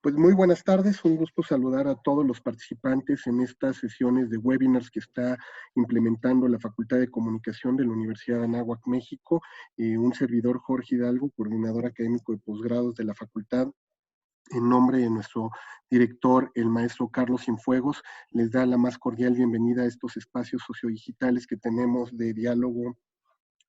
Pues muy buenas tardes, un gusto saludar a todos los participantes en estas sesiones de webinars que está implementando la Facultad de Comunicación de la Universidad de Anáhuac, México. Un servidor, Jorge Hidalgo, coordinador académico de posgrados de la facultad, en nombre de nuestro director, el maestro Carlos Cienfuegos, les da la más cordial bienvenida a estos espacios sociodigitales que tenemos de diálogo,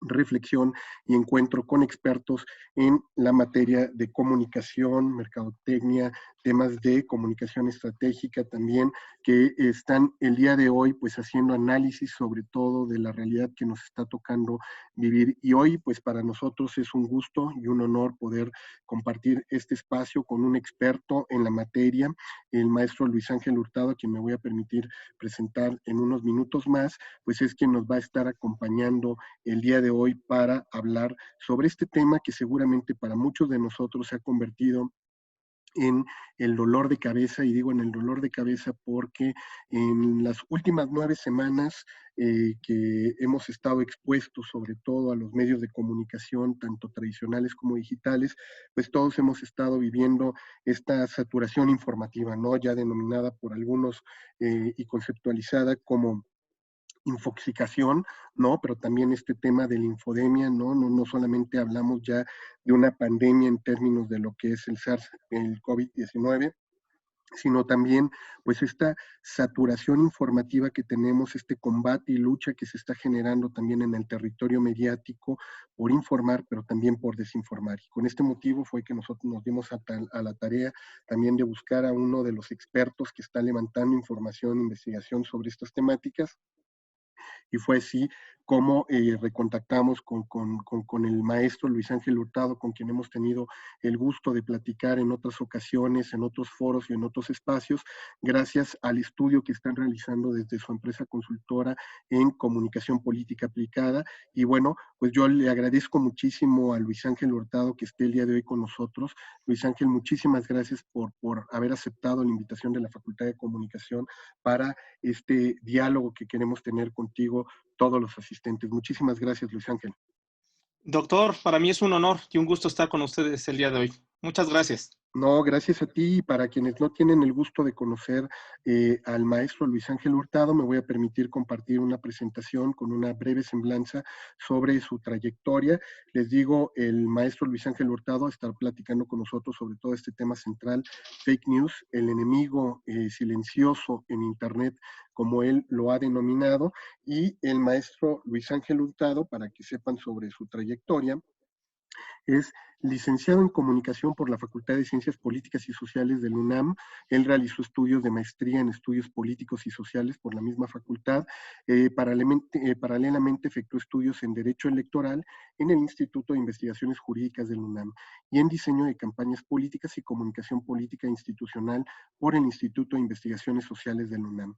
reflexión y encuentro con expertos en la materia de comunicación, mercadotecnia, temas de comunicación estratégica también, que están el día de hoy pues haciendo análisis sobre todo de la realidad que nos está tocando vivir. Y hoy pues para nosotros es un gusto y un honor poder compartir este espacio con un experto en la materia, el maestro Luis Ángel Hurtado, a quien me voy a permitir presentar en unos minutos más, pues es quien nos va a estar acompañando el día de hoy para hablar sobre este tema que seguramente para muchos de nosotros se ha convertido en el dolor de cabeza, y digo en el dolor de cabeza porque en las últimas 9 semanas que hemos estado expuestos sobre todo a los medios de comunicación, tanto tradicionales como digitales, pues todos hemos estado viviendo esta saturación informativa, ¿no? Ya denominada por algunos y conceptualizada como infoxicación, ¿no? Pero también este tema de la infodemia, ¿no? No solamente hablamos ya de una pandemia en términos de lo que es el SARS, el COVID-19, sino también pues esta saturación informativa que tenemos, este combate y lucha que se está generando también en el territorio mediático por informar, pero también por desinformar. Y con este motivo fue que nosotros nos dimos a la tarea también de buscar a uno de los expertos que está levantando información, investigación sobre estas temáticas, y fue así como recontactamos con el maestro Luis Ángel Hurtado, con quien hemos tenido el gusto de platicar en otras ocasiones, en otros foros y en otros espacios, gracias al estudio que están realizando desde su empresa consultora en comunicación política aplicada. Y bueno, pues yo le agradezco muchísimo a Luis Ángel Hurtado que esté el día de hoy con nosotros. Luis Ángel, muchísimas gracias por haber aceptado la invitación de la Facultad de Comunicación para este diálogo que queremos tener contigo todos los asistentes. Muchísimas gracias, Luis Ángel. Doctor, para mí es un honor y un gusto estar con ustedes el día de hoy. Muchas gracias. No, gracias a ti. Y para quienes no tienen el gusto de conocer al maestro Luis Ángel Hurtado, me voy a permitir compartir una presentación con una breve semblanza sobre su trayectoria. Les digo, el maestro Luis Ángel Hurtado está platicando con nosotros sobre todo este tema central, fake news, el enemigo silencioso en Internet, como él lo ha denominado. Y el maestro Luis Ángel Hurtado, para que sepan sobre su trayectoria, es licenciado en Comunicación por la Facultad de Ciencias Políticas y Sociales del UNAM. Él realizó estudios de maestría en Estudios Políticos y Sociales por la misma facultad. Paralelamente efectuó estudios en Derecho Electoral en el Instituto de Investigaciones Jurídicas del UNAM y en Diseño de Campañas Políticas y Comunicación Política Institucional por el Instituto de Investigaciones Sociales del UNAM.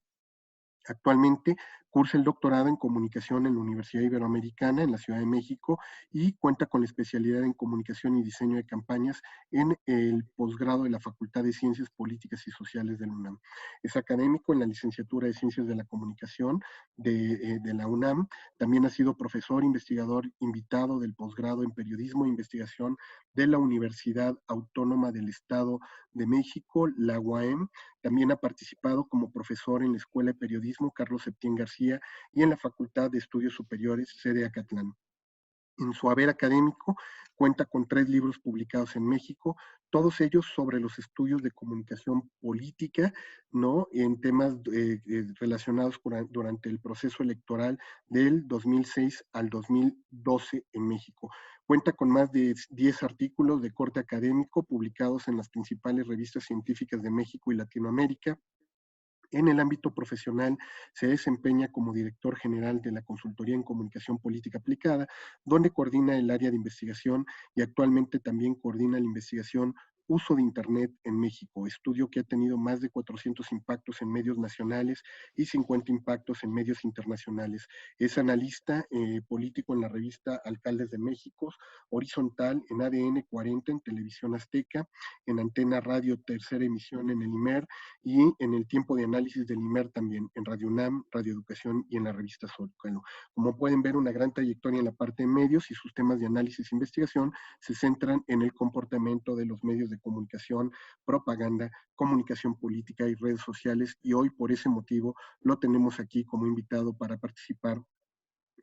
Actualmente cursa el doctorado en comunicación en la Universidad Iberoamericana en la Ciudad de México y cuenta con la especialidad en comunicación y diseño de campañas en el posgrado de la Facultad de Ciencias Políticas y Sociales del UNAM. Es académico en la licenciatura de Ciencias de la Comunicación de la UNAM. También ha sido profesor investigador invitado del posgrado en Periodismo e Investigación de la Universidad Autónoma del Estado de México, la UAM. También ha participado como profesor en la Escuela de Periodismo Carlos Septién García y en la Facultad de Estudios Superiores, sede Acatlán. En su haber académico cuenta con 3 libros publicados en México, todos ellos sobre los estudios de comunicación política, ¿no? En temas relacionados durante el proceso electoral del 2006 al 2012 en México. Cuenta con más de 10 artículos de corte académico publicados en las principales revistas científicas de México y Latinoamérica. En el ámbito profesional se desempeña como director general de la Consultoría en Comunicación Política Aplicada, donde coordina el área de investigación y actualmente también coordina la investigación Uso de Internet en México, estudio que ha tenido más de 400 impactos en medios nacionales y 50 impactos en medios internacionales. Es analista político en la revista Alcaldes de México, horizontal en ADN 40 en Televisión Azteca, en Antena Radio Tercera Emisión en el IMER, y en el tiempo de análisis del IMER también, en Radio UNAM, Radio Educación y en la revista Zócalo. Como pueden ver, una gran trayectoria en la parte de medios y sus temas de análisis e investigación se centran en el comportamiento de los medios de comunicación, propaganda, comunicación política y redes sociales, y hoy por ese motivo lo tenemos aquí como invitado para participar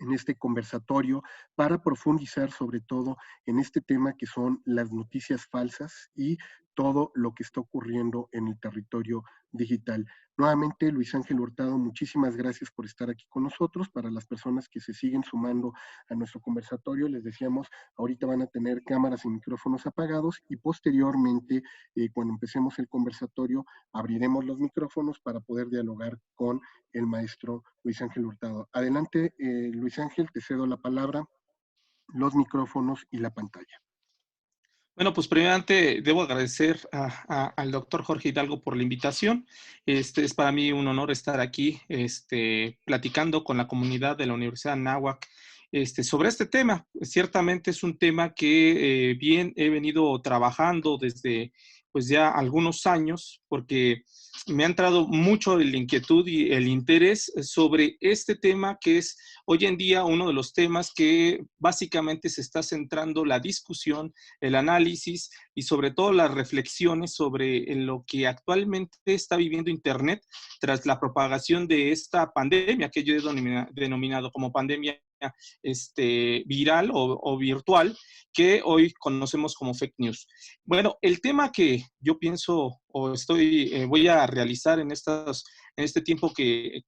en este conversatorio para profundizar sobre todo en este tema que son las noticias falsas y todo lo que está ocurriendo en el territorio digital. Nuevamente, Luis Ángel Hurtado, muchísimas gracias por estar aquí con nosotros. Para las personas que se siguen sumando a nuestro conversatorio, les decíamos, ahorita van a tener cámaras y micrófonos apagados y posteriormente, cuando empecemos el conversatorio, abriremos los micrófonos para poder dialogar con el maestro Luis Ángel Hurtado. Adelante, Luis Ángel, te cedo la palabra, los micrófonos y la pantalla. Bueno, pues primeramente debo agradecer al doctor Jorge Hidalgo por la invitación. Es para mí un honor estar aquí platicando con la comunidad de la Universidad de Anáhuac sobre este tema. Ciertamente es un tema que bien he venido trabajando desde pues ya algunos años, porque me ha entrado mucho la inquietud y el interés sobre este tema que es hoy en día uno de los temas que básicamente se está centrando la discusión, el análisis y sobre todo las reflexiones sobre lo que actualmente está viviendo Internet tras la propagación de esta pandemia que yo he denominado como pandemia viral o virtual, que hoy conocemos como fake news. Bueno, el tema que yo pienso o voy a realizar en este tiempo que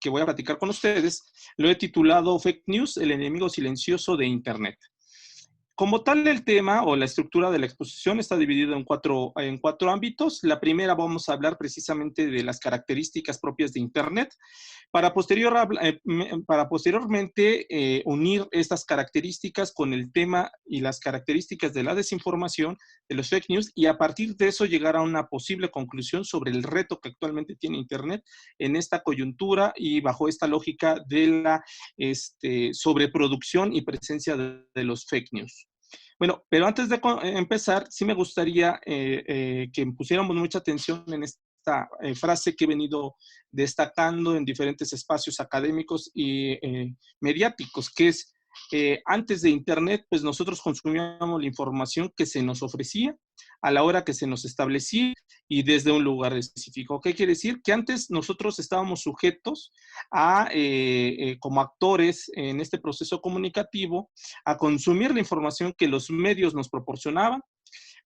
voy a platicar con ustedes, lo he titulado Fake News, el enemigo silencioso de Internet. Como tal, el tema o la estructura de la exposición está dividida en cuatro ámbitos. La primera, vamos a hablar precisamente de las características propias de Internet, para posteriormente unir estas características con el tema y las características de la desinformación, de los fake news, y a partir de eso llegar a una posible conclusión sobre el reto que actualmente tiene Internet en esta coyuntura y bajo esta lógica de la sobreproducción y presencia de los fake news. Bueno, pero antes de empezar, sí me gustaría que pusiéramos mucha atención en esta frase que he venido destacando en diferentes espacios académicos y mediáticos, que es, antes de Internet, pues nosotros consumíamos la información que se nos ofrecía a la hora que se nos establecía y desde un lugar específico. ¿Qué quiere decir? Que antes nosotros estábamos sujetos como actores en este proceso comunicativo, a consumir la información que los medios nos proporcionaban,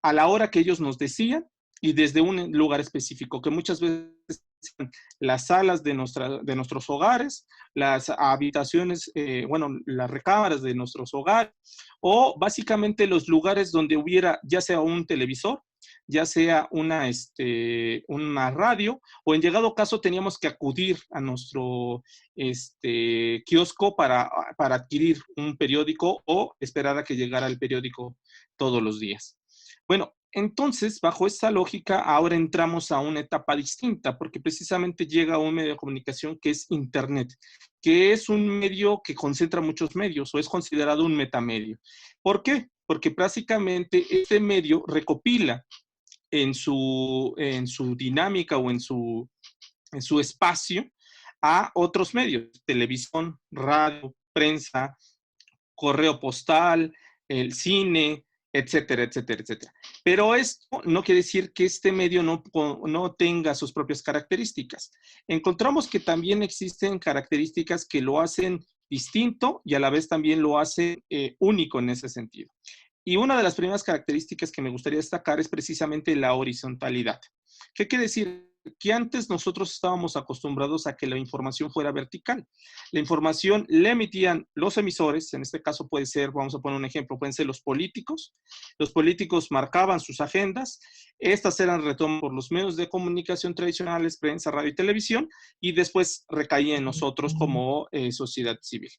a la hora que ellos nos decían y desde un lugar específico, que muchas veces las salas de nuestros hogares, las habitaciones, las recámaras de nuestros hogares, o básicamente los lugares donde hubiera ya sea un televisor, ya sea una radio, o en llegado caso teníamos que acudir a nuestro kiosco para adquirir un periódico o esperar a que llegara el periódico todos los días. Bueno, entonces, bajo esta lógica, ahora entramos a una etapa distinta, porque precisamente llega un medio de comunicación que es Internet, que es un medio que concentra muchos medios o es considerado un metamedio. ¿Por qué? Porque prácticamente este medio recopila en su dinámica o en su espacio a otros medios, televisión, radio, prensa, correo postal, el cine, etcétera, etcétera, etcétera. Pero esto no quiere decir que este medio no tenga sus propias características. Encontramos que también existen características que lo hacen distinto y a la vez también lo hacen único en ese sentido. Y una de las primeras características que me gustaría destacar es precisamente la horizontalidad. ¿Qué quiere decir? Que antes nosotros estábamos acostumbrados a que la información fuera vertical. La información la emitían los emisores, en este caso puede ser, vamos a poner un ejemplo, pueden ser los políticos. Los políticos marcaban sus agendas, estas eran retomadas por los medios de comunicación tradicionales, prensa, radio y televisión, y después recaía en nosotros como sociedad civil.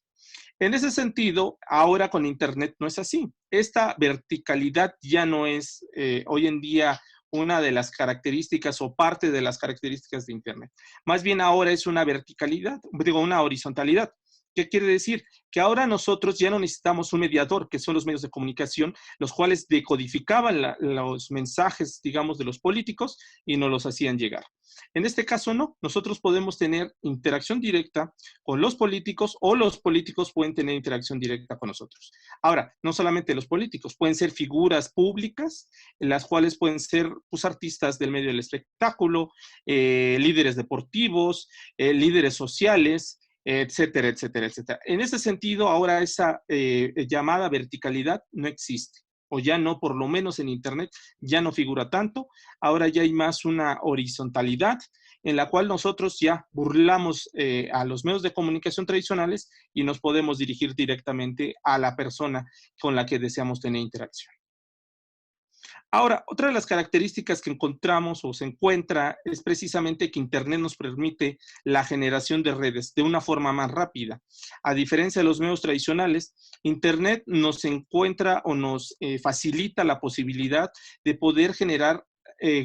En ese sentido, ahora con Internet no es así. Esta verticalidad ya no es hoy en día una de las características o parte de las características de Internet. Más bien ahora es una verticalidad, una horizontalidad. ¿Qué quiere decir? Que ahora nosotros ya no necesitamos un mediador, que son los medios de comunicación, los cuales decodificaban los mensajes, digamos, de los políticos y nos los hacían llegar. En este caso no, nosotros podemos tener interacción directa con los políticos o los políticos pueden tener interacción directa con nosotros. Ahora, no solamente los políticos, pueden ser figuras públicas, las cuales pueden ser pues, artistas del medio del espectáculo, líderes deportivos, líderes sociales, etcétera, etcétera, etcétera. En ese sentido, ahora esa llamada verticalidad no existe, o ya no, por lo menos en Internet, ya no figura tanto. Ahora ya hay más una horizontalidad en la cual nosotros ya burlamos a los medios de comunicación tradicionales y nos podemos dirigir directamente a la persona con la que deseamos tener interacción. Ahora, otra de las características que encontramos o se encuentra es precisamente que Internet nos permite la generación de redes de una forma más rápida. A diferencia de los medios tradicionales, Internet nos encuentra o nos facilita la posibilidad de poder generar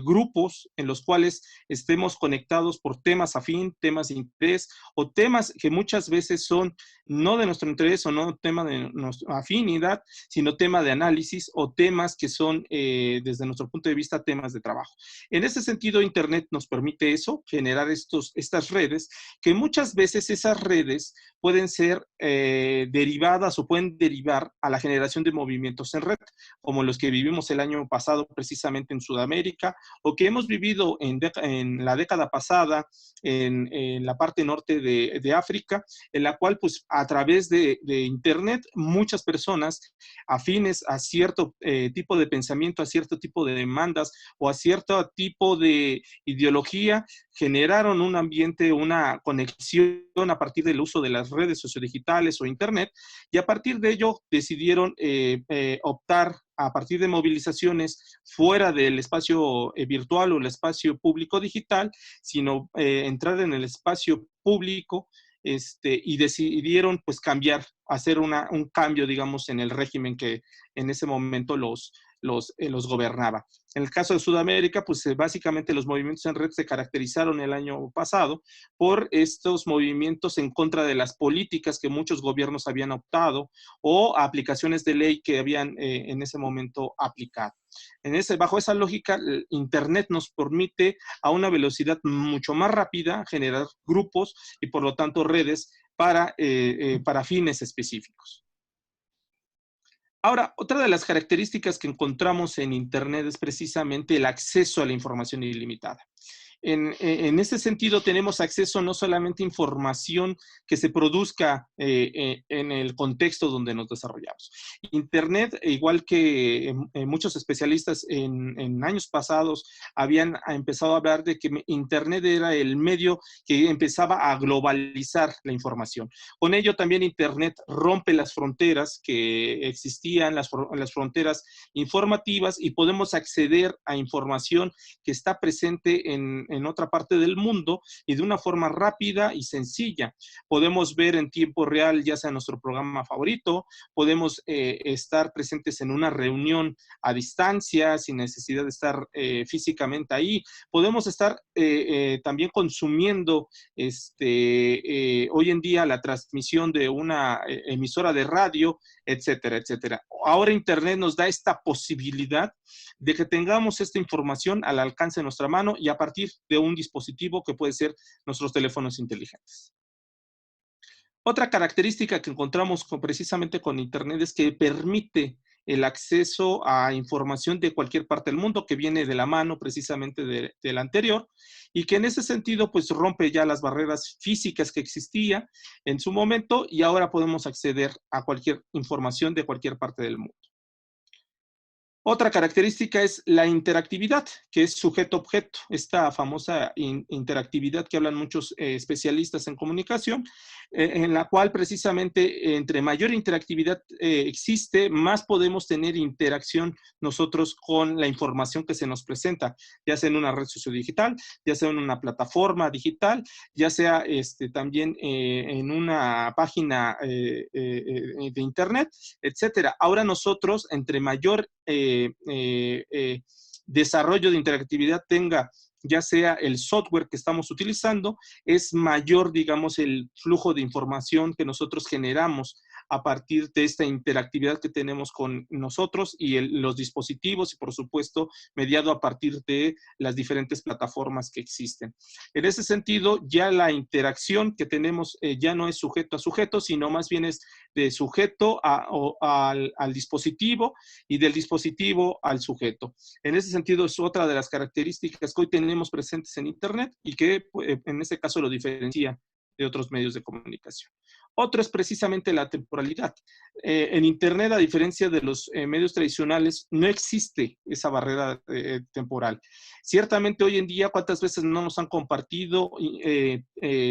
grupos en los cuales estemos conectados por temas afín, temas de interés o temas que muchas veces son no de nuestro interés o no tema de nuestra afinidad, sino tema de análisis o temas que son, desde nuestro punto de vista, temas de trabajo. En ese sentido, Internet nos permite eso, generar estas redes, que muchas veces esas redes pueden ser derivadas o pueden derivar a la generación de movimientos en red, como los que vivimos el año pasado precisamente en Sudamérica, o que hemos vivido en la década pasada en la parte norte de África, en la cual pues a través de Internet muchas personas afines a cierto tipo de pensamiento, a cierto tipo de demandas o a cierto tipo de ideología, generaron un ambiente, una conexión a partir del uso de las redes sociodigitales o Internet, y a partir de ello decidieron optar a partir de movilizaciones fuera del espacio virtual o el espacio público digital, sino entrar en el espacio público y decidieron pues cambiar, hacer un cambio, digamos, en el régimen que en ese momento los gobernaba. En el caso de Sudamérica, pues básicamente los movimientos en red se caracterizaron el año pasado por estos movimientos en contra de las políticas que muchos gobiernos habían optado o aplicaciones de ley que habían en ese momento aplicado. Bajo esa lógica, Internet nos permite a una velocidad mucho más rápida generar grupos y por lo tanto redes para fines específicos. Ahora, otra de las características que encontramos en Internet es precisamente el acceso a la información ilimitada. En este sentido, tenemos acceso no solamente a información que se produzca en el contexto donde nos desarrollamos. Internet, igual que muchos especialistas en años pasados habían empezado a hablar de que Internet era el medio que empezaba a globalizar la información. Con ello también Internet rompe las fronteras que existían, las fronteras informativas, y podemos acceder a información que está presente en otra parte del mundo y de una forma rápida y sencilla. Podemos ver en tiempo real, ya sea nuestro programa favorito, podemos estar presentes en una reunión a distancia sin necesidad de estar físicamente ahí. Podemos estar también consumiendo hoy en día la transmisión de una emisora de radio, etcétera, etcétera. Ahora Internet nos da esta posibilidad de que tengamos esta información al alcance de nuestra mano y a partir de un dispositivo que puede ser nuestros teléfonos inteligentes. Otra característica que encontramos precisamente con Internet es que permite el acceso a información de cualquier parte del mundo, que viene de la mano precisamente del anterior, y que en ese sentido pues rompe ya las barreras físicas que existían en su momento y ahora podemos acceder a cualquier información de cualquier parte del mundo. Otra característica es la interactividad, que es sujeto-objeto, esta famosa interactividad que hablan muchos especialistas en comunicación, en la cual precisamente entre mayor interactividad existe, más podemos tener interacción nosotros con la información que se nos presenta, ya sea en una red sociodigital, ya sea en una plataforma digital, ya sea también en una página de Internet, etcétera. Ahora nosotros, entre mayor desarrollo de interactividad tenga ya sea el software que estamos utilizando, es mayor, digamos, el flujo de información que nosotros generamos a partir de esta interactividad que tenemos con nosotros y los dispositivos y, por supuesto, mediado a partir de las diferentes plataformas que existen. En ese sentido, ya la interacción que tenemos ya no es sujeto a sujeto, sino más bien es de sujeto al dispositivo y del dispositivo al sujeto. En ese sentido, es otra de las características que hoy tenemos presentes en Internet y que en este caso lo diferencia de otros medios de comunicación. Otro es precisamente la temporalidad. En Internet, a diferencia de los medios tradicionales, no existe esa barrera temporal. Ciertamente hoy en día, ¿cuántas veces no nos han compartido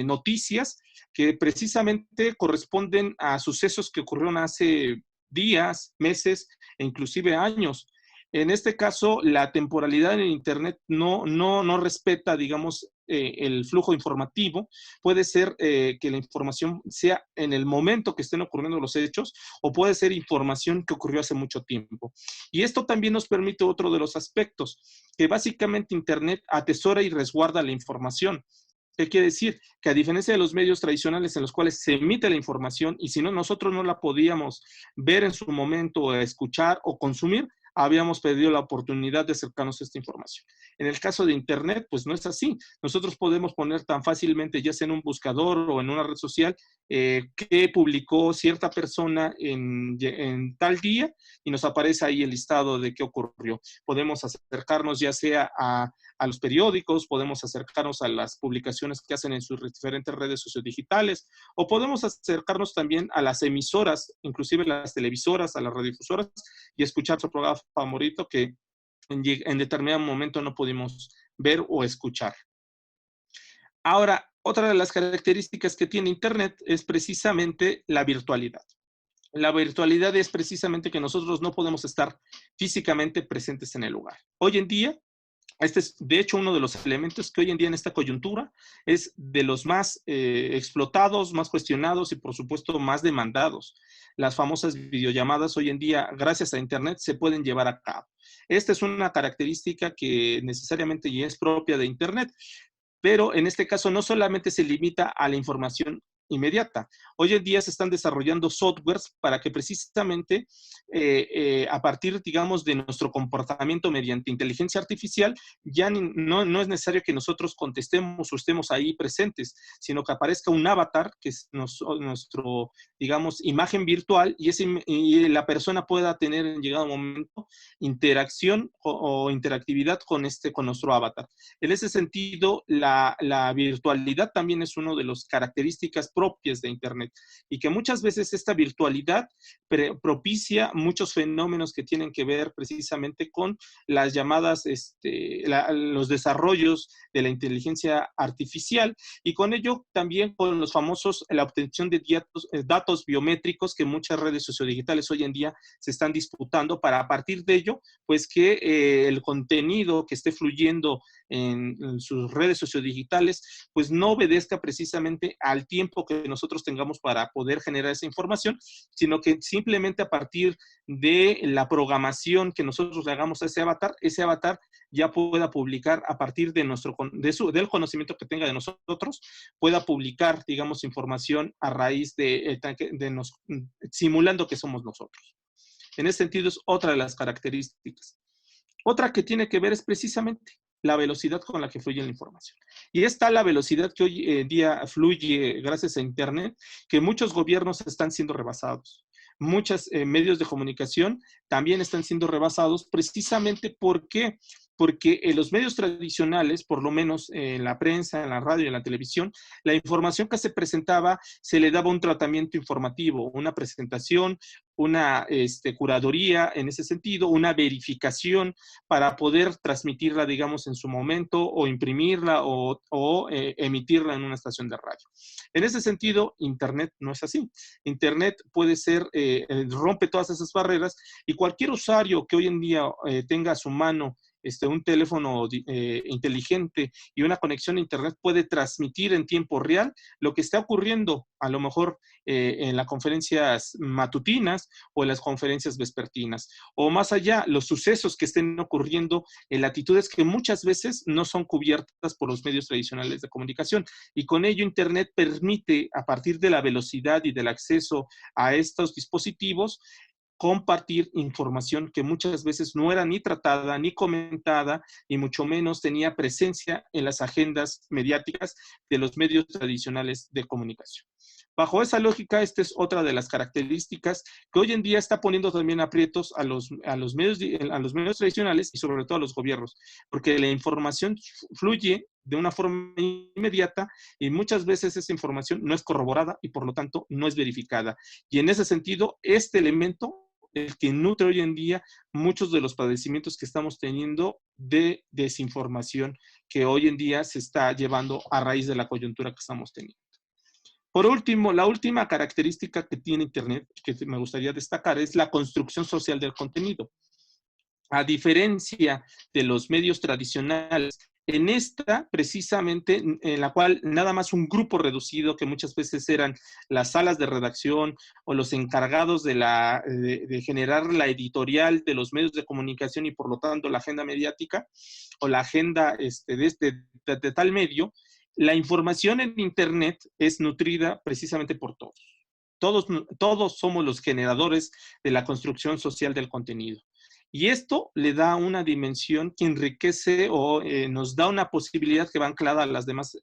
noticias que precisamente corresponden a sucesos que ocurrieron hace días, meses e inclusive años? En este caso, la temporalidad en Internet no respeta, digamos, el flujo informativo. Puede ser que la información sea en el momento que estén ocurriendo los hechos o puede ser información que ocurrió hace mucho tiempo. Y esto también nos permite otro de los aspectos, que básicamente Internet atesora y resguarda la información. ¿Qué quiere decir? Que a diferencia de los medios tradicionales en los cuales se emite la información y si no, nosotros no la podíamos ver en su momento, escuchar o consumir, habíamos perdido la oportunidad de acercarnos a esta información. En el caso de Internet, pues no es así. Nosotros podemos poner tan fácilmente, ya sea en un buscador o en una red social, que publicó cierta persona en tal día y nos aparece ahí el listado de qué ocurrió. Podemos acercarnos ya sea a los periódicos, podemos acercarnos a las publicaciones que hacen en sus diferentes redes sociodigitales, o podemos acercarnos también a las emisoras, inclusive las televisoras, a las radiofusoras, y escuchar su programa favorito que en determinado momento no pudimos ver o escuchar. Ahora, otra de las características que tiene Internet es precisamente la virtualidad. La virtualidad es precisamente que nosotros no podemos estar físicamente presentes en el lugar. Hoy en día, este es, de hecho, uno de los elementos que hoy en día en esta coyuntura es de los más explotados, más cuestionados y, por supuesto, más demandados. Las famosas videollamadas hoy en día, gracias a Internet, se pueden llevar a cabo. Esta es una característica que necesariamente ya es propia de Internet, pero en este caso no solamente se limita a la información inmediata. Hoy en día se están desarrollando softwares para que precisamente a partir, digamos, de nuestro comportamiento mediante inteligencia artificial, ya no es necesario que nosotros contestemos o estemos ahí presentes, sino que aparezca un avatar, que es nuestro, digamos, imagen virtual, y la persona pueda tener en llegado momento interacción o interactividad con nuestro avatar. En ese sentido, la virtualidad también es una de las características propias de Internet y que muchas veces esta virtualidad propicia muchos fenómenos que tienen que ver precisamente con las llamadas, los desarrollos de la inteligencia artificial y con ello también con los famosos, la obtención de datos biométricos que muchas redes sociodigitales hoy en día se están disputando para a partir de ello, pues que el contenido que esté fluyendo en sus redes sociodigitales, pues no obedezca precisamente al tiempo que nosotros tengamos para poder generar esa información, sino que simplemente a partir de la programación que nosotros le hagamos a ese avatar ya pueda publicar a partir de del conocimiento que tenga de nosotros, pueda publicar, digamos, información a raíz simulando que somos nosotros. En ese sentido es otra de las características. Otra que tiene que ver es precisamente la velocidad con la que fluye la información. Y está la velocidad que hoy en día fluye gracias a Internet, que muchos gobiernos están siendo rebasados. Muchos medios de comunicación también están siendo rebasados precisamente porque en los medios tradicionales, por lo menos en la prensa, en la radio y en la televisión, la información que se presentaba se le daba un tratamiento informativo, una presentación, una curaduría en ese sentido, una verificación para poder transmitirla, digamos, en su momento o imprimirla o emitirla en una estación de radio. En ese sentido, Internet no es así. Internet puede ser, rompe todas esas barreras y cualquier usuario que hoy en día tenga a su mano un teléfono inteligente y una conexión a Internet puede transmitir en tiempo real lo que está ocurriendo, a lo mejor en las conferencias matutinas o en las conferencias vespertinas, o más allá, los sucesos que estén ocurriendo en latitudes que muchas veces no son cubiertas por los medios tradicionales de comunicación. Y con ello Internet permite, a partir de la velocidad y del acceso a estos dispositivos, compartir información que muchas veces no era ni tratada, ni comentada, y mucho menos tenía presencia en las agendas mediáticas de los medios tradicionales de comunicación. Bajo esa lógica, esta es otra de las características que hoy en día está poniendo también aprietos a los medios tradicionales y sobre todo a los gobiernos, porque la información fluye de una forma inmediata y muchas veces esa información no es corroborada y por lo tanto no es verificada. Y en ese sentido, este elemento el que nutre hoy en día muchos de los padecimientos que estamos teniendo de desinformación que hoy en día se está llevando a raíz de la coyuntura que estamos teniendo. Por último, la última característica que tiene Internet, que me gustaría destacar, es la construcción social del contenido. A diferencia de los medios tradicionales, en esta, precisamente, en la cual nada más un grupo reducido, que muchas veces eran las salas de redacción o los encargados de generar la editorial de los medios de comunicación y por lo tanto la agenda mediática o la agenda de tal medio, la información en Internet es nutrida precisamente por todos. Todos somos los generadores de la construcción social del contenido. Y esto le da una dimensión que enriquece o nos da una posibilidad que va anclada a las demás,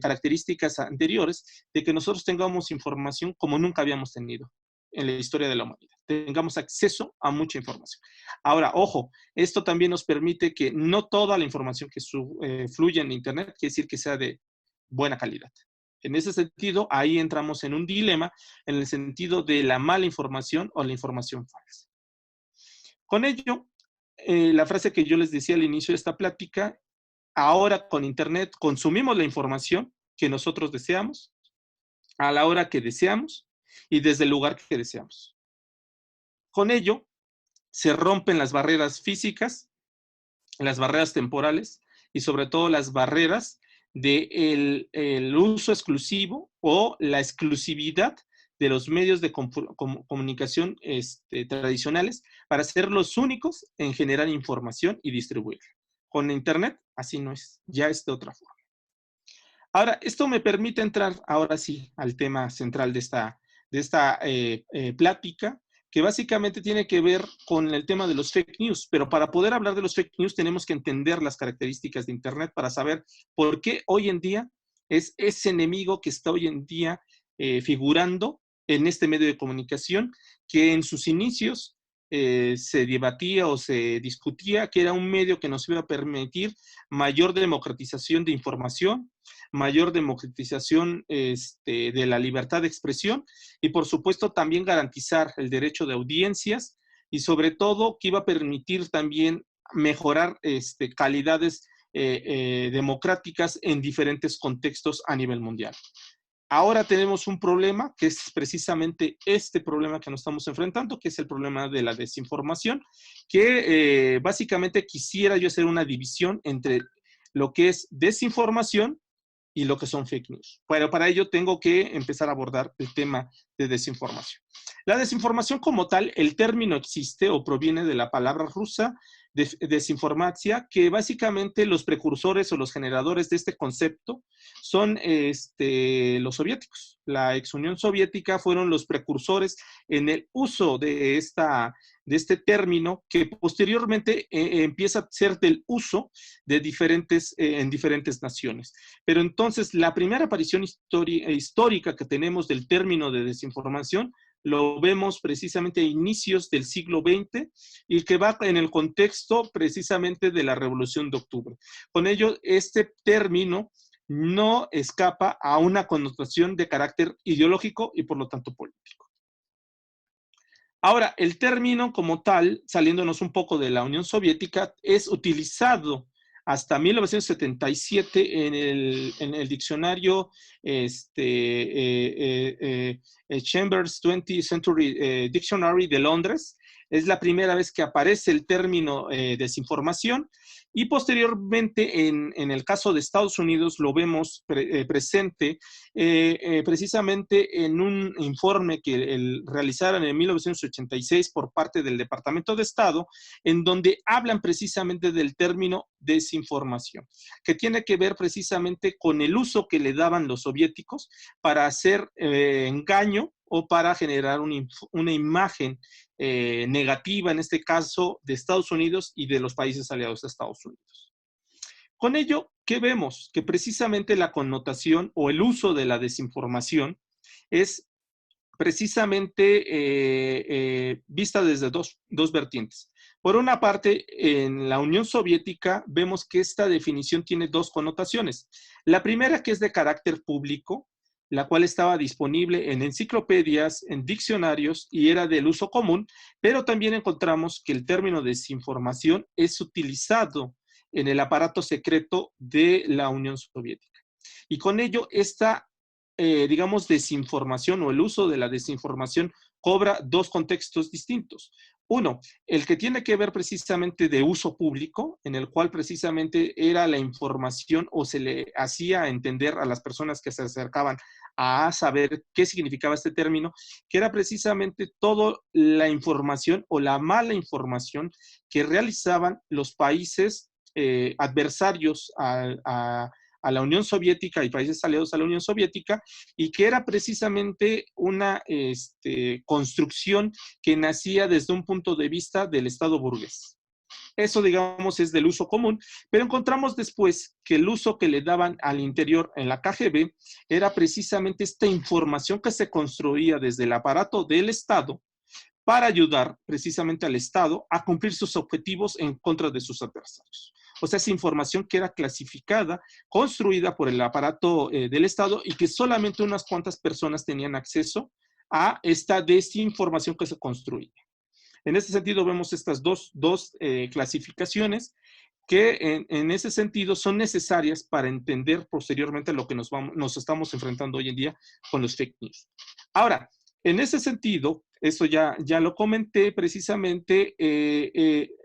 características anteriores, de que nosotros tengamos información como nunca habíamos tenido en la historia de la humanidad. Tengamos acceso a mucha información. Ahora, ojo, esto también nos permite que no toda la información que fluye en Internet quiere decir que sea de buena calidad. En ese sentido, ahí entramos en un dilema en el sentido de la mala información o la información falsa. Con ello, la frase que yo les decía al inicio de esta plática, ahora con Internet consumimos la información que nosotros deseamos, a la hora que deseamos y desde el lugar que deseamos. Con ello, se rompen las barreras físicas, las barreras temporales y sobre todo las barreras del uso exclusivo o la exclusividad de los medios de comunicación tradicionales para ser los únicos en generar información y distribuirla. Con Internet, así no es, ya es de otra forma. Ahora, esto me permite entrar ahora sí al tema central de esta plática, que básicamente tiene que ver con el tema de los fake news, pero para poder hablar de los fake news tenemos que entender las características de Internet para saber por qué hoy en día es ese enemigo que está hoy en día figurando en este medio de comunicación, que en sus inicios se debatía o se discutía que era un medio que nos iba a permitir mayor democratización de información, mayor democratización de la libertad de expresión y por supuesto también garantizar el derecho de audiencias y sobre todo que iba a permitir también mejorar calidades democráticas en diferentes contextos a nivel mundial. Ahora tenemos un problema que es precisamente este problema que nos estamos enfrentando, que es el problema de la desinformación, que básicamente quisiera yo hacer una división entre lo que es desinformación y lo que son fake news. Pero para ello tengo que empezar a abordar el tema de desinformación. La desinformación como tal, el término existe o proviene de la palabra rusa desinformacia, que básicamente los precursores o los generadores de este concepto son los soviéticos. La ex Unión Soviética fueron los precursores en el uso de este término que posteriormente empieza a ser del uso de en diferentes naciones. Pero entonces la primera aparición histórica que tenemos del término de desinformación lo vemos precisamente a inicios del siglo XX y que va en el contexto precisamente de la Revolución de Octubre. Con ello, este término no escapa a una connotación de carácter ideológico y por lo tanto político. Ahora, el término como tal, saliéndonos un poco de la Unión Soviética, es utilizado hasta 1977 en el diccionario Chambers 20th Century Dictionary de Londres, Es la primera vez que aparece el término desinformación, y posteriormente en el caso de Estados Unidos lo vemos presente precisamente en un informe que realizaron en 1986 por parte del Departamento de Estado, en donde hablan precisamente del término desinformación, que tiene que ver precisamente con el uso que le daban los soviéticos para hacer engaño o para generar una imagen negativa, en este caso, de Estados Unidos y de los países aliados a Estados Unidos. Con ello, ¿qué vemos? Que precisamente la connotación o el uso de la desinformación es precisamente vista desde dos vertientes. Por una parte, en la Unión Soviética vemos que esta definición tiene dos connotaciones. La primera, que es de carácter público, la cual estaba disponible en enciclopedias, en diccionarios y era del uso común, pero también encontramos que el término desinformación es utilizado en el aparato secreto de la Unión Soviética. Y con ello, esta, digamos, desinformación o el uso de la desinformación cobra dos contextos distintos. Uno, el que tiene que ver precisamente de uso público, en el cual precisamente era la información o se le hacía entender a las personas que se acercaban a saber qué significaba este término, que era precisamente toda la información o la mala información que realizaban los países adversarios a la Unión Soviética y países aliados a la Unión Soviética, y que era precisamente una construcción que nacía desde un punto de vista del Estado burgués. Eso, digamos, es del uso común, pero encontramos después que el uso que le daban al interior en la KGB era precisamente esta información que se construía desde el aparato del Estado para ayudar precisamente al Estado a cumplir sus objetivos en contra de sus adversarios. O sea, esa información que era clasificada, construida por el aparato del Estado y que solamente unas cuantas personas tenían acceso a esta desinformación que se construía. En ese sentido, vemos estas dos clasificaciones que en ese sentido son necesarias para entender posteriormente lo que nos estamos enfrentando hoy en día con los fake news. Ahora, en ese sentido, eso ya lo comenté precisamente,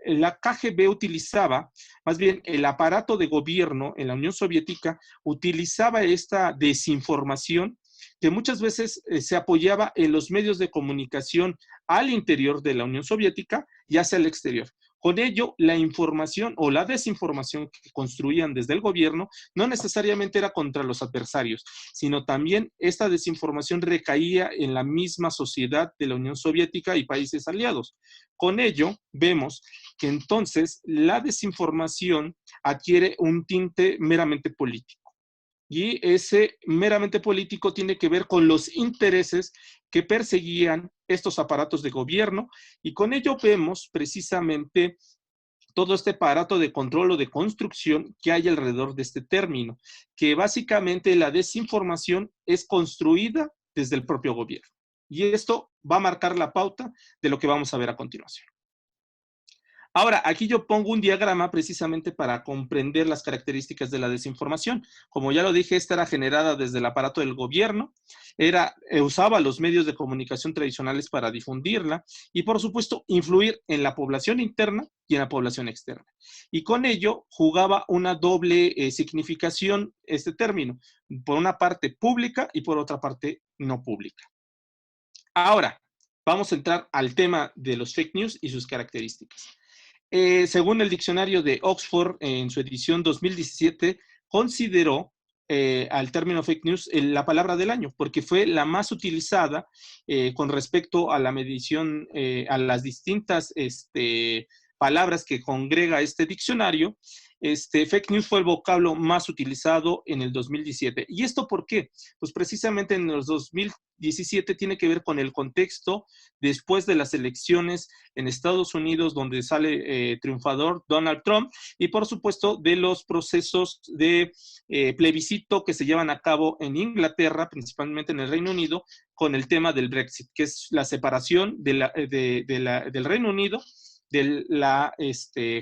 la KGB utilizaba, más bien el aparato de gobierno en la Unión Soviética utilizaba esta desinformación que muchas veces se apoyaba en los medios de comunicación al interior de la Unión Soviética y hacia el exterior. Con ello, la información o la desinformación que construían desde el gobierno no necesariamente era contra los adversarios, sino también esta desinformación recaía en la misma sociedad de la Unión Soviética y países aliados. Con ello, vemos que entonces la desinformación adquiere un tinte meramente político. Y ese meramente político tiene que ver con los intereses que perseguían estos aparatos de gobierno, y con ello vemos precisamente todo este aparato de control o de construcción que hay alrededor de este término, que básicamente la desinformación es construida desde el propio gobierno. Y esto va a marcar la pauta de lo que vamos a ver a continuación. Ahora, aquí yo pongo un diagrama precisamente para comprender las características de la desinformación. Como ya lo dije, esta era generada desde el aparato del gobierno, usaba los medios de comunicación tradicionales para difundirla y, por supuesto, influir en la población interna y en la población externa. Y con ello jugaba una doble significación este término, por una parte pública y por otra parte no pública. Ahora, vamos a entrar al tema de los fake news y sus características. Según el diccionario de Oxford, en su edición 2017, consideró al término fake news la palabra del año, porque fue la más utilizada con respecto a la medición, a las distintas palabras que congrega este diccionario. Fake news fue el vocablo más utilizado en el 2017. ¿Y esto por qué? Pues precisamente en el 2017 tiene que ver con el contexto después de las elecciones en Estados Unidos, donde sale triunfador Donald Trump, y por supuesto de los procesos de plebiscito que se llevan a cabo en Inglaterra, principalmente en el Reino Unido, con el tema del Brexit, que es la separación del Reino Unido de la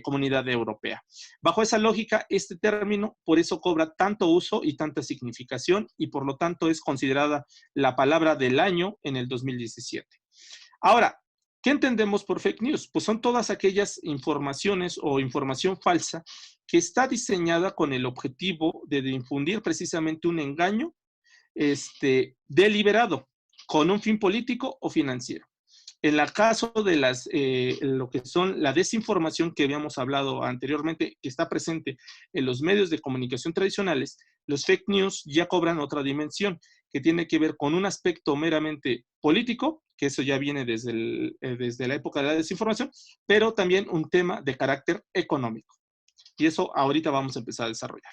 comunidad europea. Bajo esa lógica, este término por eso cobra tanto uso y tanta significación, y por lo tanto es considerada la palabra del año en el 2017. Ahora, ¿Qué entendemos por fake news? Pues son todas aquellas informaciones o información falsa que está diseñada con el objetivo de difundir precisamente un engaño deliberado con un fin político o financiero. En el caso de lo que son la desinformación que habíamos hablado anteriormente, que está presente en los medios de comunicación tradicionales, los fake news ya cobran otra dimensión, que tiene que ver con un aspecto meramente político, que eso ya viene desde la época de la desinformación, pero también un tema de carácter económico. Y eso ahorita vamos a empezar a desarrollar.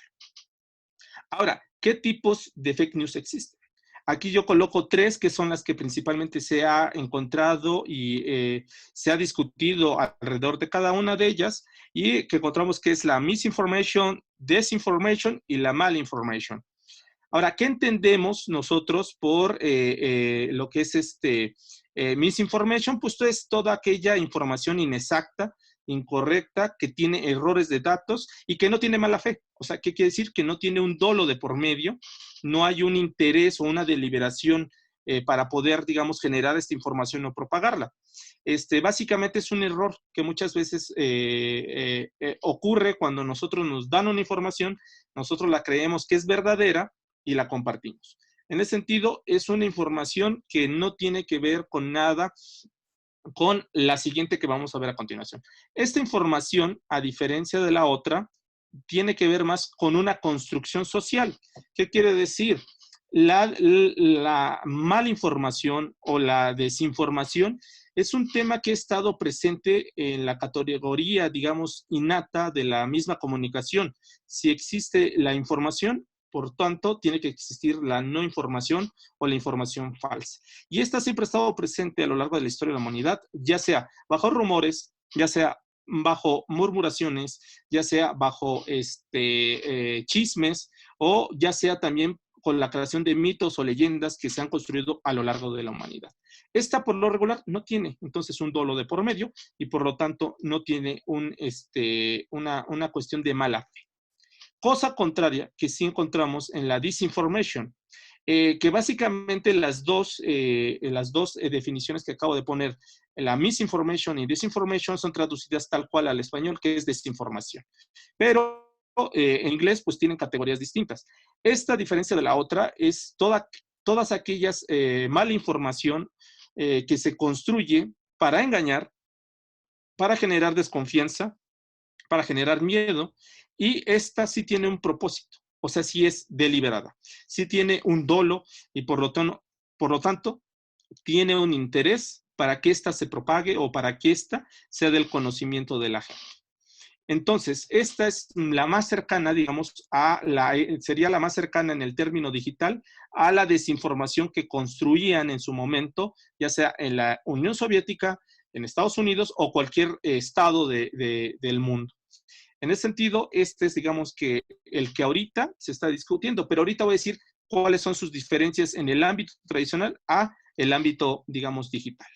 Ahora, ¿qué tipos de fake news existen? Aquí yo coloco 3 que son las que principalmente se ha encontrado y se ha discutido alrededor de cada una de ellas y que encontramos que es la misinformation, desinformation y la malinformation. Ahora, ¿qué entendemos nosotros por lo que es misinformation? Pues es toda aquella información inexacta, incorrecta, que tiene errores de datos y que no tiene mala fe. O sea, ¿qué quiere decir? Que no tiene un dolo de por medio, no hay un interés o una deliberación para poder, digamos, generar esta información o propagarla. Básicamente es un error que muchas veces ocurre cuando nosotros nos dan una información, nosotros la creemos que es verdadera y la compartimos. En ese sentido, es una información que no tiene que ver con nada con la siguiente que vamos a ver a continuación. Esta información, a diferencia de la otra, tiene que ver más con una construcción social. ¿Qué quiere decir? La malinformación o la desinformación es un tema que ha estado presente en la categoría, digamos, innata de la misma comunicación. Si existe la información, por tanto, tiene que existir la no información o la información falsa. Y esta siempre ha estado presente a lo largo de la historia de la humanidad, ya sea bajo rumores, ya sea bajo murmuraciones, ya sea bajo chismes o ya sea también con la creación de mitos o leyendas que se han construido a lo largo de la humanidad. Esta, por lo regular, no tiene entonces un dolo de por medio y por lo tanto no tiene una cuestión de mala fe. Cosa contraria que sí encontramos en la disinformation, que básicamente las dos definiciones que acabo de poner, la misinformation y disinformation, son traducidas tal cual al español, que es desinformación. Pero en inglés pues tienen categorías distintas. Esta diferencia de la otra es todas aquellas malinformación que se construye para engañar, para generar desconfianza, para generar miedo, y esta sí tiene un propósito, o sea, sí es deliberada, sí tiene un dolo y por lo tanto tiene un interés para que ésta se propague o para que ésta sea del conocimiento de la gente. Entonces, esta es la más cercana, digamos, sería la más cercana en el término digital a la desinformación que construían en su momento, ya sea en la Unión Soviética, en Estados Unidos o cualquier estado del mundo. En ese sentido, este es, digamos, que el que ahorita se está discutiendo, pero ahorita voy a decir cuáles son sus diferencias en el ámbito tradicional a el ámbito, digamos, digital.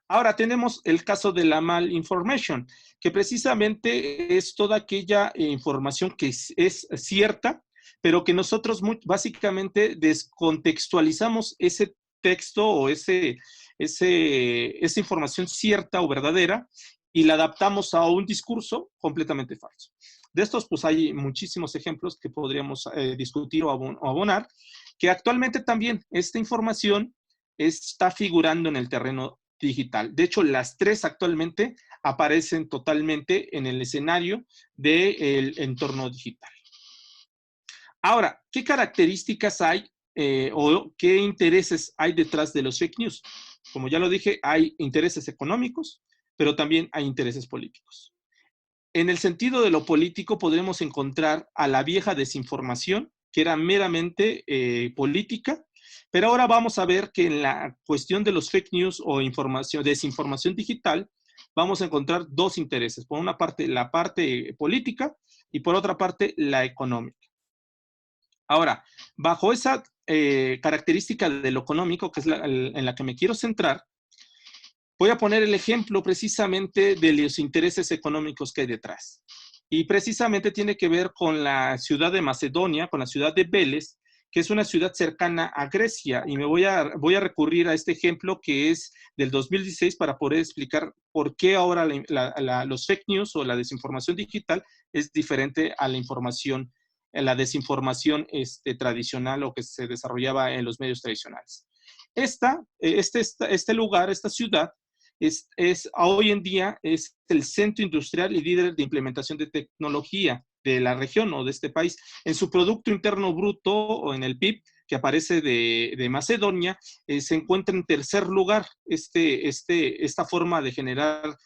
Ahora tenemos el caso de la malinformation, que precisamente es toda aquella información que es cierta, pero que nosotros básicamente descontextualizamos ese texto o esa información cierta o verdadera y la adaptamos a un discurso completamente falso. De estos, pues hay muchísimos ejemplos que podríamos discutir o abonar, que actualmente también esta información está figurando en el terreno digital. De hecho, las 3 actualmente aparecen totalmente en el escenario del entorno digital. Ahora, ¿qué características hay o qué intereses hay detrás de los fake news? Como ya lo dije, hay intereses económicos, pero también hay intereses políticos. En el sentido de lo político, podremos encontrar a la vieja desinformación, que era meramente política, pero ahora vamos a ver que en la cuestión de los fake news o desinformación digital, vamos a encontrar 2 intereses. Por una parte, la parte política y por otra parte, la económica. Ahora, bajo esa característica de lo económico, que es en la que me quiero centrar, voy a poner el ejemplo precisamente de los intereses económicos que hay detrás. Y precisamente tiene que ver con la ciudad de Macedonia, con la ciudad de Vélez, que es una ciudad cercana a Grecia, y voy a recurrir a este ejemplo que es del 2016 para poder explicar por qué ahora los fake news o la desinformación digital es diferente a la información, la desinformación tradicional o que se desarrollaba en los medios tradicionales. Este lugar, esta ciudad, hoy en día es el centro industrial y líder de implementación de tecnología de la región o de este país. En su Producto Interno Bruto o en el PIB, que aparece de Macedonia, se encuentra en tercer lugar esta forma de generar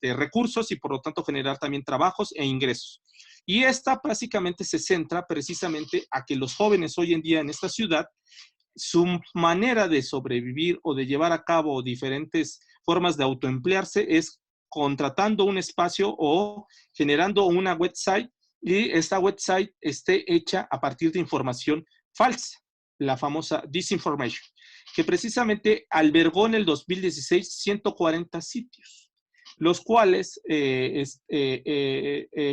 recursos y por lo tanto generar también trabajos e ingresos. Y esta básicamente se centra precisamente a que los jóvenes hoy en día en esta ciudad, su manera de sobrevivir o de llevar a cabo diferentes formas de autoemplearse es contratando un espacio o generando una website, y esta website esté hecha a partir de información falsa, la famosa disinformation, que precisamente albergó en el 2016 140 sitios, los cuales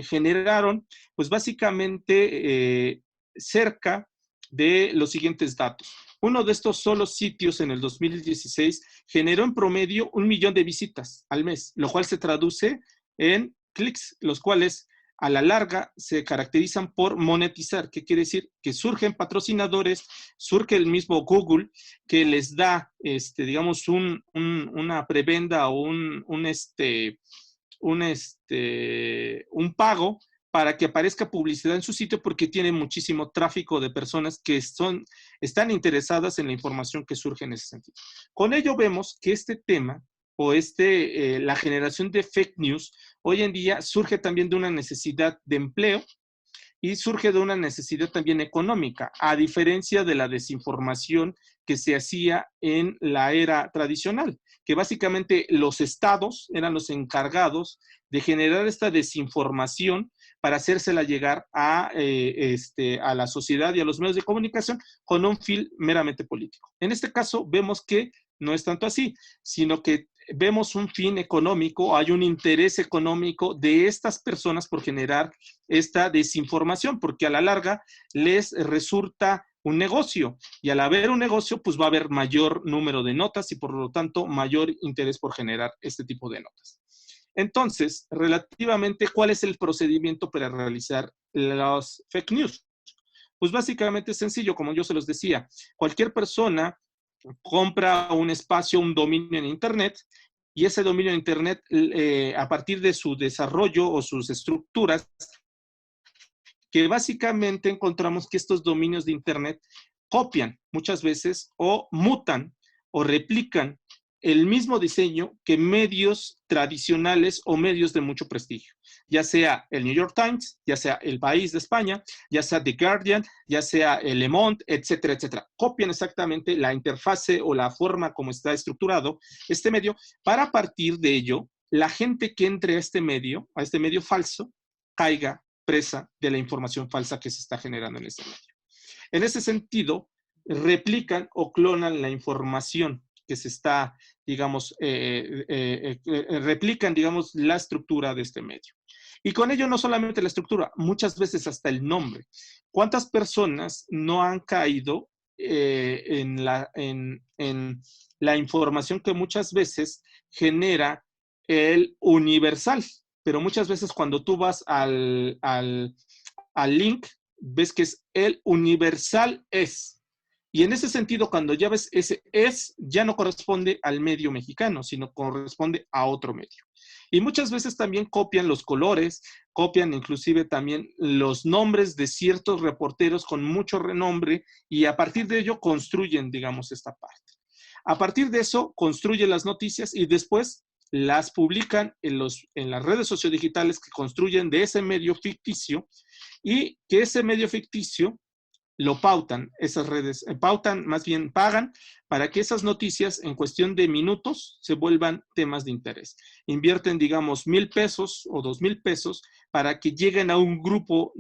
generaron, pues básicamente cerca de los siguientes datos. Uno de estos solos sitios en el 2016 generó en promedio 1 millón de visitas al mes, lo cual se traduce en clics, los cuales a la larga se caracterizan por monetizar, que quiere decir que surgen patrocinadores, surge el mismo Google que les da, digamos, una prebenda o un pago para que aparezca publicidad en su sitio porque tiene muchísimo tráfico de personas que están interesadas en la información que surge en ese sentido. Con ello vemos que este tema o la generación de fake news hoy en día surge también de una necesidad de empleo y surge de una necesidad también económica, a diferencia de la desinformación que se hacía en la era tradicional, que básicamente los estados eran los encargados de generar esta desinformación para hacérsela llegar a la sociedad y a los medios de comunicación con un fin meramente político. En este caso vemos que no es tanto así, sino que vemos un fin económico, hay un interés económico de estas personas por generar esta desinformación, porque a la larga les resulta un negocio, y al haber un negocio, pues va a haber mayor número de notas y por lo tanto mayor interés por generar este tipo de notas. Entonces, relativamente, ¿cuál es el procedimiento para realizar los fake news? Pues básicamente es sencillo, como yo se los decía, cualquier persona compra un espacio, un dominio en Internet, y ese dominio en Internet, a partir de su desarrollo o sus estructuras, que básicamente encontramos que estos dominios de Internet copian muchas veces o mutan o replican el mismo diseño que medios tradicionales o medios de mucho prestigio, ya sea el New York Times, ya sea El País de España, ya sea The Guardian, ya sea el Le Monde, etcétera, etcétera. Copian exactamente la interfase o la forma como está estructurado este medio para a partir de ello, la gente que entre a este medio falso, caiga presa de la información falsa que se está generando en este medio. En ese sentido, replican o clonan la información que se está, digamos, replican, digamos, la estructura de este medio. Y con ello no solamente la estructura, muchas veces hasta el nombre. ¿Cuántas personas no han caído en la información que muchas veces genera el Universal? Pero muchas veces cuando tú vas al link, ves que es el Universal es. Y en ese sentido, cuando ya ves ese es, ya no corresponde al medio mexicano, sino corresponde a otro medio. Y muchas veces también copian los colores, copian inclusive también los nombres de ciertos reporteros con mucho renombre y a partir de ello construyen, digamos, esta parte. A partir de eso, construyen las noticias y después las publican en las redes sociodigitales que construyen de ese medio ficticio y que ese medio ficticio lo pautan, esas redes, más bien pagan para que esas noticias en cuestión de minutos se vuelvan temas de interés. Invierten, digamos, 1,000 pesos o 2,000 pesos para que lleguen a un grupo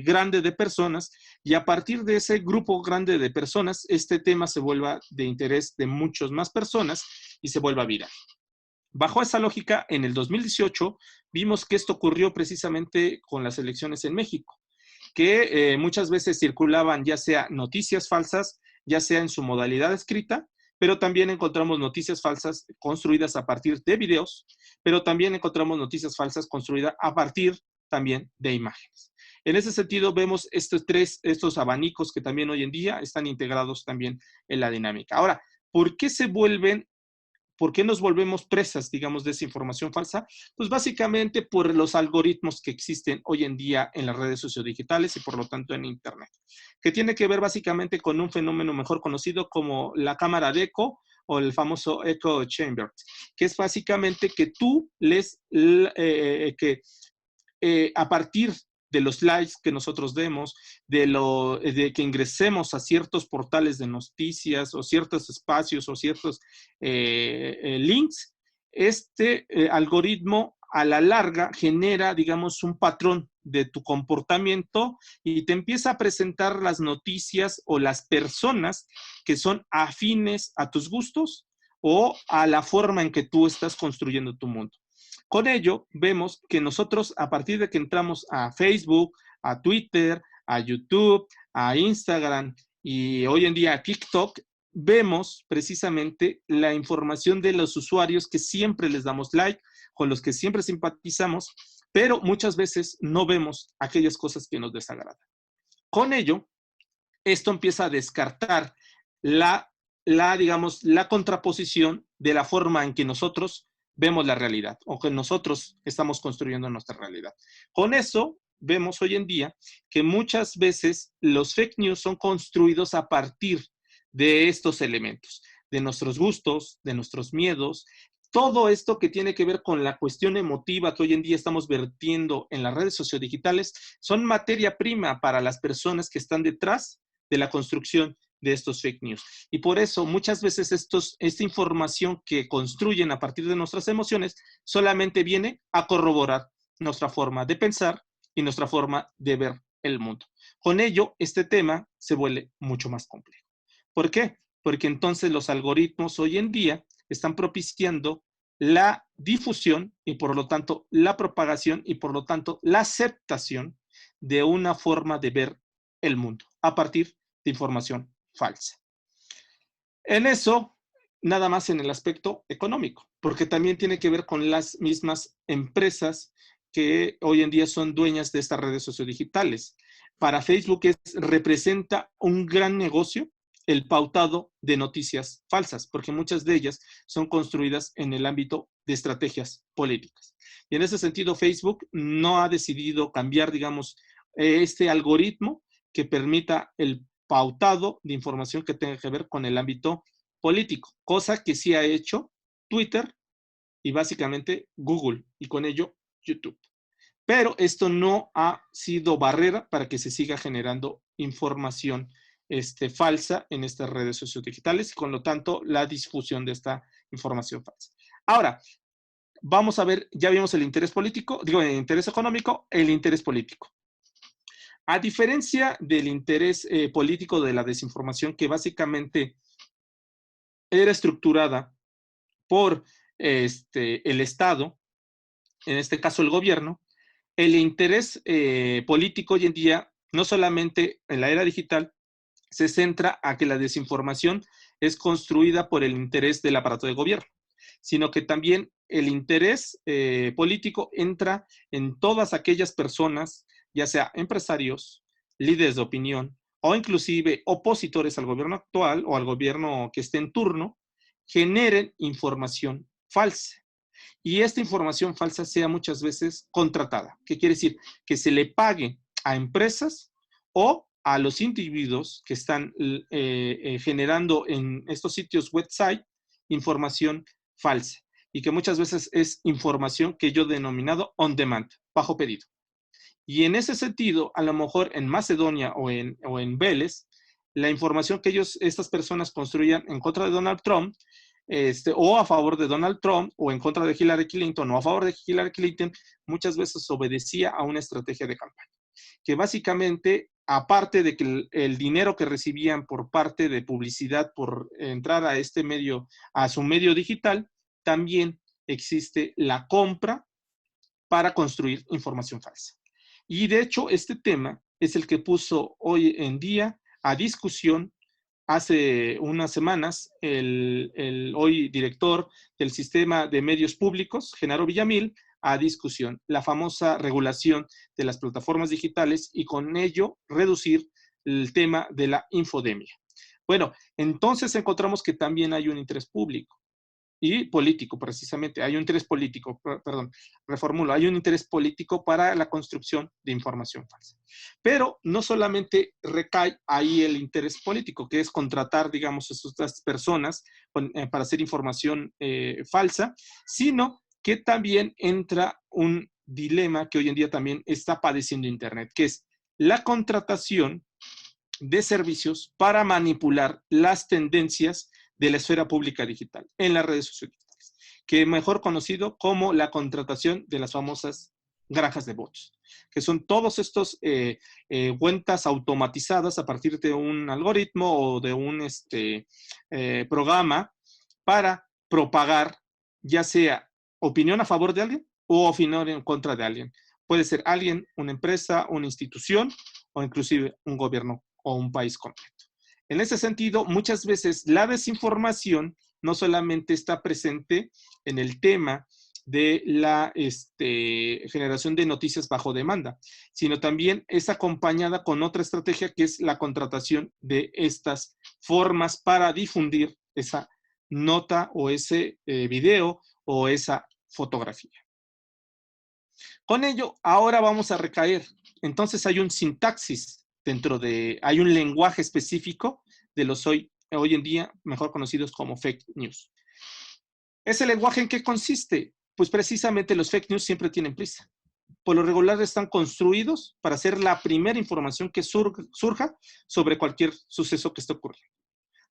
grande de personas y a partir de ese grupo grande de personas, este tema se vuelva de interés de muchas más personas y se vuelva viral. Bajo esa lógica, en el 2018 vimos que esto ocurrió precisamente con las elecciones en México. que muchas veces circulaban ya sea noticias falsas, ya sea en su modalidad escrita, pero también encontramos noticias falsas construidas a partir de videos, pero también encontramos noticias falsas construidas a partir también de imágenes. En ese sentido, vemos estos abanicos que también hoy en día están integrados también en la dinámica. Ahora, ¿por qué nos volvemos presas, digamos, de esa información falsa? Pues básicamente por los algoritmos que existen hoy en día en las redes sociodigitales y por lo tanto en Internet, que tiene que ver básicamente con un fenómeno mejor conocido como la cámara de eco o el famoso echo chamber, que es básicamente que tú lees a partir de los likes que nosotros demos, de que ingresemos a ciertos portales de noticias o ciertos espacios o ciertos links, este algoritmo a la larga genera, digamos, un patrón de tu comportamiento y te empieza a presentar las noticias o las personas que son afines a tus gustos o a la forma en que tú estás construyendo tu mundo. Con ello, vemos que nosotros, a partir de que entramos a Facebook, a Twitter, a YouTube, a Instagram y hoy en día a TikTok, vemos precisamente la información de los usuarios que siempre les damos like, con los que siempre simpatizamos, pero muchas veces no vemos aquellas cosas que nos desagradan. Con ello, esto empieza a descartar digamos, la contraposición de la forma en que nosotros vemos la realidad o que nosotros estamos construyendo nuestra realidad. Con eso, vemos hoy en día que muchas veces los fake news son construidos a partir de estos elementos, de nuestros gustos, de nuestros miedos, todo esto que tiene que ver con la cuestión emotiva que hoy en día estamos vertiendo en las redes sociodigitales son materia prima para las personas que están detrás de la construcción de estos fake news. Y por eso muchas veces esta información que construyen a partir de nuestras emociones solamente viene a corroborar nuestra forma de pensar y nuestra forma de ver el mundo. Con ello, este tema se vuelve mucho más complejo. ¿Por qué? Porque entonces los algoritmos hoy en día están propiciando la difusión y por lo tanto la propagación y por lo tanto la aceptación de una forma de ver el mundo a partir de información falsa. En eso, nada más en el aspecto económico, porque también tiene que ver con las mismas empresas que hoy en día son dueñas de estas redes sociodigitales. Para Facebook representa un gran negocio el pautado de noticias falsas, porque muchas de ellas son construidas en el ámbito de estrategias políticas. Y en ese sentido, Facebook no ha decidido cambiar, digamos, este algoritmo que permita el pautado de información que tenga que ver con el ámbito político, cosa que sí ha hecho Twitter y básicamente Google, y con ello YouTube. Pero esto no ha sido barrera para que se siga generando información falsa en estas redes sociodigitales y con lo tanto la difusión de esta información falsa. Ahora, vamos a ver, ya vimos el interés político, digo, el interés económico, el interés político. A diferencia del interés político de la desinformación, que básicamente era estructurada por el Estado, en este caso el gobierno, el interés político hoy en día, no solamente en la era digital, se centra a que la desinformación es construida por el interés del aparato de gobierno, sino que también el interés político entra en todas aquellas personas, ya sea empresarios, líderes de opinión o inclusive opositores al gobierno actual o al gobierno que esté en turno, generen información falsa. Y esta información falsa sea muchas veces contratada. ¿Qué quiere decir? Que se le pague a empresas o a los individuos que están generando en estos sitios website información falsa y que muchas veces es información que yo he denominado on demand, bajo pedido. Y en ese sentido, a lo mejor en Macedonia o en Vélez, la información que estas personas construían en contra de Donald Trump, o a favor de Donald Trump, o en contra de Hillary Clinton, o a favor de Hillary Clinton, muchas veces obedecía a una estrategia de campaña. Que básicamente, aparte de que el dinero que recibían por parte de publicidad por entrar a este medio, a su medio digital, también existe la compra para construir información falsa. Y de hecho, este tema es el que puso hoy en día a discusión hace unas semanas el hoy director del sistema de medios públicos, Genaro Villamil, a discusión la famosa regulación de las plataformas digitales y con ello reducir el tema de la infodemia. Bueno, entonces encontramos que también hay un interés público y político, precisamente. Hay un interés político, perdón, reformulo, hay un interés político para la construcción de información falsa. Pero no solamente recae ahí el interés político, que es contratar, digamos, a estas personas para hacer información falsa, sino que también entra un dilema que hoy en día también está padeciendo Internet, que es la contratación de servicios para manipular las tendencias de la esfera pública digital en las redes sociodigitales, que mejor conocido como la contratación de las famosas granjas de bots, que son todos estos cuentas automatizadas a partir de un algoritmo o de un programa para propagar ya sea opinión a favor de alguien o opinión en contra de alguien. Puede ser alguien, una empresa, una institución o inclusive un gobierno o un país completo. En ese sentido, muchas veces la desinformación no solamente está presente en el tema de la generación de noticias bajo demanda, sino también es acompañada con otra estrategia que es la contratación de estas formas para difundir esa nota o ese video o esa fotografía. Con ello, ahora vamos a recaer. Entonces hay un sintaxis hay un lenguaje específico de los hoy en día mejor conocidos como fake news. ¿Ese lenguaje en qué consiste? Pues precisamente los fake news siempre tienen prisa. Por lo regular están construidos para ser la primera información que surja sobre cualquier suceso que esté ocurriendo.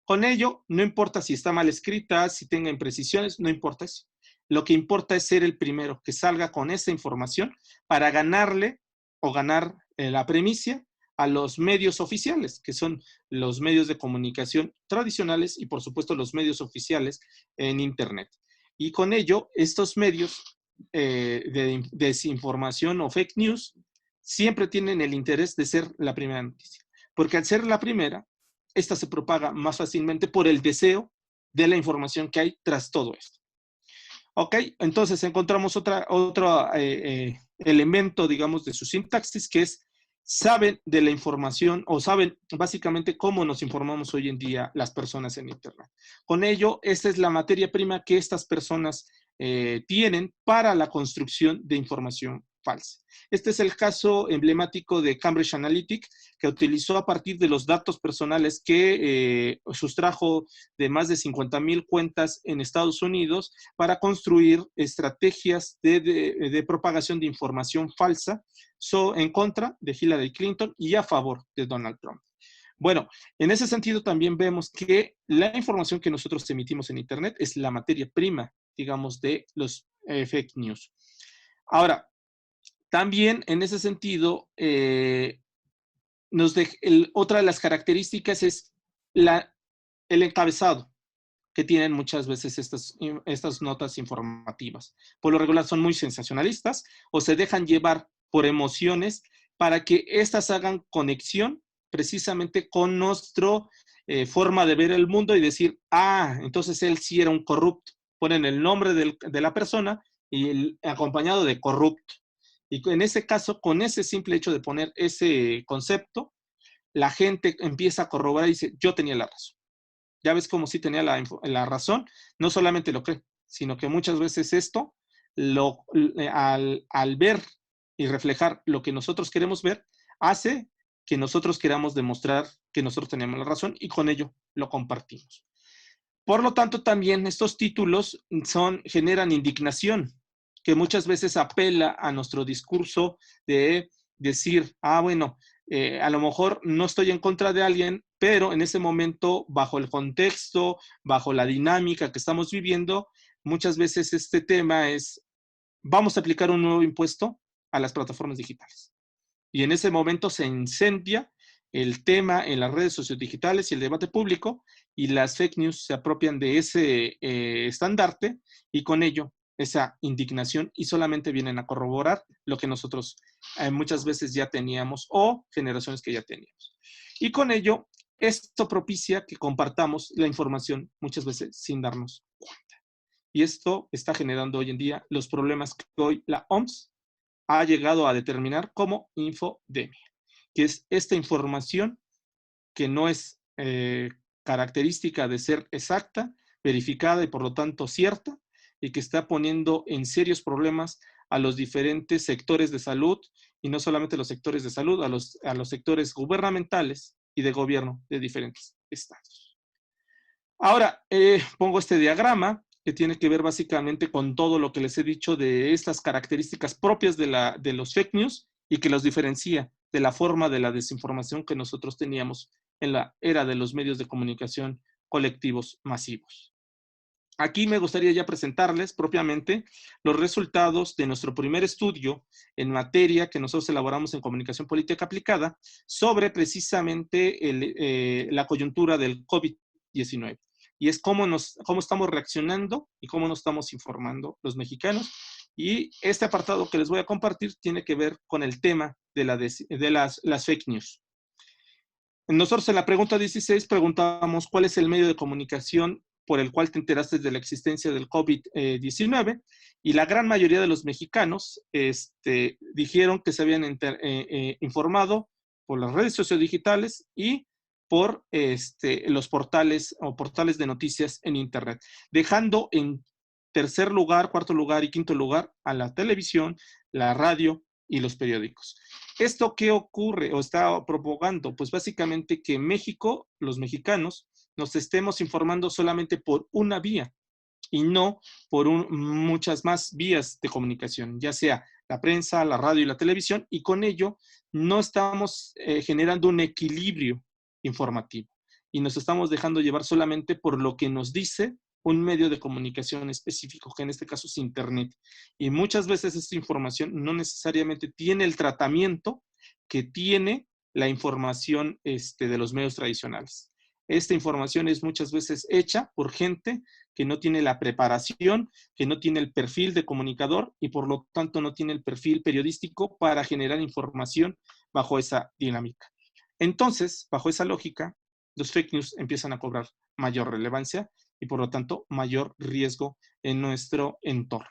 Con ello, no importa si está mal escrita, si tenga imprecisiones, no importa eso. Lo que importa es ser el primero que salga con esa información para ganarle o ganar la premicia a los medios oficiales, que son los medios de comunicación tradicionales y por supuesto los medios oficiales en Internet. Y con ello, estos medios de desinformación o fake news siempre tienen el interés de ser la primera noticia, porque al ser la primera, esta se propaga más fácilmente por el deseo de la información que hay tras todo esto. Ok, entonces encontramos otro elemento, digamos, de su sintaxis, que es saben de la información o saben básicamente cómo nos informamos hoy en día las personas en Internet. Con ello, esta es la materia prima que estas personas tienen para la construcción de información falsa. Este es el caso emblemático de Cambridge Analytica, que utilizó a partir de los datos personales que sustrajo de más de 50,000 cuentas en Estados Unidos para construir estrategias de propagación de información falsa en contra de Hillary Clinton y a favor de Donald Trump. Bueno, en ese sentido también vemos que la información que nosotros emitimos en Internet es la materia prima, digamos, de los fake news. Ahora, también en ese sentido, otra de las características es el encabezado que tienen muchas veces estas notas informativas. Por lo regular son muy sensacionalistas o se dejan llevar por emociones para que éstas hagan conexión precisamente con nuestra forma de ver el mundo y decir, entonces él sí era un corrupto. Ponen el nombre de la persona y acompañado de corrupto. Y en ese caso, con ese simple hecho de poner ese concepto, la gente empieza a corroborar y dice, yo tenía la razón. Ya ves como sí tenía la razón, no solamente lo cree, sino que muchas veces esto, al ver y reflejar lo que nosotros queremos ver, hace que nosotros queramos demostrar que nosotros tenemos la razón y con ello lo compartimos. Por lo tanto, también estos títulos generan indignación, que muchas veces apela a nuestro discurso de decir, bueno, a lo mejor no estoy en contra de alguien, pero en ese momento, bajo el contexto, bajo la dinámica que estamos viviendo, muchas veces este tema es, vamos a aplicar un nuevo impuesto a las plataformas digitales. Y en ese momento se incendia el tema en las redes sociodigitales y el debate público, y las fake news se apropian de ese estandarte y con ello esa indignación y solamente vienen a corroborar lo que nosotros muchas veces ya teníamos o generaciones que ya teníamos. Y con ello, esto propicia que compartamos la información muchas veces sin darnos cuenta. Y esto está generando hoy en día los problemas que hoy la OMS ha llegado a determinar como infodemia, que es esta información que no es característica de ser exacta, verificada y por lo tanto cierta, y que está poniendo en serios problemas a los diferentes sectores de salud, y no solamente los sectores de salud, a los sectores gubernamentales y de gobierno de diferentes estados. Ahora, pongo este diagrama que tiene que ver básicamente con todo lo que les he dicho de estas características propias de los fake news y que los diferencia de la forma de la desinformación que nosotros teníamos en la era de los medios de comunicación colectivos masivos. Aquí me gustaría ya presentarles propiamente los resultados de nuestro primer estudio en materia que nosotros elaboramos en Comunicación Política Aplicada sobre precisamente la coyuntura del COVID-19. Y es cómo estamos reaccionando y cómo nos estamos informando los mexicanos. Y este apartado que les voy a compartir tiene que ver con el tema de las fake news. Nosotros en la pregunta 16 preguntábamos cuál es el medio de comunicación por el cual te enteraste de la existencia del COVID-19 y la gran mayoría de los mexicanos dijeron que se habían informado por las redes sociodigitales y por los portales o portales de noticias en Internet, dejando en tercer lugar, cuarto lugar y quinto lugar a la televisión, la radio y los periódicos. ¿Esto qué ocurre o está propagando? Pues básicamente que México, los mexicanos, nos estemos informando solamente por una vía y no por muchas más vías de comunicación, ya sea la prensa, la radio y la televisión, y con ello no estamos generando un equilibrio informativo y nos estamos dejando llevar solamente por lo que nos dice un medio de comunicación específico, que en este caso es Internet. Y muchas veces esta información no necesariamente tiene el tratamiento que tiene la información de los medios tradicionales. Esta información es muchas veces hecha por gente que no tiene la preparación, que no tiene el perfil de comunicador y por lo tanto no tiene el perfil periodístico para generar información bajo esa dinámica. Entonces, bajo esa lógica, los fake news empiezan a cobrar mayor relevancia y por lo tanto mayor riesgo en nuestro entorno.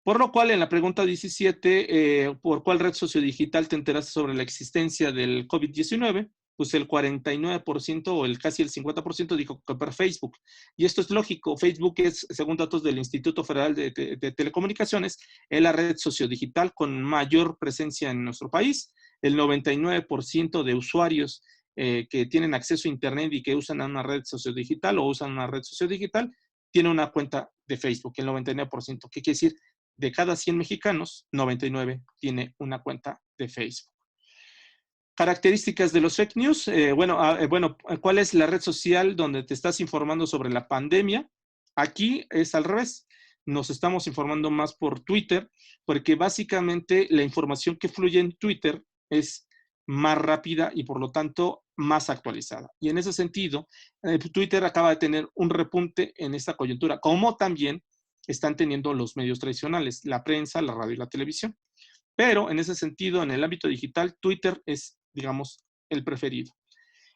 Por lo cual, en la pregunta 17, ¿por cuál red sociodigital te enteraste sobre la existencia del COVID-19? Pues el 49% o casi el 50% dijo que por Facebook. Y esto es lógico. Facebook es, según datos del Instituto Federal de Telecomunicaciones, es la red sociodigital con mayor presencia en nuestro país. El 99% de usuarios que tienen acceso a Internet y que usan una red sociodigital o usan una red sociodigital, tiene una cuenta de Facebook, el 99%. ¿Qué quiere decir? De cada 100 mexicanos, 99 tiene una cuenta de Facebook. Características de los fake news. ¿Cuál es la red social donde te estás informando sobre la pandemia? Aquí es al revés. Nos estamos informando más por Twitter, porque básicamente la información que fluye en Twitter es más rápida y por lo tanto más actualizada. Y en ese sentido, Twitter acaba de tener un repunte en esta coyuntura, como también están teniendo los medios tradicionales, la prensa, la radio y la televisión. Pero en ese sentido, en el ámbito digital, Twitter es, digamos, el preferido.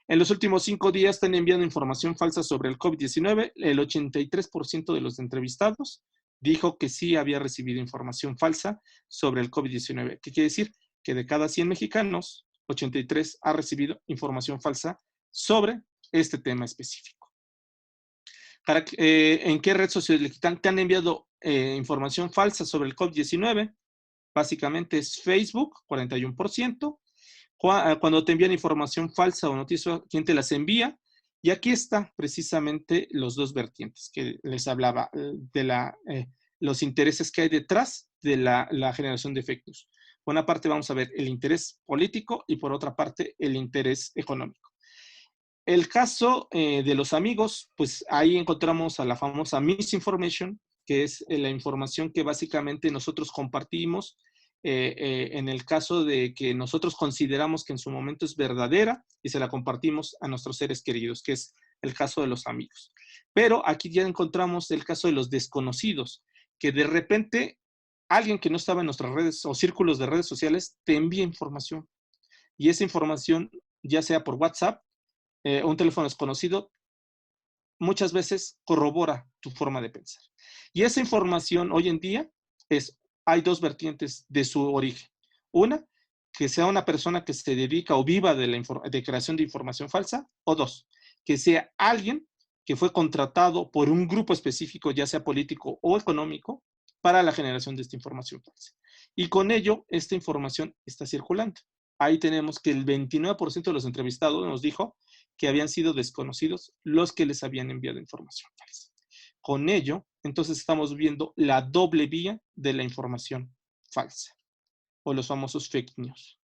En los últimos 5 días están enviando información falsa sobre el COVID-19. El 83% de los entrevistados dijo que sí había recibido información falsa sobre el COVID-19. ¿Qué quiere decir? Que de cada 100 mexicanos, 83 ha recibido información falsa sobre este tema específico. ¿En qué red social te han enviado información falsa sobre el COVID-19? Básicamente es Facebook, 41%. Cuando te envían información falsa o noticia, ¿quién te las envía? Y aquí está precisamente los dos vertientes que les hablaba de los intereses que hay detrás de la generación de fake news. Por una parte vamos a ver el interés político y por otra parte el interés económico. El caso de los amigos, pues ahí encontramos a la famosa misinformation, que es la información que básicamente nosotros compartimos en el caso de que nosotros consideramos que en su momento es verdadera y se la compartimos a nuestros seres queridos, que es el caso de los amigos. Pero aquí ya encontramos el caso de los desconocidos, que de repente alguien que no estaba en nuestras redes o círculos de redes sociales te envía información. Y esa información, ya sea por WhatsApp, un teléfono desconocido, muchas veces corrobora tu forma de pensar. Y esa información hoy en día hay dos vertientes de su origen. Una, que sea una persona que se dedica o viva de creación de información falsa, o dos, que sea alguien que fue contratado por un grupo específico, ya sea político o económico, para la generación de esta información falsa. Y con ello, esta información está circulando. Ahí tenemos que el 29% de los entrevistados nos dijo que habían sido desconocidos los que les habían enviado información falsa. Con ello, entonces estamos viendo la doble vía de la información falsa, o los famosos fake news.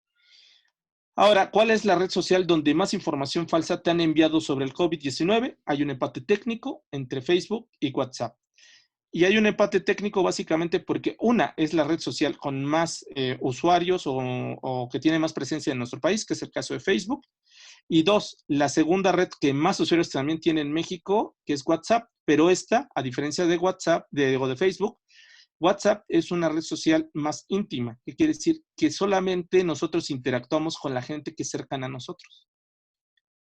Ahora, ¿cuál es la red social donde más información falsa te han enviado sobre el COVID-19? Hay un empate técnico entre Facebook y WhatsApp. Y hay un empate técnico básicamente porque una es la red social con más usuarios o que tiene más presencia en nuestro país, que es el caso de Facebook. Y dos, la segunda red que más usuarios también tiene en México, que es WhatsApp. Pero esta, a diferencia de WhatsApp, de Facebook, WhatsApp es una red social más íntima, que quiere decir que solamente nosotros interactuamos con la gente que es cercana a nosotros.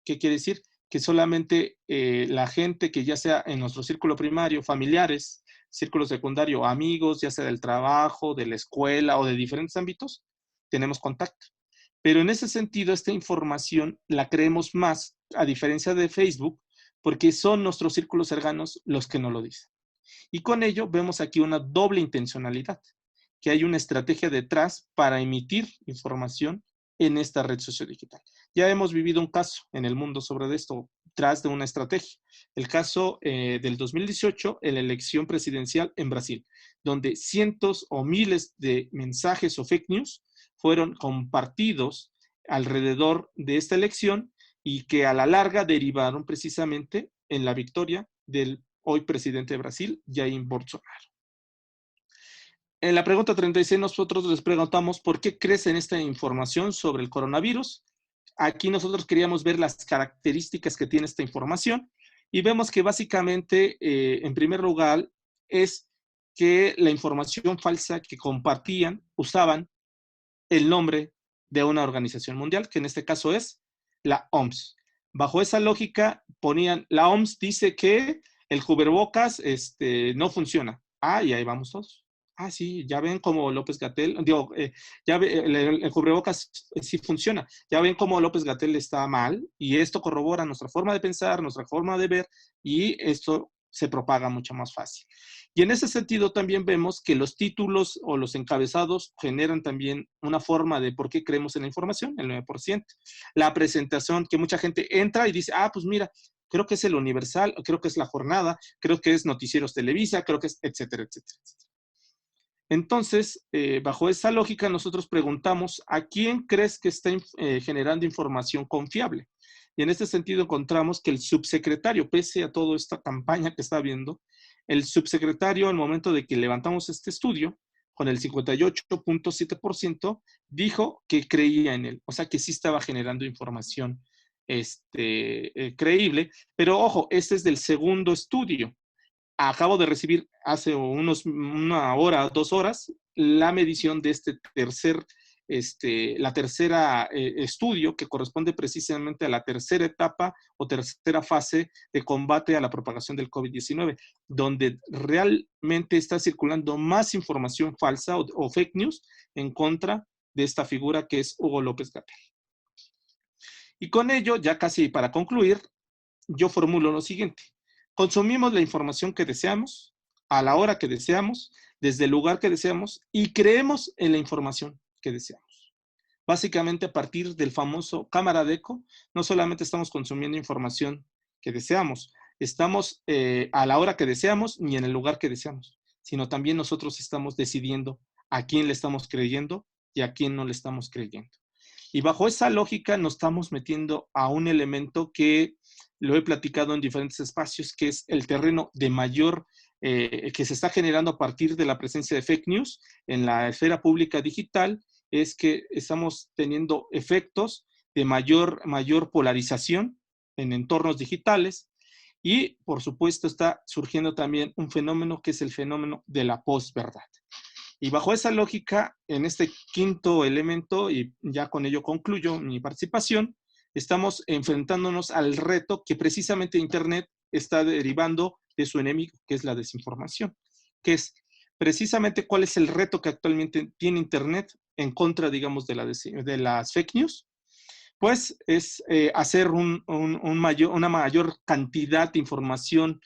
¿Qué quiere decir? Que solamente la gente que ya sea en nuestro círculo primario, familiares, círculo secundario, amigos, ya sea del trabajo, de la escuela o de diferentes ámbitos, tenemos contacto. Pero en ese sentido, esta información la creemos más, a diferencia de Facebook, porque son nuestros círculos cercanos los que nos lo dicen. Y con ello vemos aquí una doble intencionalidad, que hay una estrategia detrás para emitir información en esta red sociodigital. Ya hemos vivido un caso en el mundo sobre esto, tras de una estrategia. El caso del 2018, en la elección presidencial en Brasil, donde cientos o miles de mensajes o fake news fueron compartidos alrededor de esta elección y que a la larga derivaron precisamente en la victoria del hoy presidente de Brasil, Jair Bolsonaro. En la pregunta 36 nosotros les preguntamos ¿por qué crees en esta información sobre el coronavirus? Aquí nosotros queríamos ver las características que tiene esta información y vemos que básicamente, en primer lugar, es que la información falsa que compartían usaban el nombre de una organización mundial, que en este caso es la OMS. Bajo esa lógica ponían, la OMS dice que el cubrebocas no funciona. Ah, y ahí vamos todos. Ah, sí, ya ven cómo López-Gatell, ya ve, el cubrebocas sí funciona. Ya ven cómo López-Gatell está mal y esto corrobora nuestra forma de pensar, nuestra forma de ver y esto se propaga mucho más fácil. Y en ese sentido también vemos que los títulos o los encabezados generan también una forma de por qué creemos en la información, el 9%. La presentación, que mucha gente entra y dice, ah, pues mira, creo que es el Universal, creo que es La Jornada, creo que es Noticieros Televisa, creo que es etcétera, etcétera, etcétera. Entonces, bajo esa lógica, nosotros preguntamos, ¿a quién crees que está generando información confiable? Y en este sentido encontramos que el subsecretario, pese a toda esta campaña que está habiendo, el subsecretario, al momento de que levantamos este estudio, con el 58.7%, dijo que creía en él, o sea que sí estaba generando información creíble, pero ojo, este es del segundo estudio. Acabo de recibir hace una hora, 2 horas, la medición de la tercera estudio que corresponde precisamente a la tercera etapa o tercera fase de combate a la propagación del COVID-19, donde realmente está circulando más información falsa o fake news en contra de esta figura que es Hugo López-Gatell. Y con ello, ya casi para concluir, yo formulo lo siguiente. Consumimos la información que deseamos, a la hora que deseamos, desde el lugar que deseamos y creemos en la información que deseamos. Básicamente a partir del famoso cámara de eco, no solamente estamos consumiendo información que deseamos, estamos a la hora que deseamos ni en el lugar que deseamos, sino también nosotros estamos decidiendo a quién le estamos creyendo y a quién no le estamos creyendo. Y bajo esa lógica nos estamos metiendo a un elemento que lo he platicado en diferentes espacios, que es el terreno de mayor, que se está generando a partir de la presencia de fake news en la esfera pública digital, es que estamos teniendo efectos de mayor polarización en entornos digitales, Y, por supuesto, está surgiendo también un fenómeno que es el fenómeno de la posverdad. Y bajo esa lógica, en este quinto elemento, y ya con ello concluyo mi participación, estamos enfrentándonos al reto que precisamente Internet está derivando de su enemigo, que es la desinformación, que es precisamente cuál es el reto que actualmente tiene Internet en contra, digamos, de las fake news. Pues es hacer una mayor cantidad de información,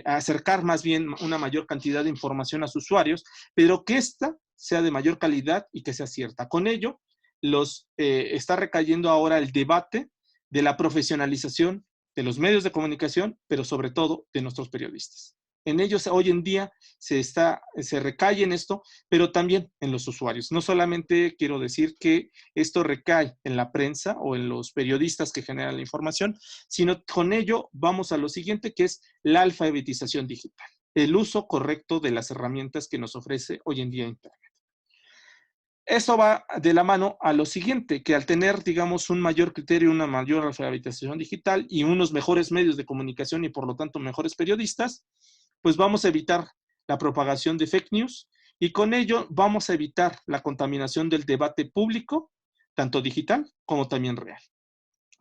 acercar más bien una mayor cantidad de información a sus usuarios, pero que ésta sea de mayor calidad y que sea cierta. Con ello, está recayendo ahora el debate de la profesionalización de los medios de comunicación, pero sobre todo de nuestros periodistas. En ellos hoy en día se recae en esto, pero también en los usuarios. No solamente quiero decir que esto recae en la prensa o en los periodistas que generan la información, sino con ello vamos a lo siguiente, que es la alfabetización digital, el uso correcto de las herramientas que nos ofrece hoy en día Internet. Eso va de la mano a lo siguiente, que al tener, digamos, un mayor criterio, una mayor alfabetización digital y unos mejores medios de comunicación y por lo tanto mejores periodistas, pues vamos a evitar la propagación de fake news y con ello vamos a evitar la contaminación del debate público, tanto digital como también real.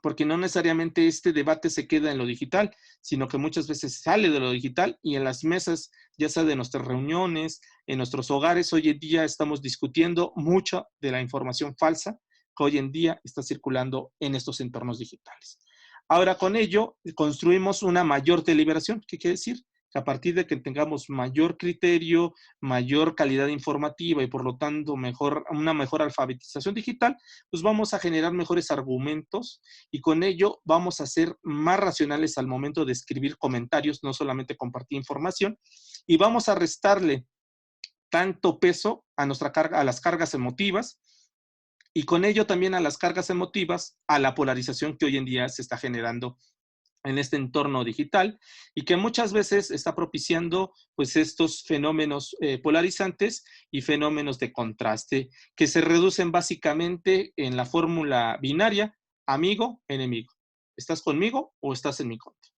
Porque no necesariamente este debate se queda en lo digital, sino que muchas veces sale de lo digital y en las mesas, ya sea de nuestras reuniones, en nuestros hogares, hoy en día estamos discutiendo mucho de la información falsa que hoy en día está circulando en estos entornos digitales. Ahora, con ello, construimos una mayor deliberación. ¿Qué quiere decir? Que a partir de que tengamos mayor criterio, mayor calidad informativa y por lo tanto una mejor alfabetización digital, pues vamos a generar mejores argumentos y con ello vamos a ser más racionales al momento de escribir comentarios, no solamente compartir información, y vamos a restarle tanto peso a a las cargas emotivas, y con ello también a las cargas emotivas, a la polarización que hoy en día se está generando en este entorno digital y que muchas veces está propiciando pues estos fenómenos polarizantes y fenómenos de contraste que se reducen básicamente en la fórmula binaria amigo-enemigo. ¿Estás conmigo o estás en mi contra?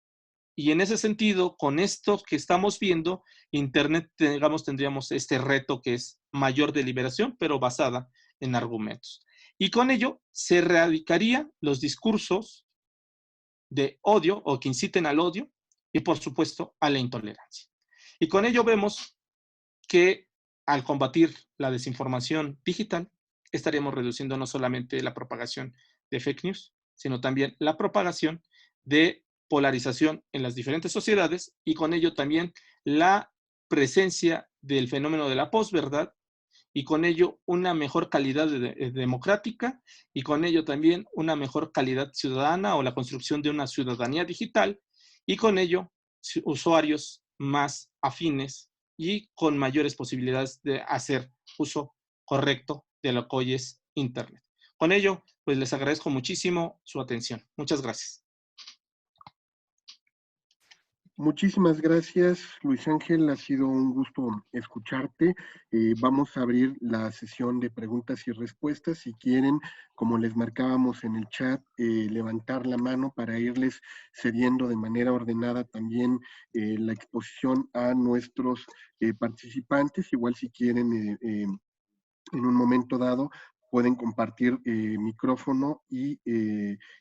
Y en ese sentido, con esto que estamos viendo, Internet, digamos, tendríamos este reto que es mayor deliberación, pero basada en argumentos. Y con ello se erradicarían los discursos de odio o que inciten al odio y, por supuesto, a la intolerancia. Y con ello vemos que al combatir la desinformación digital, estaríamos reduciendo no solamente la propagación de fake news, sino también la propagación de polarización en las diferentes sociedades y con ello también la presencia del fenómeno de la posverdad y con ello una mejor calidad democrática y con ello también una mejor calidad ciudadana o la construcción de una ciudadanía digital y con ello usuarios más afines y con mayores posibilidades de hacer uso correcto de lo que hoy es Internet. Con ello, pues les agradezco muchísimo su atención. Muchas gracias. Muchísimas gracias, Luis Ángel. Ha sido un gusto escucharte. Vamos a abrir la sesión de preguntas y respuestas. Si quieren, como les marcábamos en el chat, levantar la mano para irles cediendo de manera ordenada también la exposición a nuestros participantes. Igual si quieren en un momento dado pueden compartir micrófono y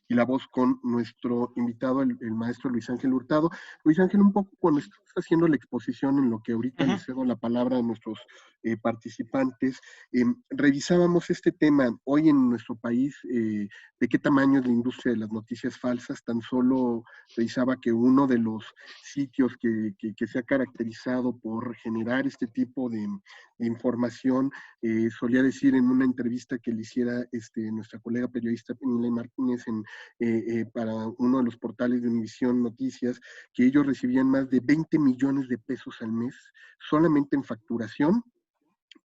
la voz con nuestro invitado, el maestro Luis Ángel Hurtado. Luis Ángel, un poco cuando estás haciendo la exposición, en lo que ahorita les cedo la palabra a nuestros participantes, revisábamos este tema hoy en nuestro país, de qué tamaño es la industria de las noticias falsas. Tan solo revisaba que uno de los sitios que se ha caracterizado por generar este tipo de información, solía decir en una entrevista que le hiciera nuestra colega periodista Penile Martínez para uno de los portales de Univisión Noticias, que ellos recibían más de 20 millones de pesos al mes solamente en facturación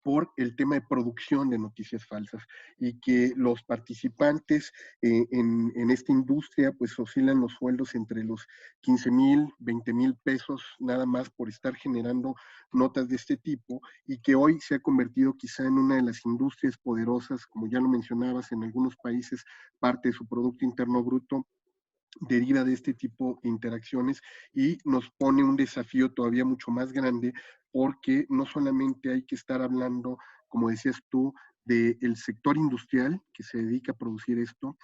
por el tema de producción de noticias falsas y que los participantes en esta industria pues oscilan los sueldos entre los 15,000, 20,000 pesos nada más por estar generando notas de este tipo y que hoy se ha convertido quizá en una de las industrias poderosas, como ya lo mencionabas, en algunos países parte de su Producto Interno Bruto deriva de este tipo de interacciones y nos pone un desafío todavía mucho más grande, porque no solamente hay que estar hablando, como decías tú, del sector industrial que se dedica a producir esto,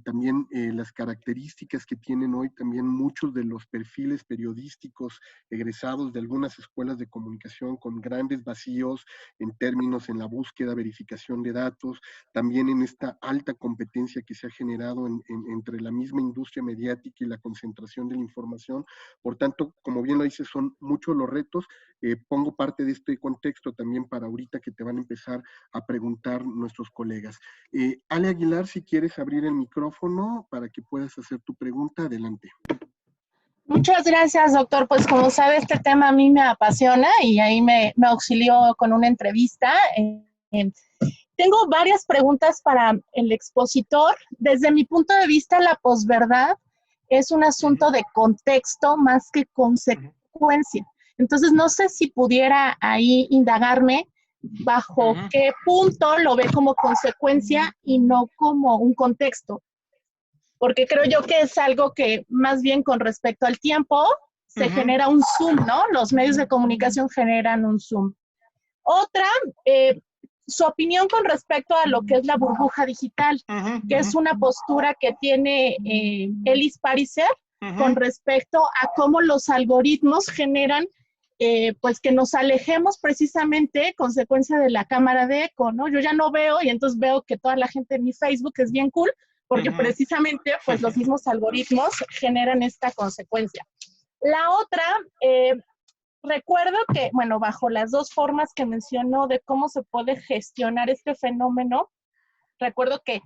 también las características que tienen hoy también muchos de los perfiles periodísticos egresados de algunas escuelas de comunicación con grandes vacíos en términos en la búsqueda, verificación de datos, también en esta alta competencia que se ha generado entre la misma industria mediática y la concentración de la información. Por tanto, como bien lo dices, son muchos los retos. Pongo parte de este contexto también para ahorita que te van a empezar a preguntar nuestros colegas. Ale Aguilar, si quieres abrir el micrófono para que puedas hacer tu pregunta, adelante. Muchas gracias, doctor. Pues como sabe, este tema a mí me apasiona y ahí me auxilió con una entrevista. Tengo varias preguntas para el expositor. Desde mi punto de vista, la posverdad es un asunto de contexto más que consecuencia. Entonces, no sé si pudiera ahí indagarme bajo qué punto lo ve como consecuencia y no como un contexto. Porque creo yo que es algo que más bien con respecto al tiempo se genera un zoom, ¿no? Los medios de comunicación generan un zoom. Otra, su opinión con respecto a lo que es la burbuja digital, que es una postura que tiene Ellis Pariser con respecto a cómo los algoritmos generan pues que nos alejemos precisamente consecuencia de la cámara de eco, ¿no? Yo ya no veo y entonces veo que toda la gente en mi Facebook es bien cool porque precisamente pues los mismos algoritmos generan esta consecuencia. La otra, recuerdo que, bueno, bajo las dos formas que mencionó de cómo se puede gestionar este fenómeno, recuerdo que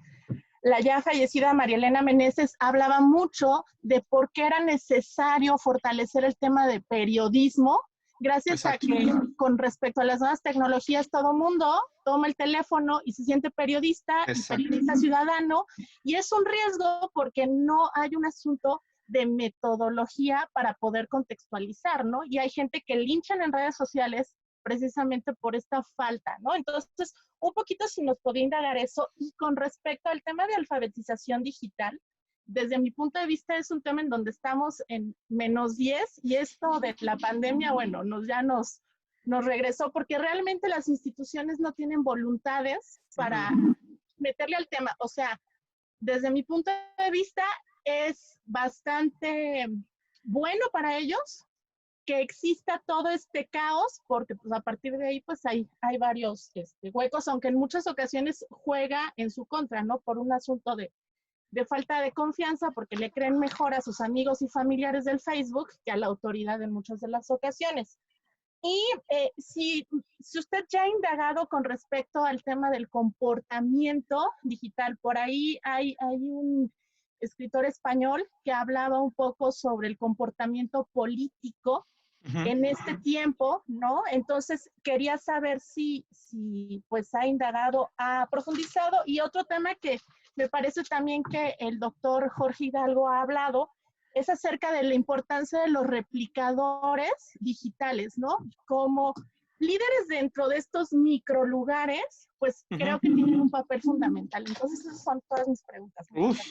la ya fallecida María Elena Meneses hablaba mucho de por qué era necesario fortalecer el tema de periodismo, gracias a que con respecto a las nuevas tecnologías todo mundo toma el teléfono y se siente periodista, y periodista ciudadano, y es un riesgo porque no hay un asunto de metodología para poder contextualizar, ¿no? Y hay gente que linchan en redes sociales precisamente por esta falta, ¿no? Entonces, un poquito si nos podía indagar eso. Y con respecto al tema de alfabetización digital, desde mi punto de vista es un tema en donde estamos en -10 y esto de la pandemia, bueno, ya nos regresó porque realmente las instituciones no tienen voluntades para meterle al tema. O sea, desde mi punto de vista es bastante bueno para ellos que exista todo este caos, porque pues, a partir de ahí pues hay varios huecos, aunque en muchas ocasiones juega en su contra, ¿no? Por un asunto de falta de confianza, porque le creen mejor a sus amigos y familiares del Facebook que a la autoridad en muchas de las ocasiones. Y si usted ya ha indagado con respecto al tema del comportamiento digital, por ahí hay un escritor español que hablaba un poco sobre el comportamiento político en este tiempo, ¿no? Entonces, quería saber si pues ha indagado, ha profundizado. Y otro tema que me parece también que el doctor Jorge Hidalgo ha hablado es acerca de la importancia de los replicadores digitales, ¿no? Como líderes dentro de estos microlugares, pues creo que tienen un papel fundamental. Entonces, esas son todas mis preguntas.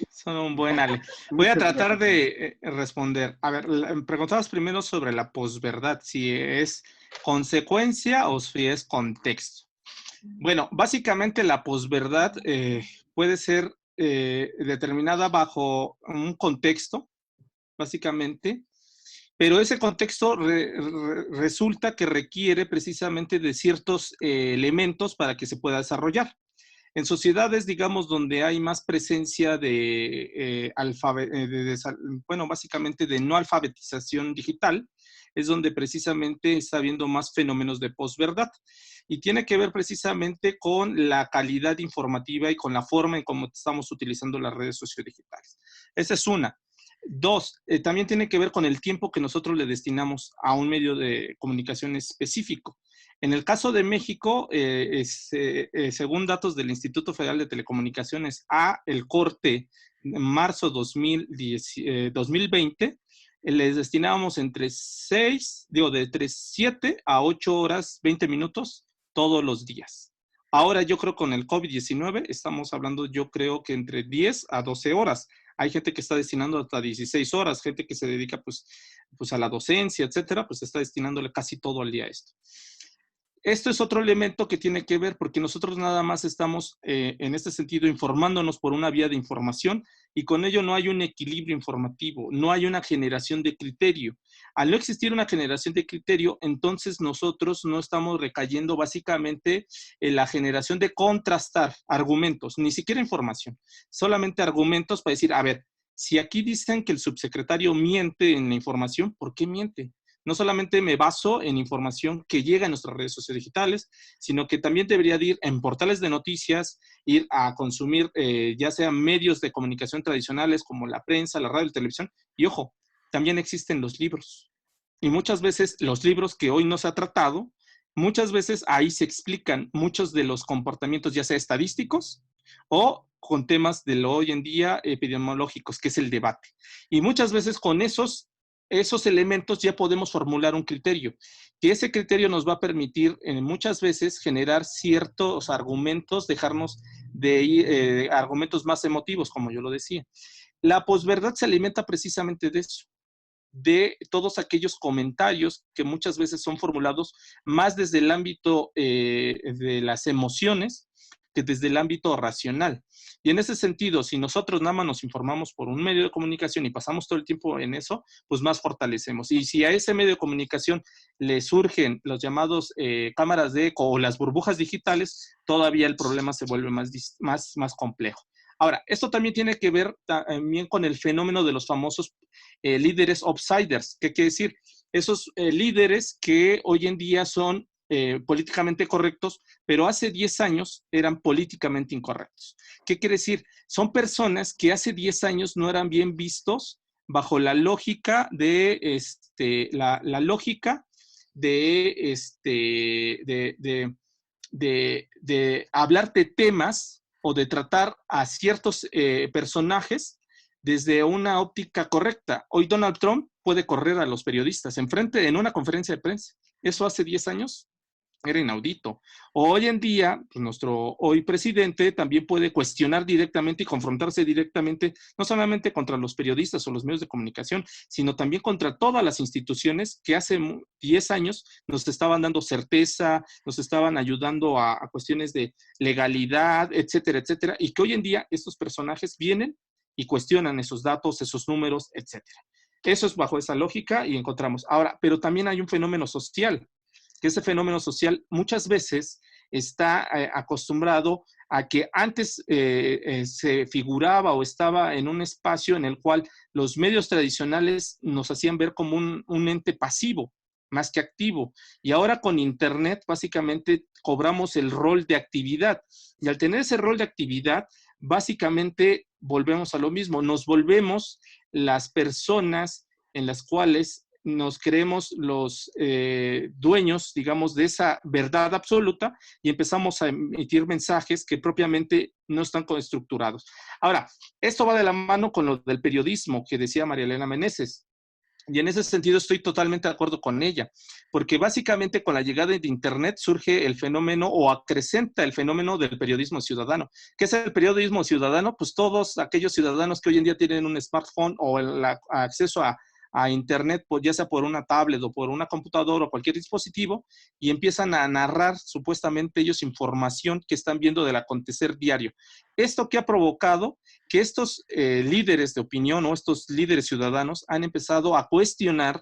Son un buen Ale. Voy a tratar de responder. A ver, preguntabas primero sobre la posverdad, si es consecuencia o si es contexto. Bueno, básicamente la posverdad puede ser determinada bajo un contexto, básicamente, pero ese contexto resulta que requiere precisamente de ciertos elementos para que se pueda desarrollar. En sociedades, digamos, donde hay más presencia básicamente de no alfabetización digital, es donde precisamente está habiendo más fenómenos de posverdad. Y tiene que ver precisamente con la calidad informativa y con la forma en cómo estamos utilizando las redes sociodigitales. Esa es una. Dos, también tiene que ver con el tiempo que nosotros le destinamos a un medio de comunicación específico. En el caso de México, según datos del Instituto Federal de Telecomunicaciones, a el corte de marzo 2020, les destinábamos entre 7 a 8 horas, 20 minutos todos los días. Ahora yo creo con el COVID-19 estamos hablando, yo creo que entre 10 a 12 horas. Hay gente que está destinando hasta 16 horas, gente que se dedica pues a la docencia, etcétera, pues está destinándole casi todo el día a esto. Esto es otro elemento que tiene que ver porque nosotros nada más estamos en este sentido informándonos por una vía de información y con ello no hay un equilibrio informativo, no hay una generación de criterio. Al no existir una generación de criterio, entonces nosotros no estamos recayendo básicamente en la generación de contrastar argumentos, ni siquiera información, solamente argumentos para decir, a ver, si aquí dicen que el subsecretario miente en la información, ¿por qué miente? No solamente me baso en información que llega en nuestras redes sociales digitales, sino que también debería de ir en portales de noticias, ir a consumir ya sean medios de comunicación tradicionales como la prensa, la radio, la televisión. Y ojo, también existen los libros. Y muchas veces los libros que hoy no se ha tratado, muchas veces ahí se explican muchos de los comportamientos, ya sea estadísticos o con temas de lo hoy en día epidemiológicos, que es el debate. Y muchas veces con esos elementos ya podemos formular un criterio, que ese criterio nos va a permitir muchas veces generar ciertos argumentos, dejarnos de ir, argumentos más emotivos, como yo lo decía. La posverdad se alimenta precisamente de eso, de todos aquellos comentarios que muchas veces son formulados más desde el ámbito de las emociones que desde el ámbito racional. Y en ese sentido, si nosotros nada más nos informamos por un medio de comunicación y pasamos todo el tiempo en eso, pues más fortalecemos. Y si a ese medio de comunicación le surgen los llamados cámaras de eco o las burbujas digitales, todavía el problema se vuelve más complejo. Ahora, esto también tiene que ver también con el fenómeno de los famosos líderes outsiders. ¿Qué quiere decir? Esos líderes que hoy en día son políticamente correctos, pero hace 10 años eran políticamente incorrectos. ¿Qué quiere decir? Son personas que hace 10 años no eran bien vistos bajo la lógica de, la lógica de hablar de temas o de tratar a ciertos personajes desde una óptica correcta. Hoy Donald Trump puede correr a los periodistas enfrente en una conferencia de prensa. Eso hace 10 años era inaudito. Hoy en día, pues nuestro hoy presidente también puede cuestionar directamente y confrontarse directamente, no solamente contra los periodistas o los medios de comunicación, sino también contra todas las instituciones que hace 10 años nos estaban dando certeza, nos estaban ayudando a cuestiones de legalidad, etcétera, etcétera, y que hoy en día estos personajes vienen y cuestionan esos datos, esos números, etcétera. Eso es bajo esa lógica y encontramos. Ahora, pero también hay un fenómeno social, que ese fenómeno social muchas veces está acostumbrado a que antes se figuraba o estaba en un espacio en el cual los medios tradicionales nos hacían ver como un ente pasivo, más que activo. Y ahora con Internet básicamente cobramos el rol de actividad. Y al tener ese rol de actividad, básicamente volvemos a lo mismo. Nos volvemos las personas en las cuales nos creemos los dueños, digamos, de esa verdad absoluta y empezamos a emitir mensajes que propiamente no están estructurados. Ahora, esto va de la mano con lo del periodismo que decía María Elena Meneses. Y en ese sentido estoy totalmente de acuerdo con ella, porque básicamente con la llegada de Internet surge el fenómeno o acrecenta el fenómeno del periodismo ciudadano. ¿Qué es el periodismo ciudadano? Pues todos aquellos ciudadanos que hoy en día tienen un smartphone o el acceso a Internet, pues ya sea por una tablet o por una computadora o cualquier dispositivo, y empiezan a narrar supuestamente ellos información que están viendo del acontecer diario. ¿Esto qué ha provocado? Que estos líderes de opinión o estos líderes ciudadanos han empezado a cuestionar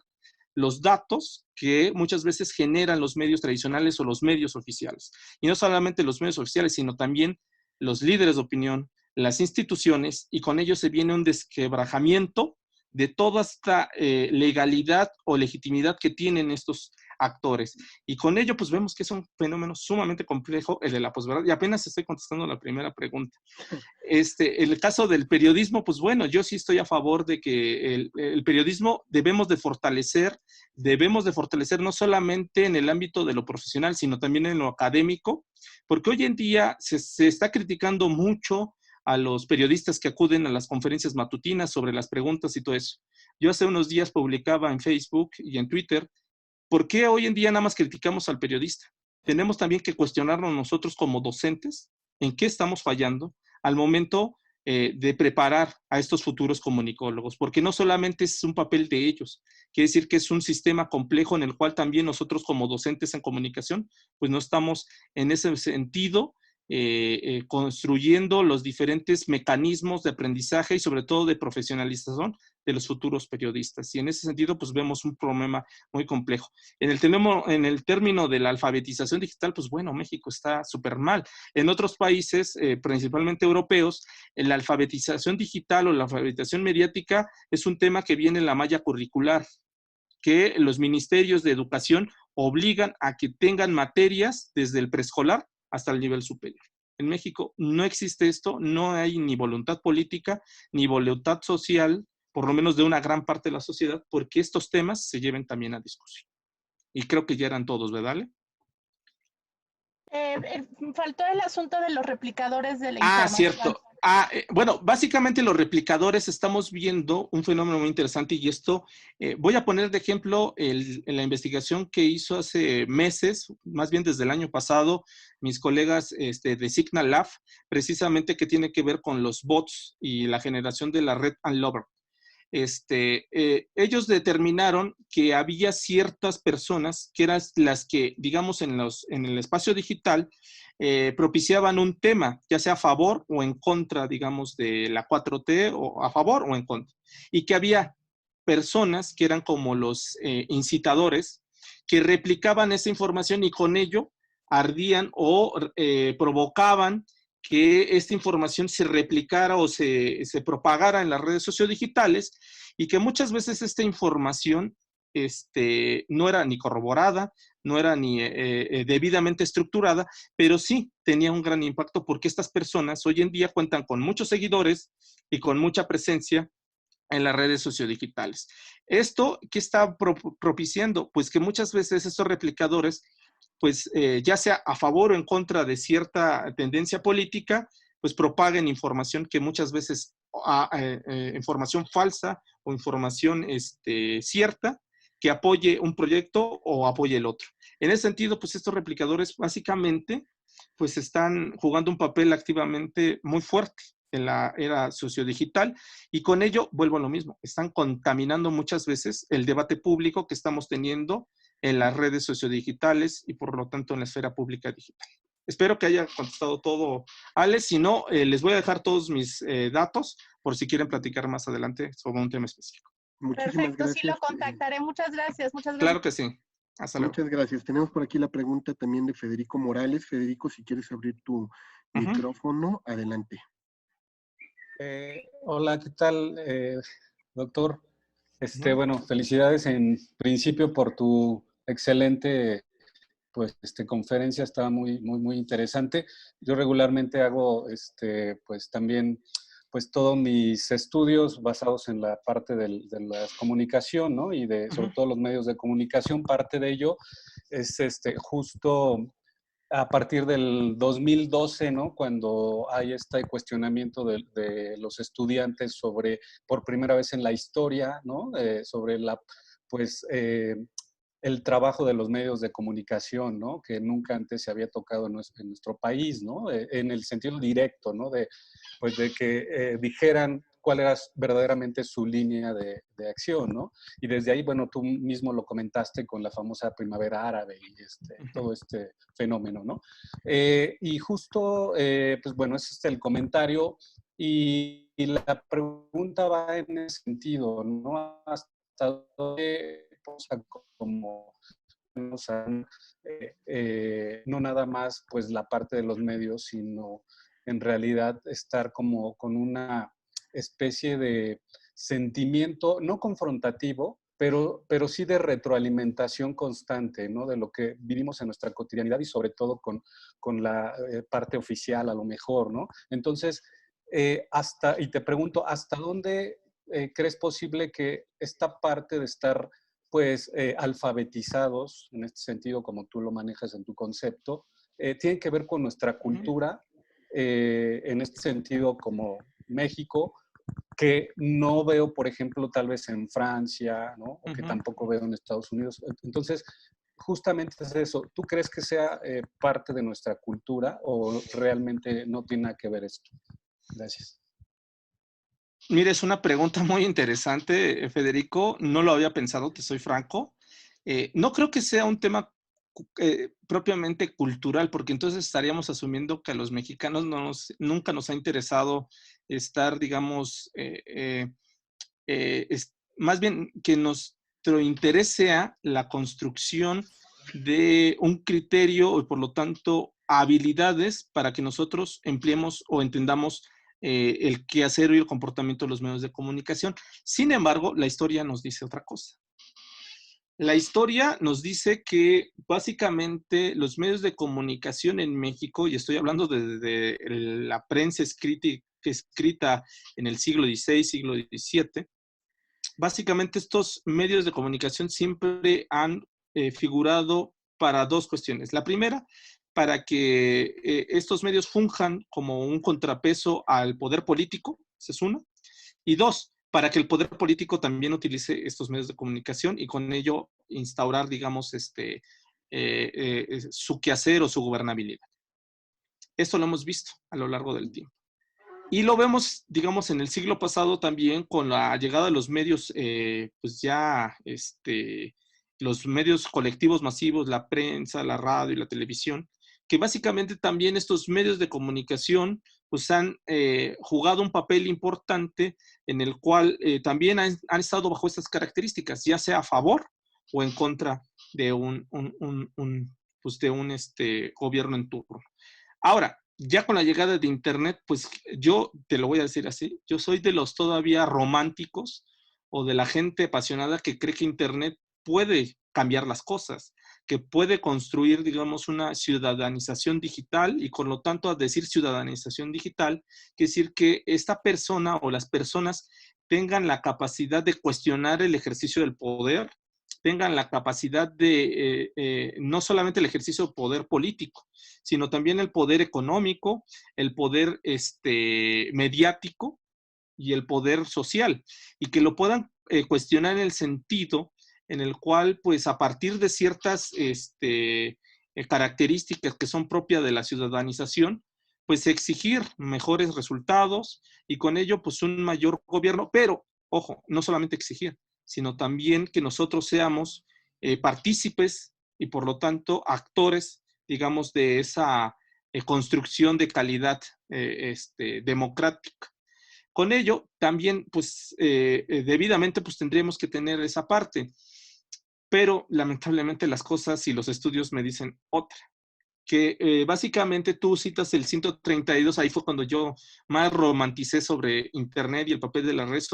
los datos que muchas veces generan los medios tradicionales o los medios oficiales. Y no solamente los medios oficiales, sino también los líderes de opinión, las instituciones, y con ello se viene un desquebrajamiento de toda esta legalidad o legitimidad que tienen estos actores. Y con ello, pues vemos que es un fenómeno sumamente complejo el de la posverdad. Y apenas estoy contestando la primera pregunta. El caso del periodismo, pues bueno, yo sí estoy a favor de que el periodismo debemos de fortalecer no solamente en el ámbito de lo profesional, sino también en lo académico, porque hoy en día se está criticando mucho a los periodistas que acuden a las conferencias matutinas sobre las preguntas y todo eso. Yo hace unos días publicaba en Facebook y en Twitter, ¿por qué hoy en día nada más criticamos al periodista? Tenemos también que cuestionarnos nosotros como docentes en qué estamos fallando al momento de preparar a estos futuros comunicólogos, porque no solamente es un papel de ellos, quiere decir que es un sistema complejo en el cual también nosotros como docentes en comunicación, pues no estamos en ese sentido construyendo los diferentes mecanismos de aprendizaje y sobre todo de profesionalización de los futuros periodistas. Y en ese sentido, pues vemos un problema muy complejo. En el término de la alfabetización digital, pues bueno, México está súper mal. En otros países, principalmente europeos, la alfabetización digital o la alfabetización mediática es un tema que viene en la malla curricular, que los ministerios de educación obligan a que tengan materias desde el preescolar hasta el nivel superior. En México no existe esto, no hay ni voluntad política, ni voluntad social, por lo menos de una gran parte de la sociedad, porque estos temas se lleven también a discusión. Y creo que ya eran todos, ¿verdad, Ale? Faltó el asunto de los replicadores de la información. Cierto. Bueno, básicamente los replicadores estamos viendo un fenómeno muy interesante y esto, voy a poner de ejemplo en la investigación que hizo hace meses, más bien desde el año pasado, mis colegas de Signal Lab, precisamente que tiene que ver con los bots y la generación de la red Unlover. Ellos determinaron que había ciertas personas que eran las que, digamos, en el espacio digital propiciaban un tema, ya sea a favor o en contra, digamos, de la 4T, o a favor o en contra. Y que había personas que eran como los incitadores que replicaban esa información y con ello ardían o provocaban que esta información se replicara o se propagara en las redes sociodigitales y que muchas veces esta información no era ni corroborada, no era ni debidamente estructurada, pero sí tenía un gran impacto porque estas personas hoy en día cuentan con muchos seguidores y con mucha presencia en las redes sociodigitales. ¿Esto qué está propiciando? Pues que muchas veces estos replicadores pues ya sea a favor o en contra de cierta tendencia política, pues propaguen información que muchas veces, información falsa o información cierta, que apoye un proyecto o apoye el otro. En ese sentido, pues estos replicadores básicamente pues están jugando un papel activamente muy fuerte en la era sociodigital y con ello vuelvo a lo mismo, están contaminando muchas veces el debate público que estamos teniendo en las redes sociodigitales y por lo tanto en la esfera pública digital. Espero que haya contestado todo, Ale. Si no, les voy a dejar todos mis datos por si quieren platicar más adelante sobre un tema específico. Muchísimas Perfecto, gracias. Sí lo contactaré. Muchas gracias. Claro que sí. Hasta luego. Muchas gracias. Tenemos por aquí la pregunta también de Federico Morales. Federico, si quieres abrir tu micrófono, adelante. Hola, ¿qué tal, doctor? Bueno, felicidades en principio por tu excelente conferencia, estaba muy interesante. Yo regularmente hago pues también pues todos mis estudios basados en la parte de la comunicación, ¿no? Y sobre todo los medios de comunicación. Parte de ello es justo a partir del 2012, ¿no? Cuando hay este cuestionamiento de los estudiantes sobre, por primera vez en la historia, ¿no? Sobre el trabajo de los medios de comunicación, ¿no? Que nunca antes se había tocado en nuestro país, ¿no? En el sentido directo, ¿no? De que dijeran cuál era verdaderamente su línea de acción, ¿no? Y desde ahí, bueno, tú mismo lo comentaste con la famosa primavera árabe y todo este fenómeno, ¿no? Y justo, pues bueno, es el comentario y la pregunta va en ese sentido, ¿no? Hasta dónde, como no nada más pues la parte de los medios, sino en realidad estar como con una especie de sentimiento, no confrontativo, pero sí de retroalimentación constante, ¿no? De lo que vivimos en nuestra cotidianidad y sobre todo con la parte oficial a lo mejor, ¿no? Entonces, y te pregunto, ¿hasta dónde crees posible que esta parte de estar pues alfabetizados, en este sentido como tú lo manejas en tu concepto, tiene que ver con nuestra cultura, en este sentido como México, que no veo, por ejemplo, tal vez en Francia, ¿no? O que tampoco veo en Estados Unidos. Entonces, justamente es eso. ¿Tú crees que sea parte de nuestra cultura o realmente no tiene nada que ver esto? Gracias. Mira, es una pregunta muy interesante, Federico. No lo había pensado, te soy franco. No creo que sea un tema propiamente cultural, porque entonces estaríamos asumiendo que a los mexicanos nunca nos ha interesado estar, digamos, más bien que nuestro interés sea la construcción de un criterio y por lo tanto habilidades para que nosotros empleemos o entendamos el quehacer y el comportamiento de los medios de comunicación. Sin embargo, la historia nos dice otra cosa. La historia nos dice que básicamente los medios de comunicación en México, y estoy hablando de la prensa escrita en el siglo XVI, siglo XVII, básicamente estos medios de comunicación siempre han figurado para dos cuestiones. La primera, para que estos medios funjan como un contrapeso al poder político, esa es una. Y dos, para que el poder político también utilice estos medios de comunicación y con ello instaurar, digamos, su quehacer o su gobernabilidad. Esto lo hemos visto a lo largo del tiempo. Y lo vemos, digamos, en el siglo pasado también con la llegada de los medios, pues ya, los medios colectivos masivos, la prensa, la radio y la televisión, que básicamente también estos medios de comunicación pues han jugado un papel importante en el cual también han estado bajo estas características, ya sea a favor o en contra de pues de un gobierno en turno. Ahora, ya con la llegada de Internet, pues yo te lo voy a decir así, yo soy de los todavía románticos o de la gente apasionada que cree que Internet puede cambiar las cosas, que puede construir, digamos, una ciudadanización digital y con lo tanto, al decir ciudadanización digital, quiere decir que esta persona o las personas tengan la capacidad de cuestionar el ejercicio del poder, tengan la capacidad de no solamente el ejercicio de poder político, sino también el poder económico, el poder mediático y el poder social, y que lo puedan cuestionar en el sentido en el cual, pues, a partir de ciertas características que son propias de la ciudadanización, pues exigir mejores resultados y con ello, pues, un mayor gobierno, pero, ojo, no solamente exigir, sino también que nosotros seamos partícipes y, por lo tanto, actores, digamos, de esa construcción de calidad democrática. Con ello, también, pues, debidamente, pues, tendríamos que tener esa parte. Pero, lamentablemente, las cosas y los estudios me dicen otra. Que básicamente tú citas el 132, ahí fue cuando yo más romanticé sobre Internet y el papel de las redes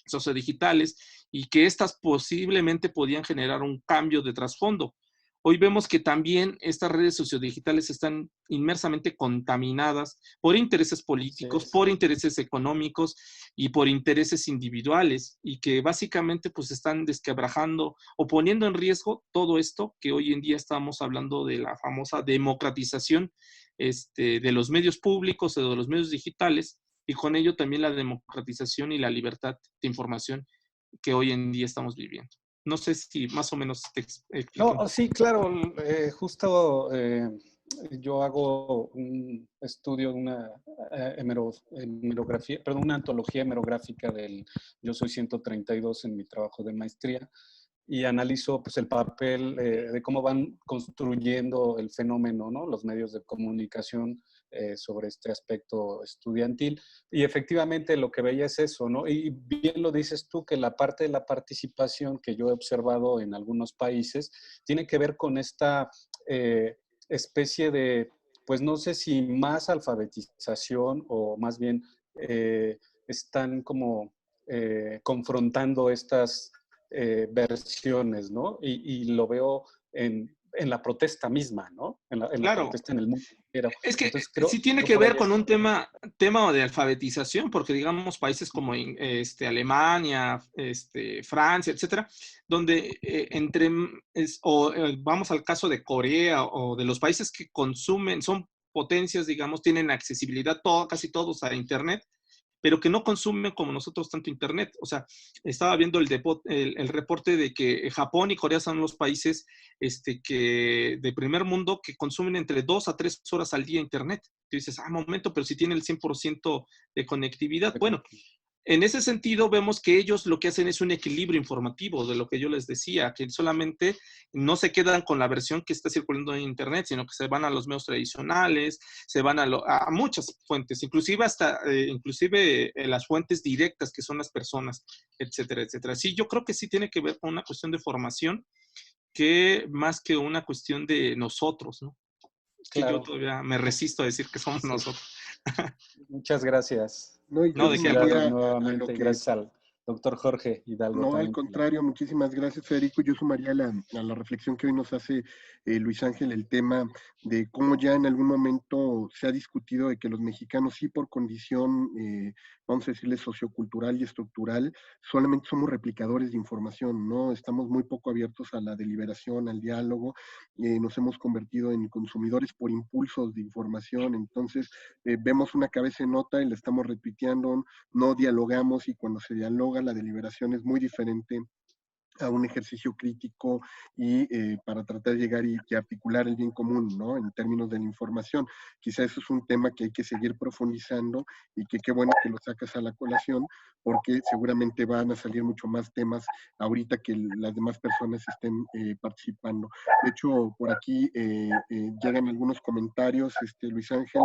sociodigitales y que estas posiblemente podían generar un cambio de trasfondo. Hoy vemos que también estas redes sociodigitales están inmersamente contaminadas por intereses políticos, por intereses económicos y por intereses individuales y que básicamente pues están desquebrajando o poniendo en riesgo todo esto que hoy en día estamos hablando de la famosa democratización de los medios públicos o de los medios digitales y con ello también la democratización y la libertad de información que hoy en día estamos viviendo. No sé si más o menos te explico. No, sí, claro, justo yo hago un estudio, una hemerografía, perdón, una antología hemerográfica del Yo Soy 132 en mi trabajo de maestría y analizo pues, el papel de cómo van construyendo el fenómeno, ¿no? Los medios de comunicación sobre este aspecto estudiantil. Y efectivamente lo que veía es eso, ¿no? Y bien lo dices tú, que la parte de la participación que yo he observado en algunos países tiene que ver con esta especie de, pues no sé si más alfabetización o más bien están como confrontando estas versiones, ¿no? Y lo veo en la protesta misma, ¿no? En la Claro. protesta en el mundo entero. Es que entonces, creo, sí tiene que ver con un tema de alfabetización, porque digamos países como Alemania, Francia, etcétera, donde vamos al caso de Corea o de los países que consumen, son potencias, digamos, tienen accesibilidad casi todos a Internet, pero que no consumen como nosotros tanto Internet. O sea, estaba viendo el reporte de que Japón y Corea son los países de primer mundo que consumen entre 2 a 3 horas al día Internet. Tú dices, momento, pero si tiene el 100% de conectividad. Bueno, En ese sentido, vemos que ellos lo que hacen es un equilibrio informativo de lo que yo les decía, que solamente no se quedan con la versión que está circulando en Internet, sino que se van a los medios tradicionales, se van a muchas fuentes, inclusive hasta las fuentes directas que son las personas, etcétera, etcétera. Sí, yo creo que sí tiene que ver con una cuestión de formación que más que una cuestión de nosotros, ¿no? Es que yo Claro. todavía me resisto a decir que somos Sí. nosotros. Muchas gracias. No, y yo No, de qué Felicidades sumaría a lo nuevamente. que Gracias al doctor Jorge Hidalgo No, al también. contrario, muchísimas gracias, Federico. Yo sumaría a la reflexión que hoy nos hace Luis Ángel el tema de cómo ya en algún momento se ha discutido de que los mexicanos sí por condición, vamos a decirle, sociocultural y estructural, solamente somos replicadores de información, ¿no? Estamos muy poco abiertos a la deliberación, al diálogo, nos hemos convertido en consumidores por impulsos de información, entonces vemos una cabeza en nota y la estamos retuiteando, no dialogamos, y cuando se dialoga la deliberación es muy diferente a un ejercicio crítico y para tratar de llegar y articular el bien común, ¿no? En términos de la información. Quizá eso es un tema que hay que seguir profundizando y que qué bueno que lo sacas a la colación, porque seguramente van a salir mucho más temas ahorita que las demás personas estén participando. De hecho, por aquí llegan algunos comentarios, Luis Ángel.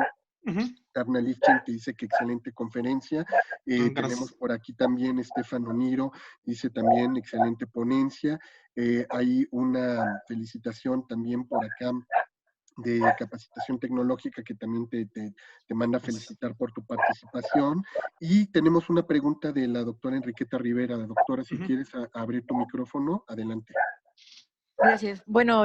Carna Lifchin, que dice que excelente conferencia. Tenemos Gracias. por aquí también Estefano Niro, dice también excelente ponencia. Hay una felicitación también por acá de capacitación tecnológica que también te manda a felicitar por tu participación. Y tenemos una pregunta de la doctora Enriqueta Rivera. Doctora, si quieres abrir tu micrófono, adelante. Gracias. Bueno,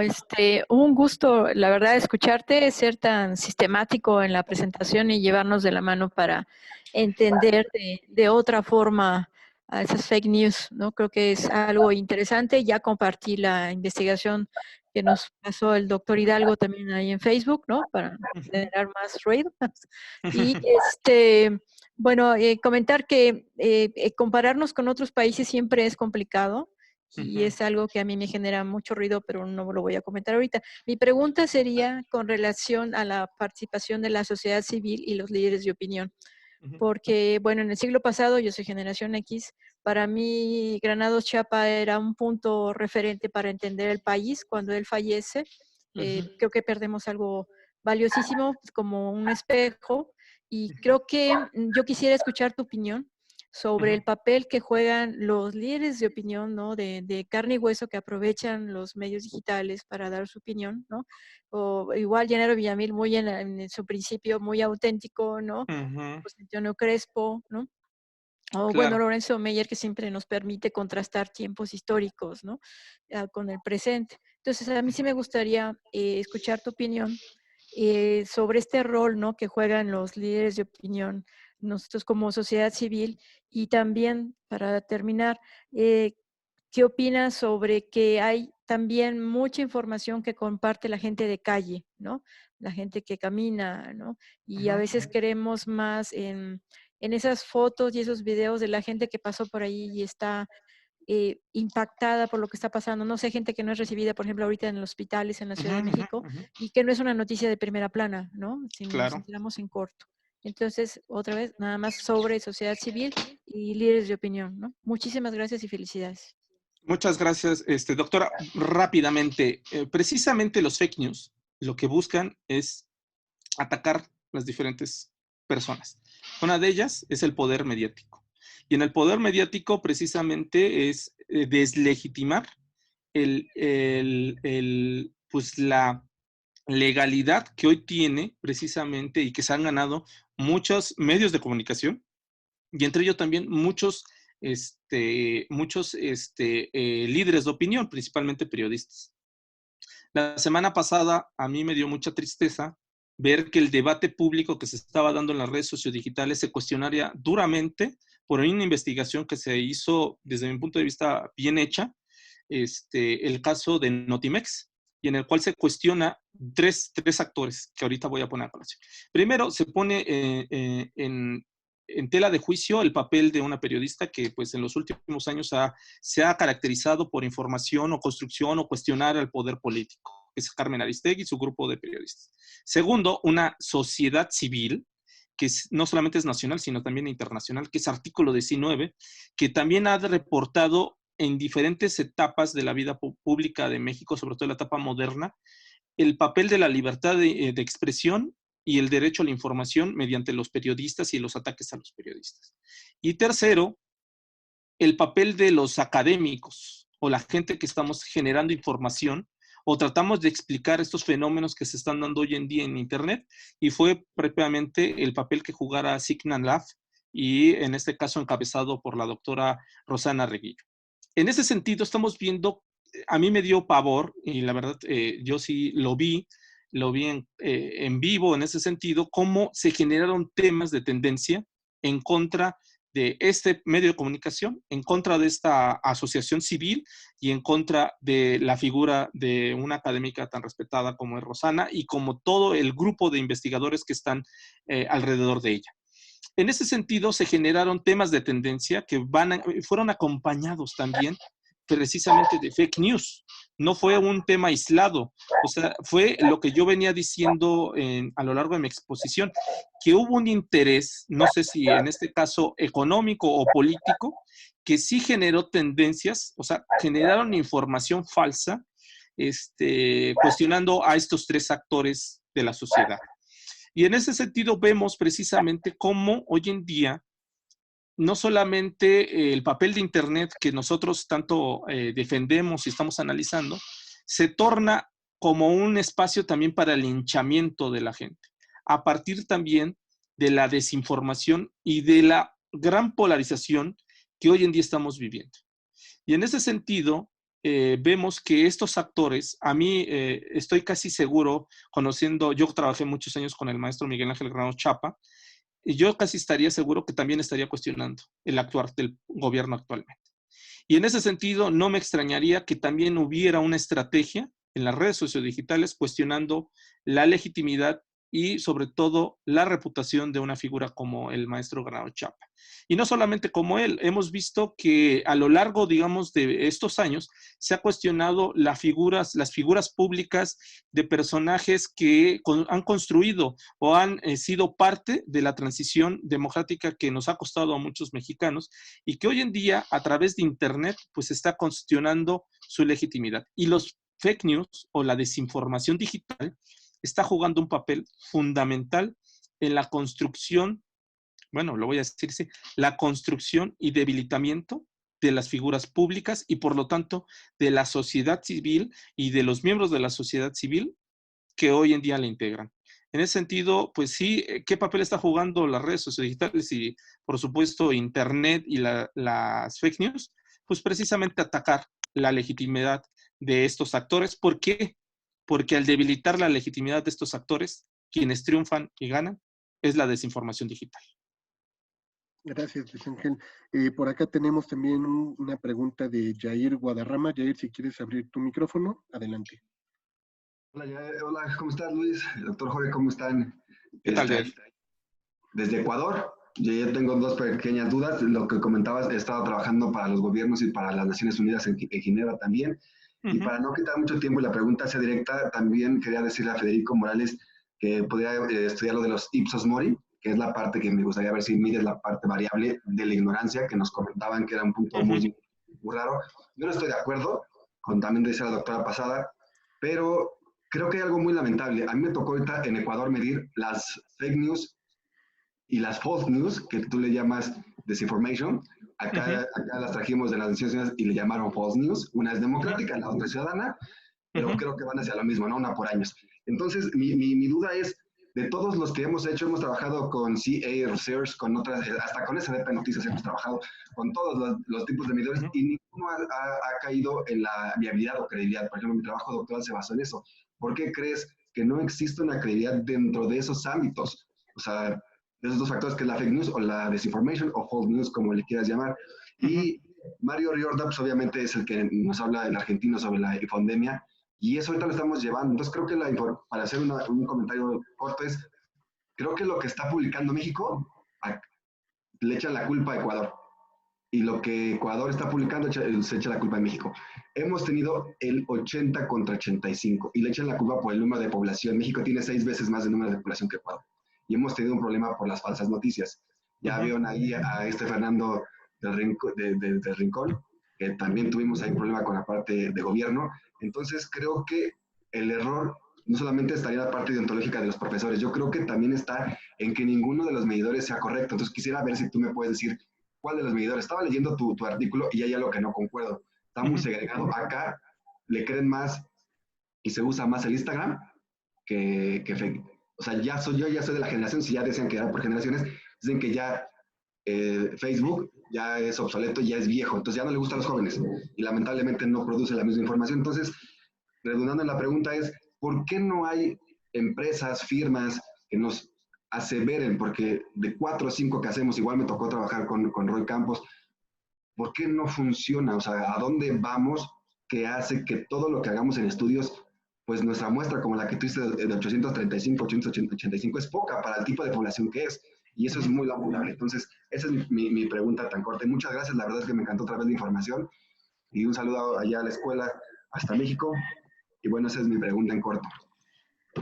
un gusto, la verdad, escucharte, ser tan sistemático en la presentación y llevarnos de la mano para entender de otra forma a esas fake news, ¿no? Creo que es algo interesante. Ya compartí la investigación que nos pasó el doctor Hidalgo también ahí en Facebook, ¿no? Para generar más ruido. Y bueno, comentar que compararnos con otros países siempre es complicado. Y es algo que a mí me genera mucho ruido, pero no lo voy a comentar ahorita. Mi pregunta sería con relación a la participación de la sociedad civil y los líderes de opinión. Porque, bueno, en el siglo pasado, yo soy generación X, para mí Granados Chapa era un punto referente para entender el país. Cuando él fallece, creo que perdemos algo valiosísimo, pues, como un espejo. Y creo que yo quisiera escuchar tu opinión sobre el papel que juegan los líderes de opinión, ¿no? De carne y hueso, que aprovechan los medios digitales para dar su opinión, ¿no? O igual Llanero Villamil, muy en su principio, muy auténtico, ¿no? Pues Antonio Crespo, ¿no? O bueno, Claro. Lorenzo Meyer, que siempre nos permite contrastar tiempos históricos, ¿no? Con el presente. Entonces, a mí sí me gustaría escuchar tu opinión sobre este rol, ¿no? Que juegan los líderes de opinión, nosotros como sociedad civil. Y también, para terminar, ¿qué opinas sobre que hay también mucha información que comparte la gente de calle, ¿no? La gente que camina, ¿no? Y a veces queremos más en esas fotos y esos videos de la gente que pasó por ahí y está impactada por lo que está pasando. No sé, gente que no es recibida, por ejemplo, ahorita en los hospitales en la Ciudad de México, y que no es una noticia de primera plana, ¿no? Si nos Claro. enteramos en corto. Entonces, otra vez, nada más sobre sociedad civil y líderes de opinión, ¿no? Muchísimas gracias y felicidades. Muchas gracias, doctora. Rápidamente, precisamente los fake news lo que buscan es atacar las diferentes personas. Una de ellas es el poder mediático. Y en el poder mediático precisamente es deslegitimar pues la legalidad que hoy tiene precisamente y que se han ganado muchos medios de comunicación, y entre ellos también muchos líderes de opinión, principalmente periodistas. La semana pasada a mí me dio mucha tristeza ver que el debate público que se estaba dando en las redes sociodigitales se cuestionaría duramente por una investigación que se hizo desde mi punto de vista bien hecha, el caso de Notimex, y en el cual se cuestiona tres actores que ahorita voy a poner a colación. Primero, se pone en tela de juicio el papel de una periodista que pues en los últimos años se ha caracterizado por información o construcción o cuestionar al poder político, que es Carmen Aristegui y su grupo de periodistas. Segundo, una sociedad civil que no solamente es nacional, sino también internacional, que es Artículo 19, que también ha reportado en diferentes etapas de la vida pública de México, sobre todo la etapa moderna, el papel de la libertad de expresión y el derecho a la información mediante los periodistas y los ataques a los periodistas. Y tercero, el papel de los académicos o la gente que estamos generando información o tratamos de explicar estos fenómenos que se están dando hoy en día en Internet, y fue propiamente el papel que jugara Signan Lab, y en este caso encabezado por la doctora Rosana Reguillo. En ese sentido, estamos viendo, a mí me dio pavor, y la verdad yo sí lo vi en vivo en ese sentido, cómo se generaron temas de tendencia en contra de este medio de comunicación, en contra de esta asociación civil y en contra de la figura de una académica tan respetada como es Rosana y como todo el grupo de investigadores que están alrededor de ella. En ese sentido, se generaron temas de tendencia que fueron acompañados también precisamente de fake news. No fue un tema aislado, o sea, fue lo que yo venía diciendo a lo largo de mi exposición, que hubo un interés, no sé si en este caso económico o político, que sí generó tendencias, o sea, generaron información falsa, cuestionando a estos tres actores de la sociedad. Y en ese sentido vemos precisamente cómo hoy en día no solamente el papel de Internet que nosotros tanto defendemos y estamos analizando, se torna como un espacio también para el linchamiento de la gente, a partir también de la desinformación y de la gran polarización que hoy en día estamos viviendo. Y en ese sentido, vemos que estos actores, a mí estoy casi seguro, yo trabajé muchos años con el maestro Miguel Ángel Granados Chapa, y yo casi estaría seguro que también estaría cuestionando el actuar del gobierno actualmente. Y en ese sentido, no me extrañaría que también hubiera una estrategia en las redes sociodigitales cuestionando la legitimidad y sobre todo la reputación de una figura como el maestro Granados Chapa. Y no solamente como él, hemos visto que a lo largo, digamos, de estos años se ha cuestionado las figuras públicas de personajes que han construido o han sido parte de la transición democrática que nos ha costado a muchos mexicanos y que hoy en día a través de Internet pues está cuestionando su legitimidad. Y los fake news o la desinformación digital está jugando un papel fundamental en la construcción, bueno, lo voy a decir así, la construcción y debilitamiento de las figuras públicas y por lo tanto de la sociedad civil y de los miembros de la sociedad civil que hoy en día la integran. En ese sentido, pues sí, ¿qué papel está jugando las redes sociodigitales y por supuesto Internet y las fake news? Pues precisamente atacar la legitimidad de estos actores. ¿Por qué? Porque al debilitar la legitimidad de estos actores, quienes triunfan y ganan es la desinformación digital. Gracias, Luis Ángel. Por acá tenemos también una pregunta de Jair Guadarrama. Jair, si quieres abrir tu micrófono, adelante. Hola, ¿cómo estás, Luis? Doctor Jorge, ¿cómo están? ¿Qué tal, Jair? Desde Ecuador. Yo tengo dos pequeñas dudas. Lo que comentabas, he estado trabajando para los gobiernos y para las Naciones Unidas en Ginebra también. Y para no quitar mucho tiempo y la pregunta sea directa, también quería decirle a Federico Morales que podría estudiar lo de los Ipsos Mori, que es la parte que me gustaría ver si mides la parte variable de la ignorancia, que nos comentaban que era un punto muy raro. Yo no estoy de acuerdo, también decía la doctora pasada, pero creo que hay algo muy lamentable. A mí me tocó ahorita en Ecuador medir las fake news y las false news, que tú le llamas desinformation. Acá las trajimos de las Naciones Unidas y le llamaron false news. Una es democrática, la otra es ciudadana, pero creo que van hacia lo mismo, ¿no? Una por años. Entonces, mi duda es, de todos los que hemos trabajado con CA Research, con otras, hasta con SDP Noticias hemos trabajado, con todos los tipos de medidores, y ninguno ha caído en la viabilidad o credibilidad. Por ejemplo, mi trabajo doctoral se basó en eso. ¿Por qué crees que no existe una credibilidad dentro de esos ámbitos? O sea, de esos dos factores, que es la fake news o la desinformation o false news, como le quieras llamar. Y Mario Riorda, pues obviamente es el que nos habla del argentino sobre la infodemia, y eso ahorita lo estamos llevando. Entonces creo que para hacer un comentario corto es, creo que lo que está publicando México le echan la culpa a Ecuador. Y lo que Ecuador está publicando se echa la culpa a México. Hemos tenido el 80 contra 85 y le echan la culpa por el número de población. México tiene 6 veces más de número de población que Ecuador. y hemos tenido un problema por las falsas noticias. Ya vieron ahí a este Fernando del Rincón, que también tuvimos ahí un problema con la parte de gobierno. Entonces creo que el error no solamente estaría en la parte ideológica de los profesores, yo creo que también está en que ninguno de los medidores sea correcto. Entonces quisiera ver si tú me puedes decir cuál de los medidores. Estaba leyendo tu artículo y hay algo que no concuerdo. Está muy segregado. Acá le creen más y se usa más el Instagram que Facebook. O sea, ya soy de la generación, si ya decían que era por generaciones, dicen que ya Facebook ya es obsoleto, ya es viejo, entonces ya no le gusta a los jóvenes y lamentablemente no produce la misma información. Entonces, redundando en la pregunta es, ¿por qué no hay empresas, firmas que nos aseveren? Porque de 4 o 5 que hacemos, igual me tocó trabajar con Roy Campos, ¿por qué no funciona? O sea, ¿a dónde vamos que hace que todo lo que hagamos en estudios, pues nuestra muestra, como la que tú dices de 835, 885, es poca para el tipo de población que es? Y eso es muy lamentable. Entonces, esa es mi pregunta tan corta. Y muchas gracias, la verdad es que me encantó otra vez la información. Y un saludo allá a la escuela, hasta México. Y bueno, esa es mi pregunta en corto.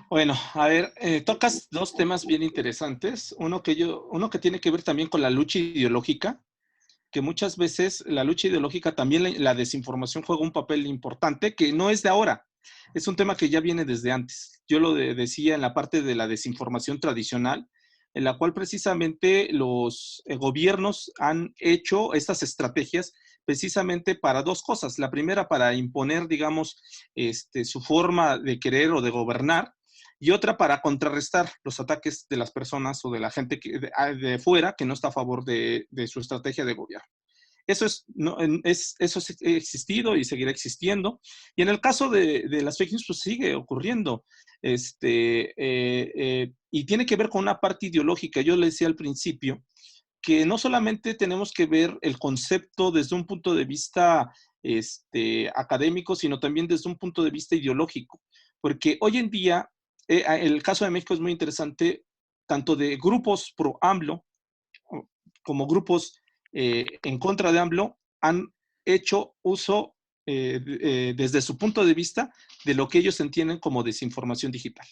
Bueno, a ver, tocas dos temas bien interesantes. Uno que tiene que ver también con la lucha ideológica, que muchas veces la lucha ideológica, también la desinformación juega un papel importante, que no es de ahora. Es un tema que ya viene desde antes. Yo lo decía en la parte de la desinformación tradicional, en la cual precisamente los gobiernos han hecho estas estrategias precisamente para dos cosas. La primera, para imponer, digamos, su forma de querer o de gobernar, y otra para contrarrestar los ataques de las personas o de la gente de fuera que no está a favor de su estrategia de gobierno. Eso ha existido y seguirá existiendo. Y en el caso de las fake news, pues sigue ocurriendo. Y tiene que ver con una parte ideológica. Yo le decía al principio que no solamente tenemos que ver el concepto desde un punto de vista académico, sino también desde un punto de vista ideológico. Porque hoy en día, el caso de México es muy interesante, tanto de grupos pro AMLO como grupos en contra de AMLO han hecho uso desde su punto de vista de lo que ellos entienden como desinformación digital.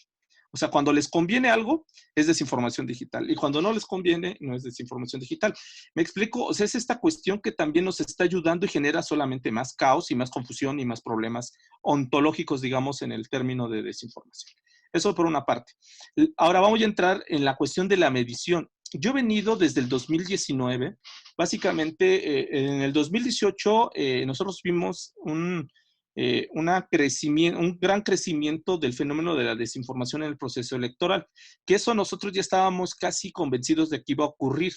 O sea, cuando les conviene algo, es desinformación digital. Y cuando no les conviene, no es desinformación digital. ¿Me explico? O sea, es esta cuestión que también nos está ayudando y genera solamente más caos y más confusión y más problemas ontológicos, digamos, en el término de desinformación. Eso por una parte. Ahora vamos a entrar en la cuestión de la medición. Yo he venido desde el 2019, básicamente en el 2018 nosotros vimos un gran crecimiento del fenómeno de la desinformación en el proceso electoral, que eso nosotros ya estábamos casi convencidos de que iba a ocurrir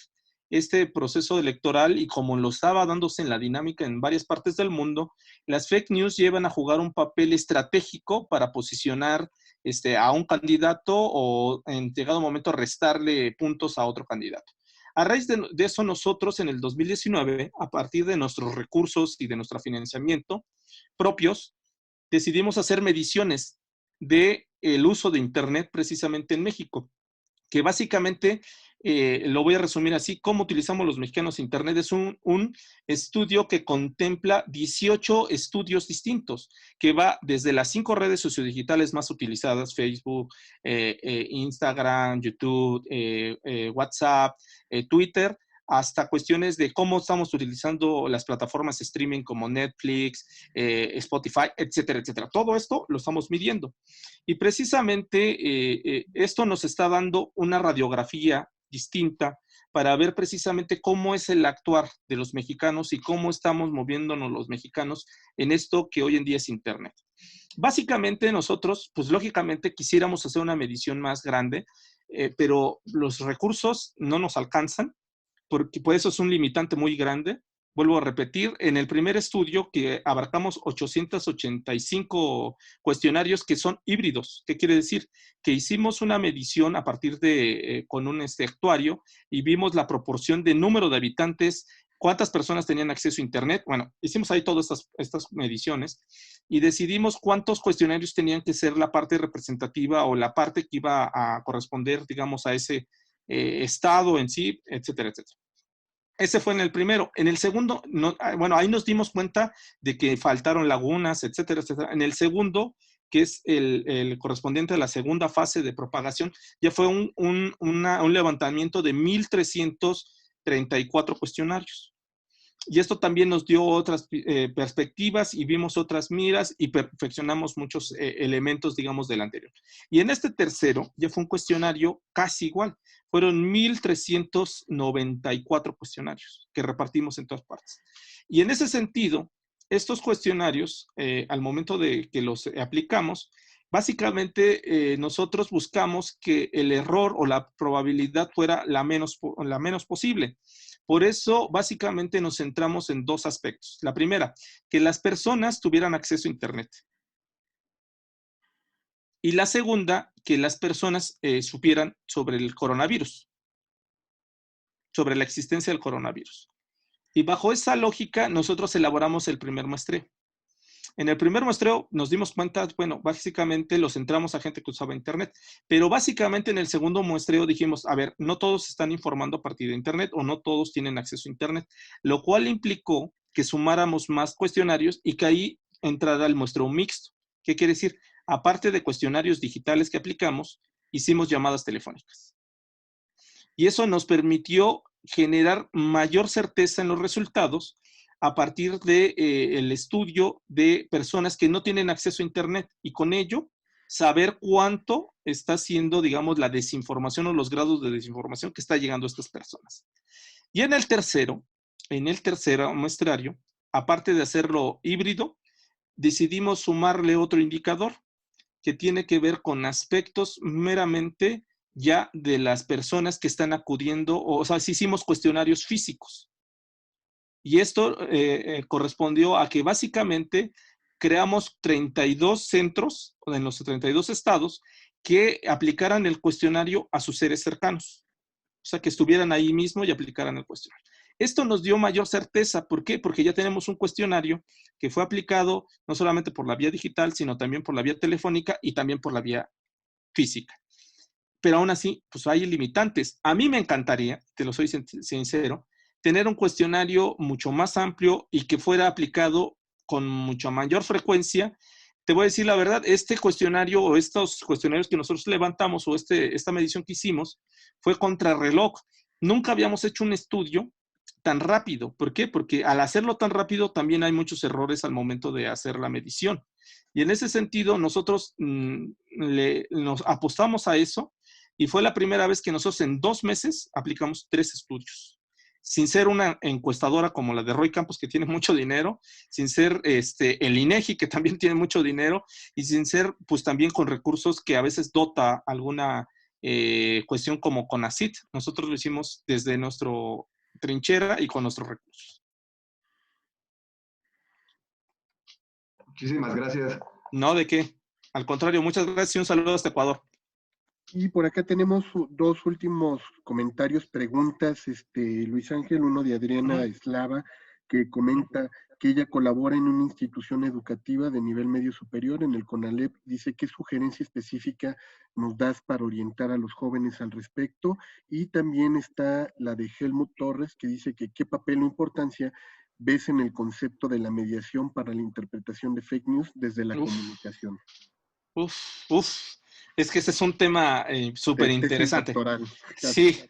este proceso electoral, y como lo estaba dándose en la dinámica en varias partes del mundo, las fake news llevan a jugar un papel estratégico para posicionar a un candidato o en llegado momento restarle puntos a otro candidato. A raíz de eso, nosotros en el 2019, a partir de nuestros recursos y de nuestro financiamiento propios, decidimos hacer mediciones del uso de Internet precisamente en México, que básicamente lo voy a resumir así: cómo utilizamos los mexicanos Internet. Es un estudio que contempla 18 estudios distintos, que va desde las 5 redes sociodigitales más utilizadas: Facebook, Instagram, YouTube, WhatsApp, Twitter, hasta cuestiones de cómo estamos utilizando las plataformas de streaming como Netflix, Spotify, etcétera, etcétera. Todo esto lo estamos midiendo. Y precisamente esto nos está dando una radiografía distinta para ver precisamente cómo es el actuar de los mexicanos y cómo estamos moviéndonos los mexicanos en esto que hoy en día es Internet. Básicamente nosotros, pues lógicamente quisiéramos hacer una medición más grande, pero los recursos no nos alcanzan, porque por eso es un limitante muy grande. Vuelvo a repetir, en el primer estudio que abarcamos 885 cuestionarios que son híbridos. ¿Qué quiere decir? Que hicimos una medición a partir de, con un actuario, y vimos la proporción de número de habitantes, cuántas personas tenían acceso a Internet. Bueno, hicimos ahí todas estas mediciones y decidimos cuántos cuestionarios tenían que ser la parte representativa o la parte que iba a corresponder, digamos, a ese estado en sí, etcétera, etcétera. Ese fue en el primero. En el segundo, no, bueno, ahí nos dimos cuenta de que faltaron lagunas, etcétera, etcétera. En el segundo, que es el correspondiente a la segunda fase de propagación, ya fue un levantamiento de 1,334 cuestionarios. Y esto también nos dio otras perspectivas y vimos otras miras y perfeccionamos muchos elementos, digamos, del anterior. Y en este tercero ya fue un cuestionario casi igual. Fueron 1,394 cuestionarios que repartimos en todas partes. Y en ese sentido, estos cuestionarios, al momento de que los aplicamos, básicamente nosotros buscamos que el error o la probabilidad fuera la menos posible. Por eso, básicamente, nos centramos en dos aspectos. La primera, que las personas tuvieran acceso a Internet. Y la segunda, que las personas supieran sobre el coronavirus, sobre la existencia del coronavirus. Y bajo esa lógica, nosotros elaboramos el primer muestreo. En el primer muestreo nos dimos cuenta, bueno, básicamente lo centramos a gente que usaba Internet, pero básicamente en el segundo muestreo dijimos, a ver, no todos están informando a partir de Internet o no todos tienen acceso a Internet, lo cual implicó que sumáramos más cuestionarios y que ahí entrara el muestreo mixto. ¿Qué quiere decir? Aparte de cuestionarios digitales que aplicamos, hicimos llamadas telefónicas. Y eso nos permitió generar mayor certeza en los resultados a partir del estudio de personas que no tienen acceso a Internet y con ello saber cuánto está siendo, digamos, la desinformación o los grados de desinformación que está llegando a estas personas. Y en el tercer muestrario, aparte de hacerlo híbrido, decidimos sumarle otro indicador que tiene que ver con aspectos meramente ya de las personas que están acudiendo, o sea, si hicimos cuestionarios físicos. Y esto correspondió a que básicamente creamos 32 centros en los 32 estados que aplicaran el cuestionario a sus seres cercanos. O sea, que estuvieran ahí mismo y aplicaran el cuestionario. Esto nos dio mayor certeza. ¿Por qué? Porque ya tenemos un cuestionario que fue aplicado no solamente por la vía digital, sino también por la vía telefónica y también por la vía física. Pero aún así, pues hay limitantes. A mí me encantaría, te lo soy sincero, tener un cuestionario mucho más amplio y que fuera aplicado con mucha mayor frecuencia. Te voy a decir la verdad, este cuestionario o estos cuestionarios que nosotros levantamos o esta medición que hicimos fue contrarreloj. Nunca habíamos hecho un estudio tan rápido. ¿Por qué? Porque al hacerlo tan rápido también hay muchos errores al momento de hacer la medición. Y en ese sentido nosotros nos apostamos a eso y fue la primera vez que nosotros en 2 meses aplicamos 3 estudios. Sin ser una encuestadora como la de Roy Campos, que tiene mucho dinero, sin ser el INEGI, que también tiene mucho dinero, y sin ser, pues también con recursos que a veces dota alguna cuestión como CONACYT. Nosotros lo hicimos desde nuestra trinchera y con nuestros recursos. Muchísimas gracias. No, ¿de qué? Al contrario, muchas gracias y un saludo hasta Ecuador. Y por acá tenemos 2 últimos comentarios, preguntas, Luis Ángel, uno de Adriana Eslava, que comenta que ella colabora en una institución educativa de nivel medio superior, en el CONALEP. Dice, ¿qué sugerencia específica nos das para orientar a los jóvenes al respecto? Y también está la de Helmut Torres, que dice que qué papel o importancia ves en el concepto de la mediación para la interpretación de fake news desde la comunicación. Es que ese es un tema súper interesante. Sí.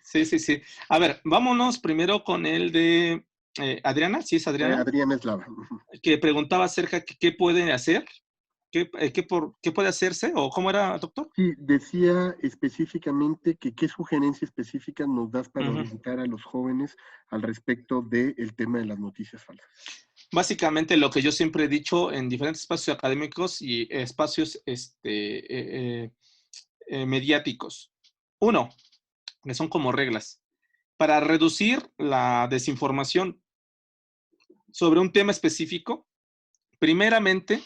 A ver, vámonos primero con el de Adriana. ¿Sí es Adriana? Adriana Eslava. Que preguntaba acerca de qué pueden hacer, qué puede hacerse, o cómo era, doctor. Sí, decía específicamente que qué sugerencia específica nos das para orientar a los jóvenes al respecto del tema de las noticias falsas. Básicamente lo que yo siempre he dicho en diferentes espacios académicos y espacios mediáticos. 1, que son como reglas. Para reducir la desinformación sobre un tema específico, primeramente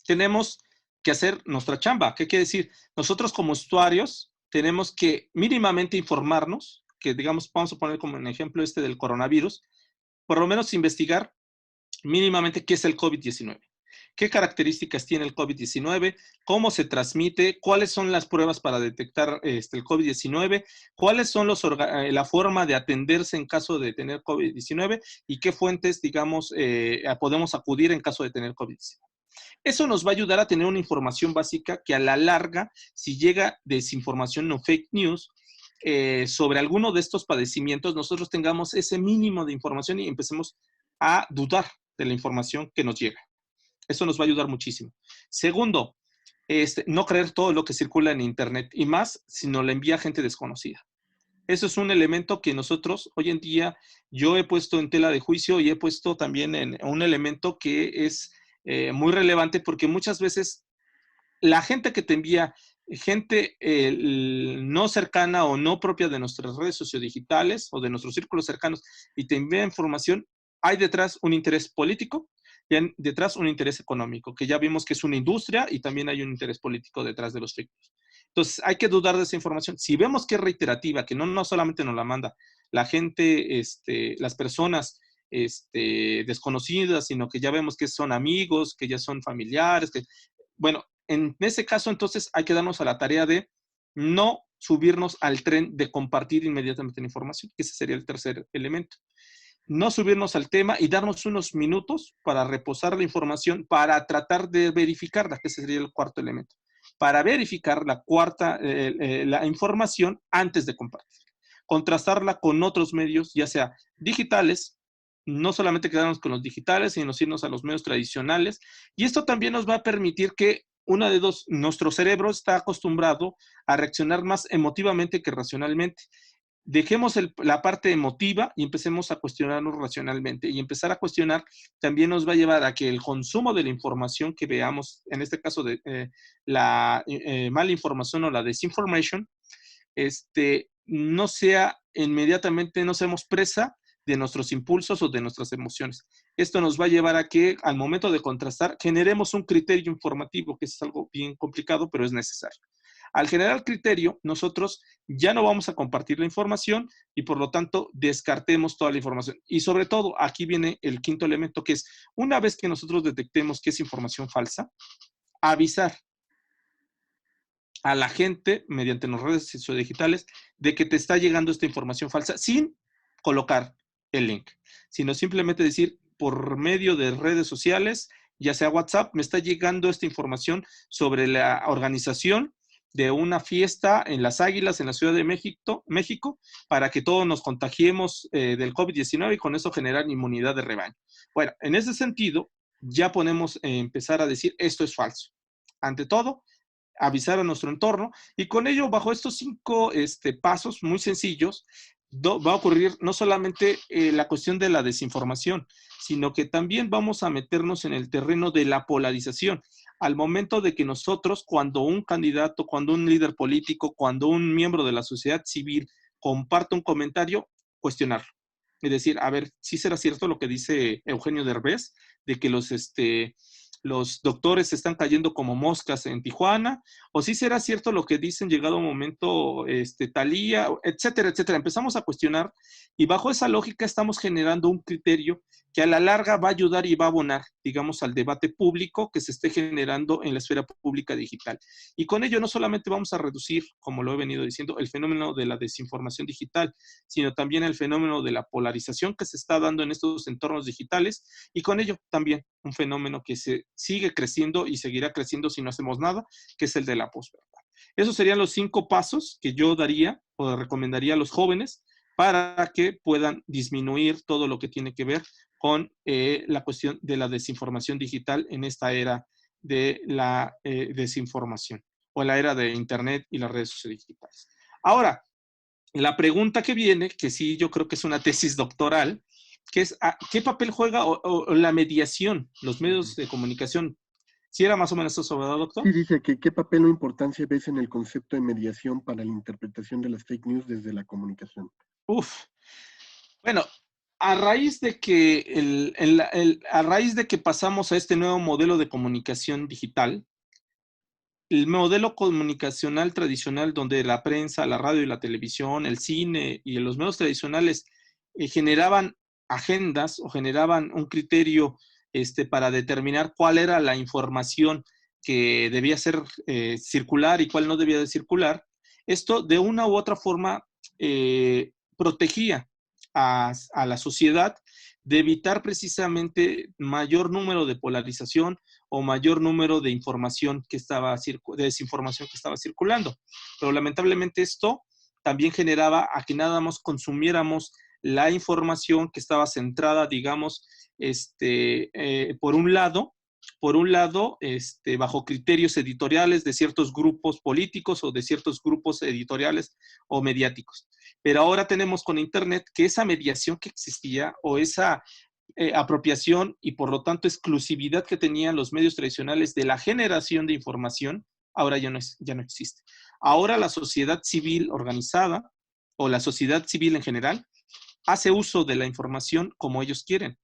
tenemos que hacer nuestra chamba. ¿Qué quiere decir? Nosotros como usuarios tenemos que mínimamente informarnos, que digamos, vamos a poner como un ejemplo del coronavirus, por lo menos investigar mínimamente qué es el COVID-19. ¿Qué características tiene el COVID-19? ¿Cómo se transmite? ¿Cuáles son las pruebas para detectar el COVID-19? ¿Cuáles son la forma de atenderse en caso de tener COVID-19? ¿Y qué fuentes, digamos, podemos acudir en caso de tener COVID-19? Eso nos va a ayudar a tener una información básica que a la larga, si llega desinformación o fake news sobre alguno de estos padecimientos, nosotros tengamos ese mínimo de información y empecemos a dudar de la información que nos llega. Eso nos va a ayudar muchísimo. Segundo, no creer todo lo que circula en Internet, y más si nos la envía gente desconocida. Eso es un elemento que nosotros hoy en día, yo he puesto en tela de juicio y he puesto también en un elemento que es muy relevante, porque muchas veces la gente que te envía, gente no cercana o no propia de nuestras redes sociodigitales o de nuestros círculos cercanos, y te envía información, hay detrás un interés político y hay detrás un interés económico, que ya vimos que es una industria, y también hay un interés político detrás de los fake news. Entonces, hay que dudar de esa información. Si vemos que es reiterativa, que no solamente nos la manda la gente, las personas desconocidas, sino que ya vemos que son amigos, que ya son familiares, bueno, en ese caso, entonces, hay que darnos a la tarea de no subirnos al tren de compartir inmediatamente la información, que ese sería el tercer elemento. No subirnos al tema y darnos unos minutos para reposar la información, para tratar de verificarla, que ese sería el cuarto elemento. Para verificar la información antes de compartir. Contrastarla con otros medios, ya sea digitales, no solamente quedarnos con los digitales, sino irnos a los medios tradicionales. Y esto también nos va a permitir que una de dos, nuestro cerebro está acostumbrado a reaccionar más emotivamente que racionalmente. Dejemos la parte emotiva y empecemos a cuestionarnos racionalmente. Y empezar a cuestionar también nos va a llevar a que el consumo de la información que veamos, en este caso de la mala información o la desinformation, no sea inmediatamente, no seamos presa de nuestros impulsos o de nuestras emociones. Esto nos va a llevar a que al momento de contrastar generemos un criterio informativo, que es algo bien complicado, pero es necesario. Al generar criterio, nosotros ya no vamos a compartir la información y por lo tanto descartemos toda la información. Y sobre todo, aquí viene el quinto elemento, que es una vez que nosotros detectemos que es información falsa, avisar a la gente mediante las redes sociodigitales de que te está llegando esta información falsa sin colocar el link, sino simplemente decir por medio de redes sociales, ya sea WhatsApp, me está llegando esta información sobre la organización de una fiesta en Las Águilas, en la Ciudad de México, para que todos nos contagiemos del COVID-19 y con eso generar inmunidad de rebaño. Bueno, en ese sentido, ya podemos empezar a decir esto es falso. Ante todo, avisar a nuestro entorno, y con ello, bajo estos 5 pasos muy sencillos, va a ocurrir no solamente la cuestión de la desinformación, sino que también vamos a meternos en el terreno de la polarización. Al momento de que nosotros, cuando un candidato, cuando un líder político, cuando un miembro de la sociedad civil comparte un comentario, cuestionarlo. Es decir, a ver, ¿sí será cierto lo que dice Eugenio Derbez, de que los doctores están cayendo como moscas en Tijuana? ¿O sí será cierto lo que dicen llegado un momento Thalía, etcétera, etcétera? Empezamos a cuestionar y bajo esa lógica estamos generando un criterio que a la larga va a ayudar y va a abonar, digamos, al debate público que se esté generando en la esfera pública digital. Y con ello no solamente vamos a reducir, como lo he venido diciendo, el fenómeno de la desinformación digital, sino también el fenómeno de la polarización que se está dando en estos entornos digitales, y con ello también un fenómeno que se sigue creciendo y seguirá creciendo si no hacemos nada, que es el de la posverdad. Esos serían los 5 pasos que yo daría o recomendaría a los jóvenes para que puedan disminuir todo lo que tiene que ver con la cuestión de la desinformación digital en esta era de la desinformación o la era de Internet y las redes sociales digitales. Ahora, la pregunta que viene, que sí yo creo que es una tesis doctoral, que es ¿qué papel juega o la mediación, los medios de comunicación? ¿Sí era más o menos eso, verdad, doctor? Sí, dice que qué papel o importancia ves en el concepto de mediación para la interpretación de las fake news desde la comunicación. Bueno, a raíz de que pasamos a este nuevo modelo de comunicación digital, el modelo comunicacional tradicional donde la prensa, la radio y la televisión, el cine y los medios tradicionales generaban agendas o generaban un criterio para determinar cuál era la información que debía ser circular y cuál no debía de circular, esto de una u otra forma protegía a la sociedad de evitar precisamente mayor número de polarización o mayor número de información de desinformación que estaba circulando. Pero lamentablemente esto también generaba a que nada más consumiéramos la información que estaba centrada, digamos, por un lado, bajo criterios editoriales de ciertos grupos políticos o de ciertos grupos editoriales o mediáticos. Pero ahora tenemos con Internet que esa mediación que existía o esa apropiación y por lo tanto exclusividad que tenían los medios tradicionales de la generación de información, ahora ya no existe. Ahora la sociedad civil organizada o la sociedad civil en general hace uso de la información como ellos quieren.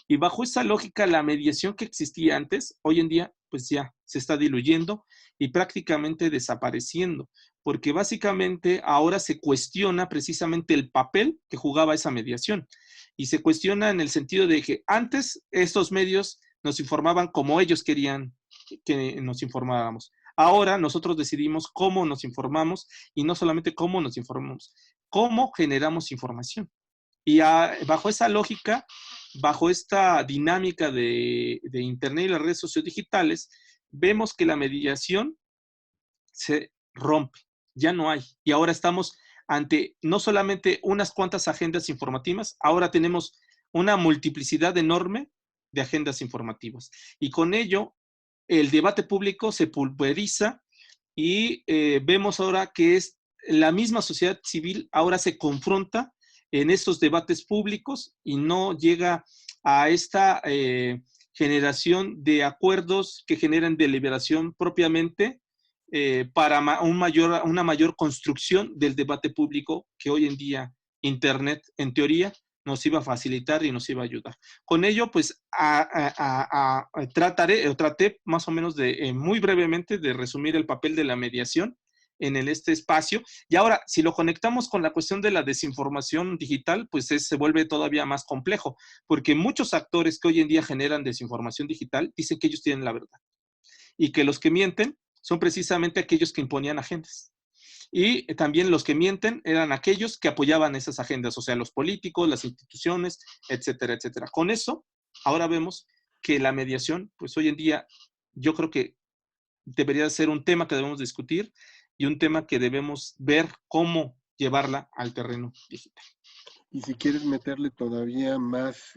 Y bajo esa lógica, la mediación que existía antes, hoy en día, pues ya se está diluyendo y prácticamente desapareciendo, porque básicamente ahora se cuestiona precisamente el papel que jugaba esa mediación. Y se cuestiona en el sentido de que antes estos medios nos informaban como ellos querían que nos informáramos. Ahora nosotros decidimos cómo nos informamos y no solamente cómo nos informamos, cómo generamos información. Y bajo esa lógica, bajo esta dinámica de Internet y las redes sociodigitales, vemos que la mediación se rompe, ya no hay. Y ahora estamos ante no solamente unas cuantas agendas informativas, ahora tenemos una multiplicidad enorme de agendas informativas. Y con ello, el debate público se pulveriza y vemos ahora que es la misma sociedad civil ahora se confronta en estos debates públicos y no llega a esta generación de acuerdos que generan deliberación propiamente para una mayor construcción del debate público que hoy en día Internet, en teoría, nos iba a facilitar y nos iba a ayudar. Con ello, pues, traté más o menos de, muy brevemente, de resumir el papel de la mediación en este espacio. Y ahora, si lo conectamos con la cuestión de la desinformación digital, pues se vuelve todavía más complejo, porque muchos actores que hoy en día generan desinformación digital dicen que ellos tienen la verdad y que los que mienten son precisamente aquellos que imponían agendas. Y también los que mienten eran aquellos que apoyaban esas agendas, o sea, los políticos, las instituciones, etcétera, etcétera. Con eso, ahora vemos que la mediación, pues hoy en día, yo creo que debería ser un tema que debemos discutir y un tema que debemos ver cómo llevarla al terreno digital. Y si quieres meterle todavía más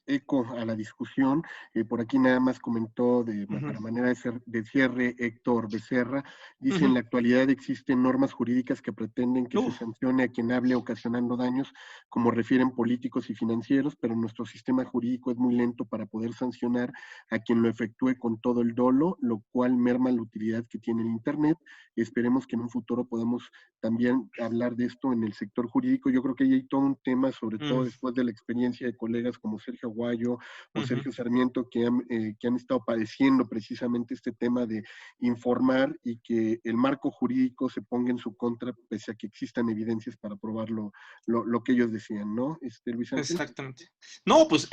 eco a la discusión, por aquí nada más comentó para manera de cierre Héctor Becerra, dice: en la actualidad existen normas jurídicas que pretenden que se sancione a quien hable ocasionando daños, como refieren políticos y financieros, pero nuestro sistema jurídico es muy lento para poder sancionar a quien lo efectúe con todo el dolo, lo cual merma la utilidad que tiene el Internet. Esperemos que en un futuro podamos también hablar de esto en el sector jurídico. Yo creo que hay todo un tema, sobre todo después de la experiencia de colegas como Sergio Aguayo o Sergio Sarmiento, que han estado padeciendo precisamente este tema de informar y que el marco jurídico se ponga en su contra, pese a que existan evidencias para probar lo que ellos decían, ¿no? Luis Ángel. Exactamente. No, pues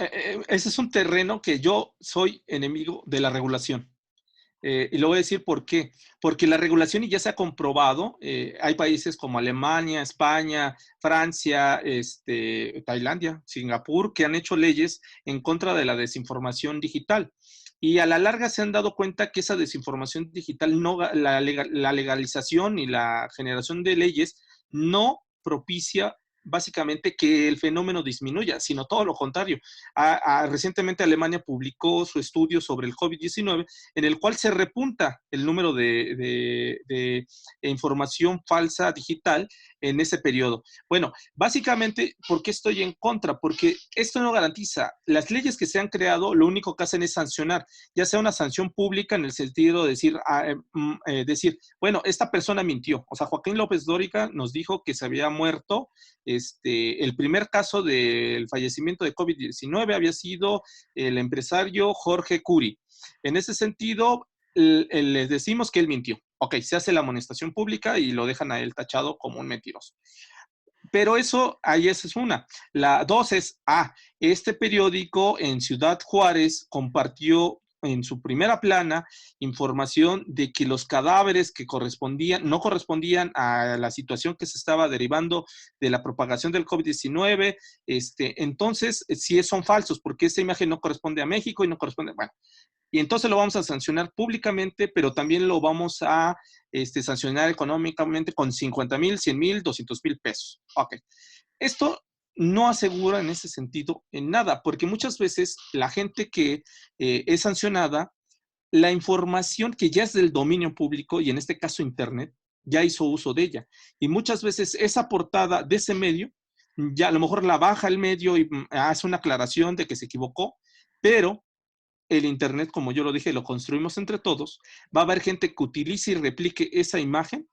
ese es un terreno que yo soy enemigo de la regulación. Y lo voy a decir por qué. Porque la regulación, y ya se ha comprobado, hay países como Alemania, España, Francia, Tailandia, Singapur, que han hecho leyes en contra de la desinformación digital. Y a la larga se han dado cuenta que esa desinformación digital, la legalización y la generación de leyes no propicia básicamente que el fenómeno disminuya, sino todo lo contrario. Recientemente Alemania publicó su estudio sobre el COVID-19, en el cual se repunta el número de información falsa digital en ese periodo. Bueno, básicamente, ¿por qué estoy en contra? Porque esto no garantiza. Las leyes que se han creado, lo único que hacen es sancionar, ya sea una sanción pública en el sentido de decir, bueno, esta persona mintió. O sea, Joaquín López Dóriga nos dijo que se había muerto. El primer caso del fallecimiento de COVID-19 había sido el empresario Jorge Curi. En ese sentido, les decimos que él mintió. Ok, se hace la amonestación pública y lo dejan a él tachado como un mentiroso. Pero esa es una. La dos es, este periódico en Ciudad Juárez compartió en su primera plana información de que los cadáveres que no correspondían a la situación que se estaba derivando de la propagación del COVID-19, entonces sí son falsos, porque esa imagen no corresponde a México y no corresponde, bueno, y entonces lo vamos a sancionar públicamente, pero también lo vamos a sancionar económicamente con 50,000, 100,000, 200,000 pesos. Ok. Esto no asegura en ese sentido en nada, porque muchas veces la gente que es sancionada, la información que ya es del dominio público, y en este caso Internet, ya hizo uso de ella. Y muchas veces esa portada de ese medio, ya a lo mejor la baja el medio y hace una aclaración de que se equivocó, pero el Internet, como yo lo dije, lo construimos entre todos. Va a haber gente que utilice y replique esa imagen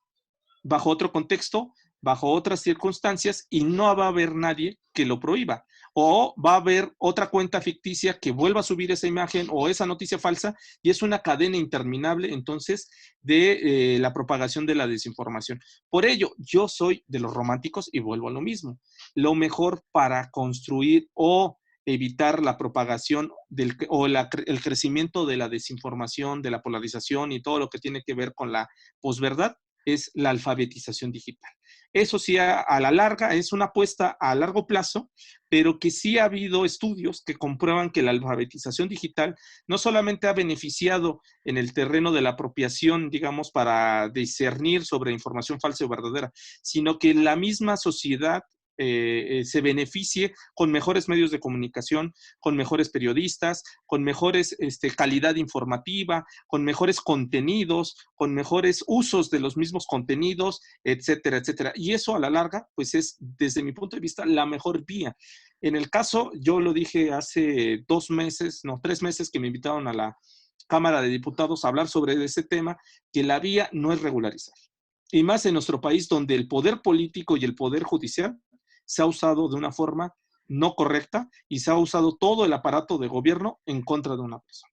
bajo otro contexto, bajo otras circunstancias, y no va a haber nadie que lo prohíba. O va a haber otra cuenta ficticia que vuelva a subir esa imagen o esa noticia falsa, y es una cadena interminable, entonces, de la propagación de la desinformación. Por ello, yo soy de los románticos y vuelvo a lo mismo. Lo mejor para construir o evitar la propagación el crecimiento de la desinformación, de la polarización y todo lo que tiene que ver con la posverdad, es la alfabetización digital. Eso sí, a la larga, es una apuesta a largo plazo, pero que sí ha habido estudios que comprueban que la alfabetización digital no solamente ha beneficiado en el terreno de la apropiación, digamos, para discernir sobre información falsa o verdadera, sino que la misma sociedad se beneficie con mejores medios de comunicación, con mejores periodistas, con mejores calidad informativa, con mejores contenidos, con mejores usos de los mismos contenidos, etcétera, etcétera. Y eso a la larga, pues es, desde mi punto de vista, la mejor vía. En el caso, yo lo dije hace 3 meses que me invitaron a la Cámara de Diputados a hablar sobre ese tema, que la vía no es regularizar. Y más en nuestro país, donde el poder político y el poder judicial se ha usado de una forma no correcta y se ha usado todo el aparato de gobierno en contra de una persona.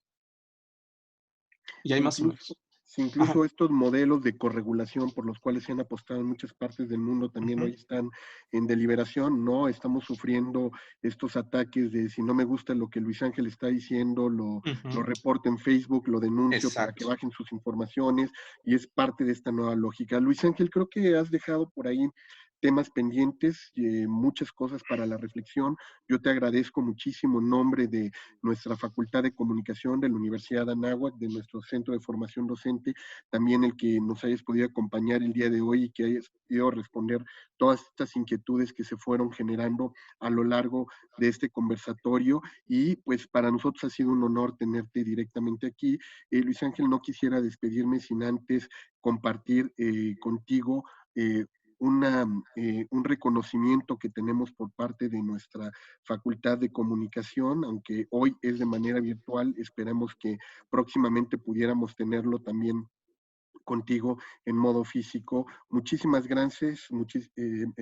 Y hay más o menos. Incluso estos modelos de corregulación por los cuales se han apostado en muchas partes del mundo también hoy están en deliberación, ¿no? Estamos sufriendo estos ataques de si no me gusta lo que Luis Ángel está diciendo, lo reporto en Facebook, lo denuncio para que bajen sus informaciones, y es parte de esta nueva lógica. Luis Ángel, creo que has dejado por ahí temas pendientes, muchas cosas para la reflexión. Yo te agradezco muchísimo en nombre de nuestra Facultad de Comunicación de la Universidad de Anáhuac, de nuestro Centro de Formación Docente, también el que nos hayas podido acompañar el día de hoy y que hayas podido responder todas estas inquietudes que se fueron generando a lo largo de este conversatorio. Y pues para nosotros ha sido un honor tenerte directamente aquí. Luis Ángel, no quisiera despedirme sin antes compartir contigo un reconocimiento que tenemos por parte de nuestra Facultad de Comunicación, aunque hoy es de manera virtual. Esperamos que próximamente pudiéramos tenerlo también contigo en modo físico. Muchísimas gracias,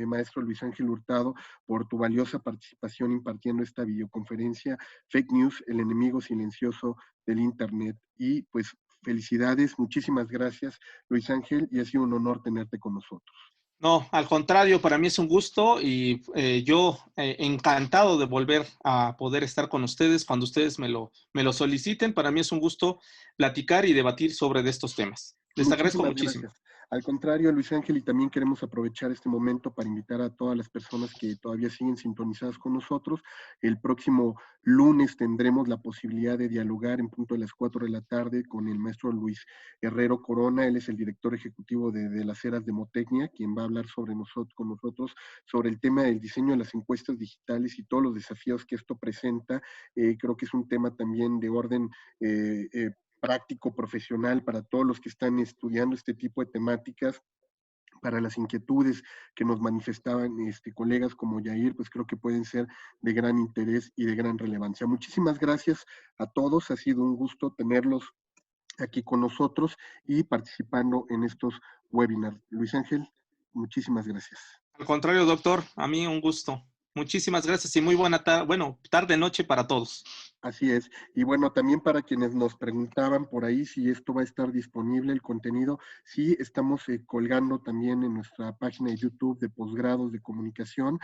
maestro Luis Ángel Hurtado, por tu valiosa participación impartiendo esta videoconferencia, Fake News, el enemigo silencioso del Internet. Y pues felicidades, muchísimas gracias, Luis Ángel, y ha sido un honor tenerte con nosotros. No, al contrario, para mí es un gusto y yo encantado de volver a poder estar con ustedes cuando ustedes me lo soliciten. Para mí es un gusto platicar y debatir sobre estos temas. Les agradezco muchísimo. Gracias. Al contrario, Luis Ángel, y también queremos aprovechar este momento para invitar a todas las personas que todavía siguen sintonizadas con nosotros. El próximo lunes tendremos la posibilidad de dialogar en punto de las 4 de la tarde con el maestro Luis Herrero Corona. Él es el director ejecutivo de las Eras de Motecnia, quien va a hablar con nosotros sobre el tema del diseño de las encuestas digitales y todos los desafíos que esto presenta. Creo que es un tema también de orden práctico, profesional, para todos los que están estudiando este tipo de temáticas, para las inquietudes que nos manifestaban colegas como Yair, pues creo que pueden ser de gran interés y de gran relevancia. Muchísimas gracias a todos, ha sido un gusto tenerlos aquí con nosotros y participando en estos webinars. Luis Ángel, muchísimas gracias. Al contrario, doctor, a mí un gusto. Muchísimas gracias y muy buena tarde, noche para todos. Así es. Y bueno, también para quienes nos preguntaban por ahí si esto va a estar disponible, el contenido, sí estamos colgando también en nuestra página de YouTube de posgrados de comunicación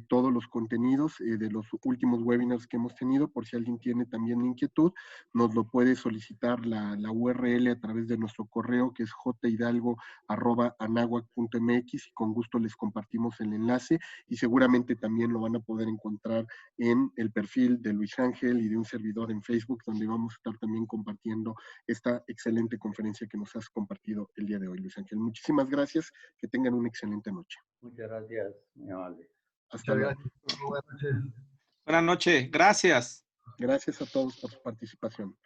todos los contenidos de los últimos webinars que hemos tenido. Por si alguien tiene también inquietud, nos lo puede solicitar la URL a través de nuestro correo, que es jhidalgo@anahuac.mx, y con gusto les compartimos el enlace, y seguramente también lo van a poder encontrar en el perfil de Luis Ángel y de un servidor en Facebook, donde vamos a estar también compartiendo esta excelente conferencia que nos has compartido el día de hoy, Luis Ángel. Muchísimas gracias, que tengan una excelente noche. Muchas gracias, muy amable. Hasta luego. Buenas noches, gracias. Gracias a todos por su participación.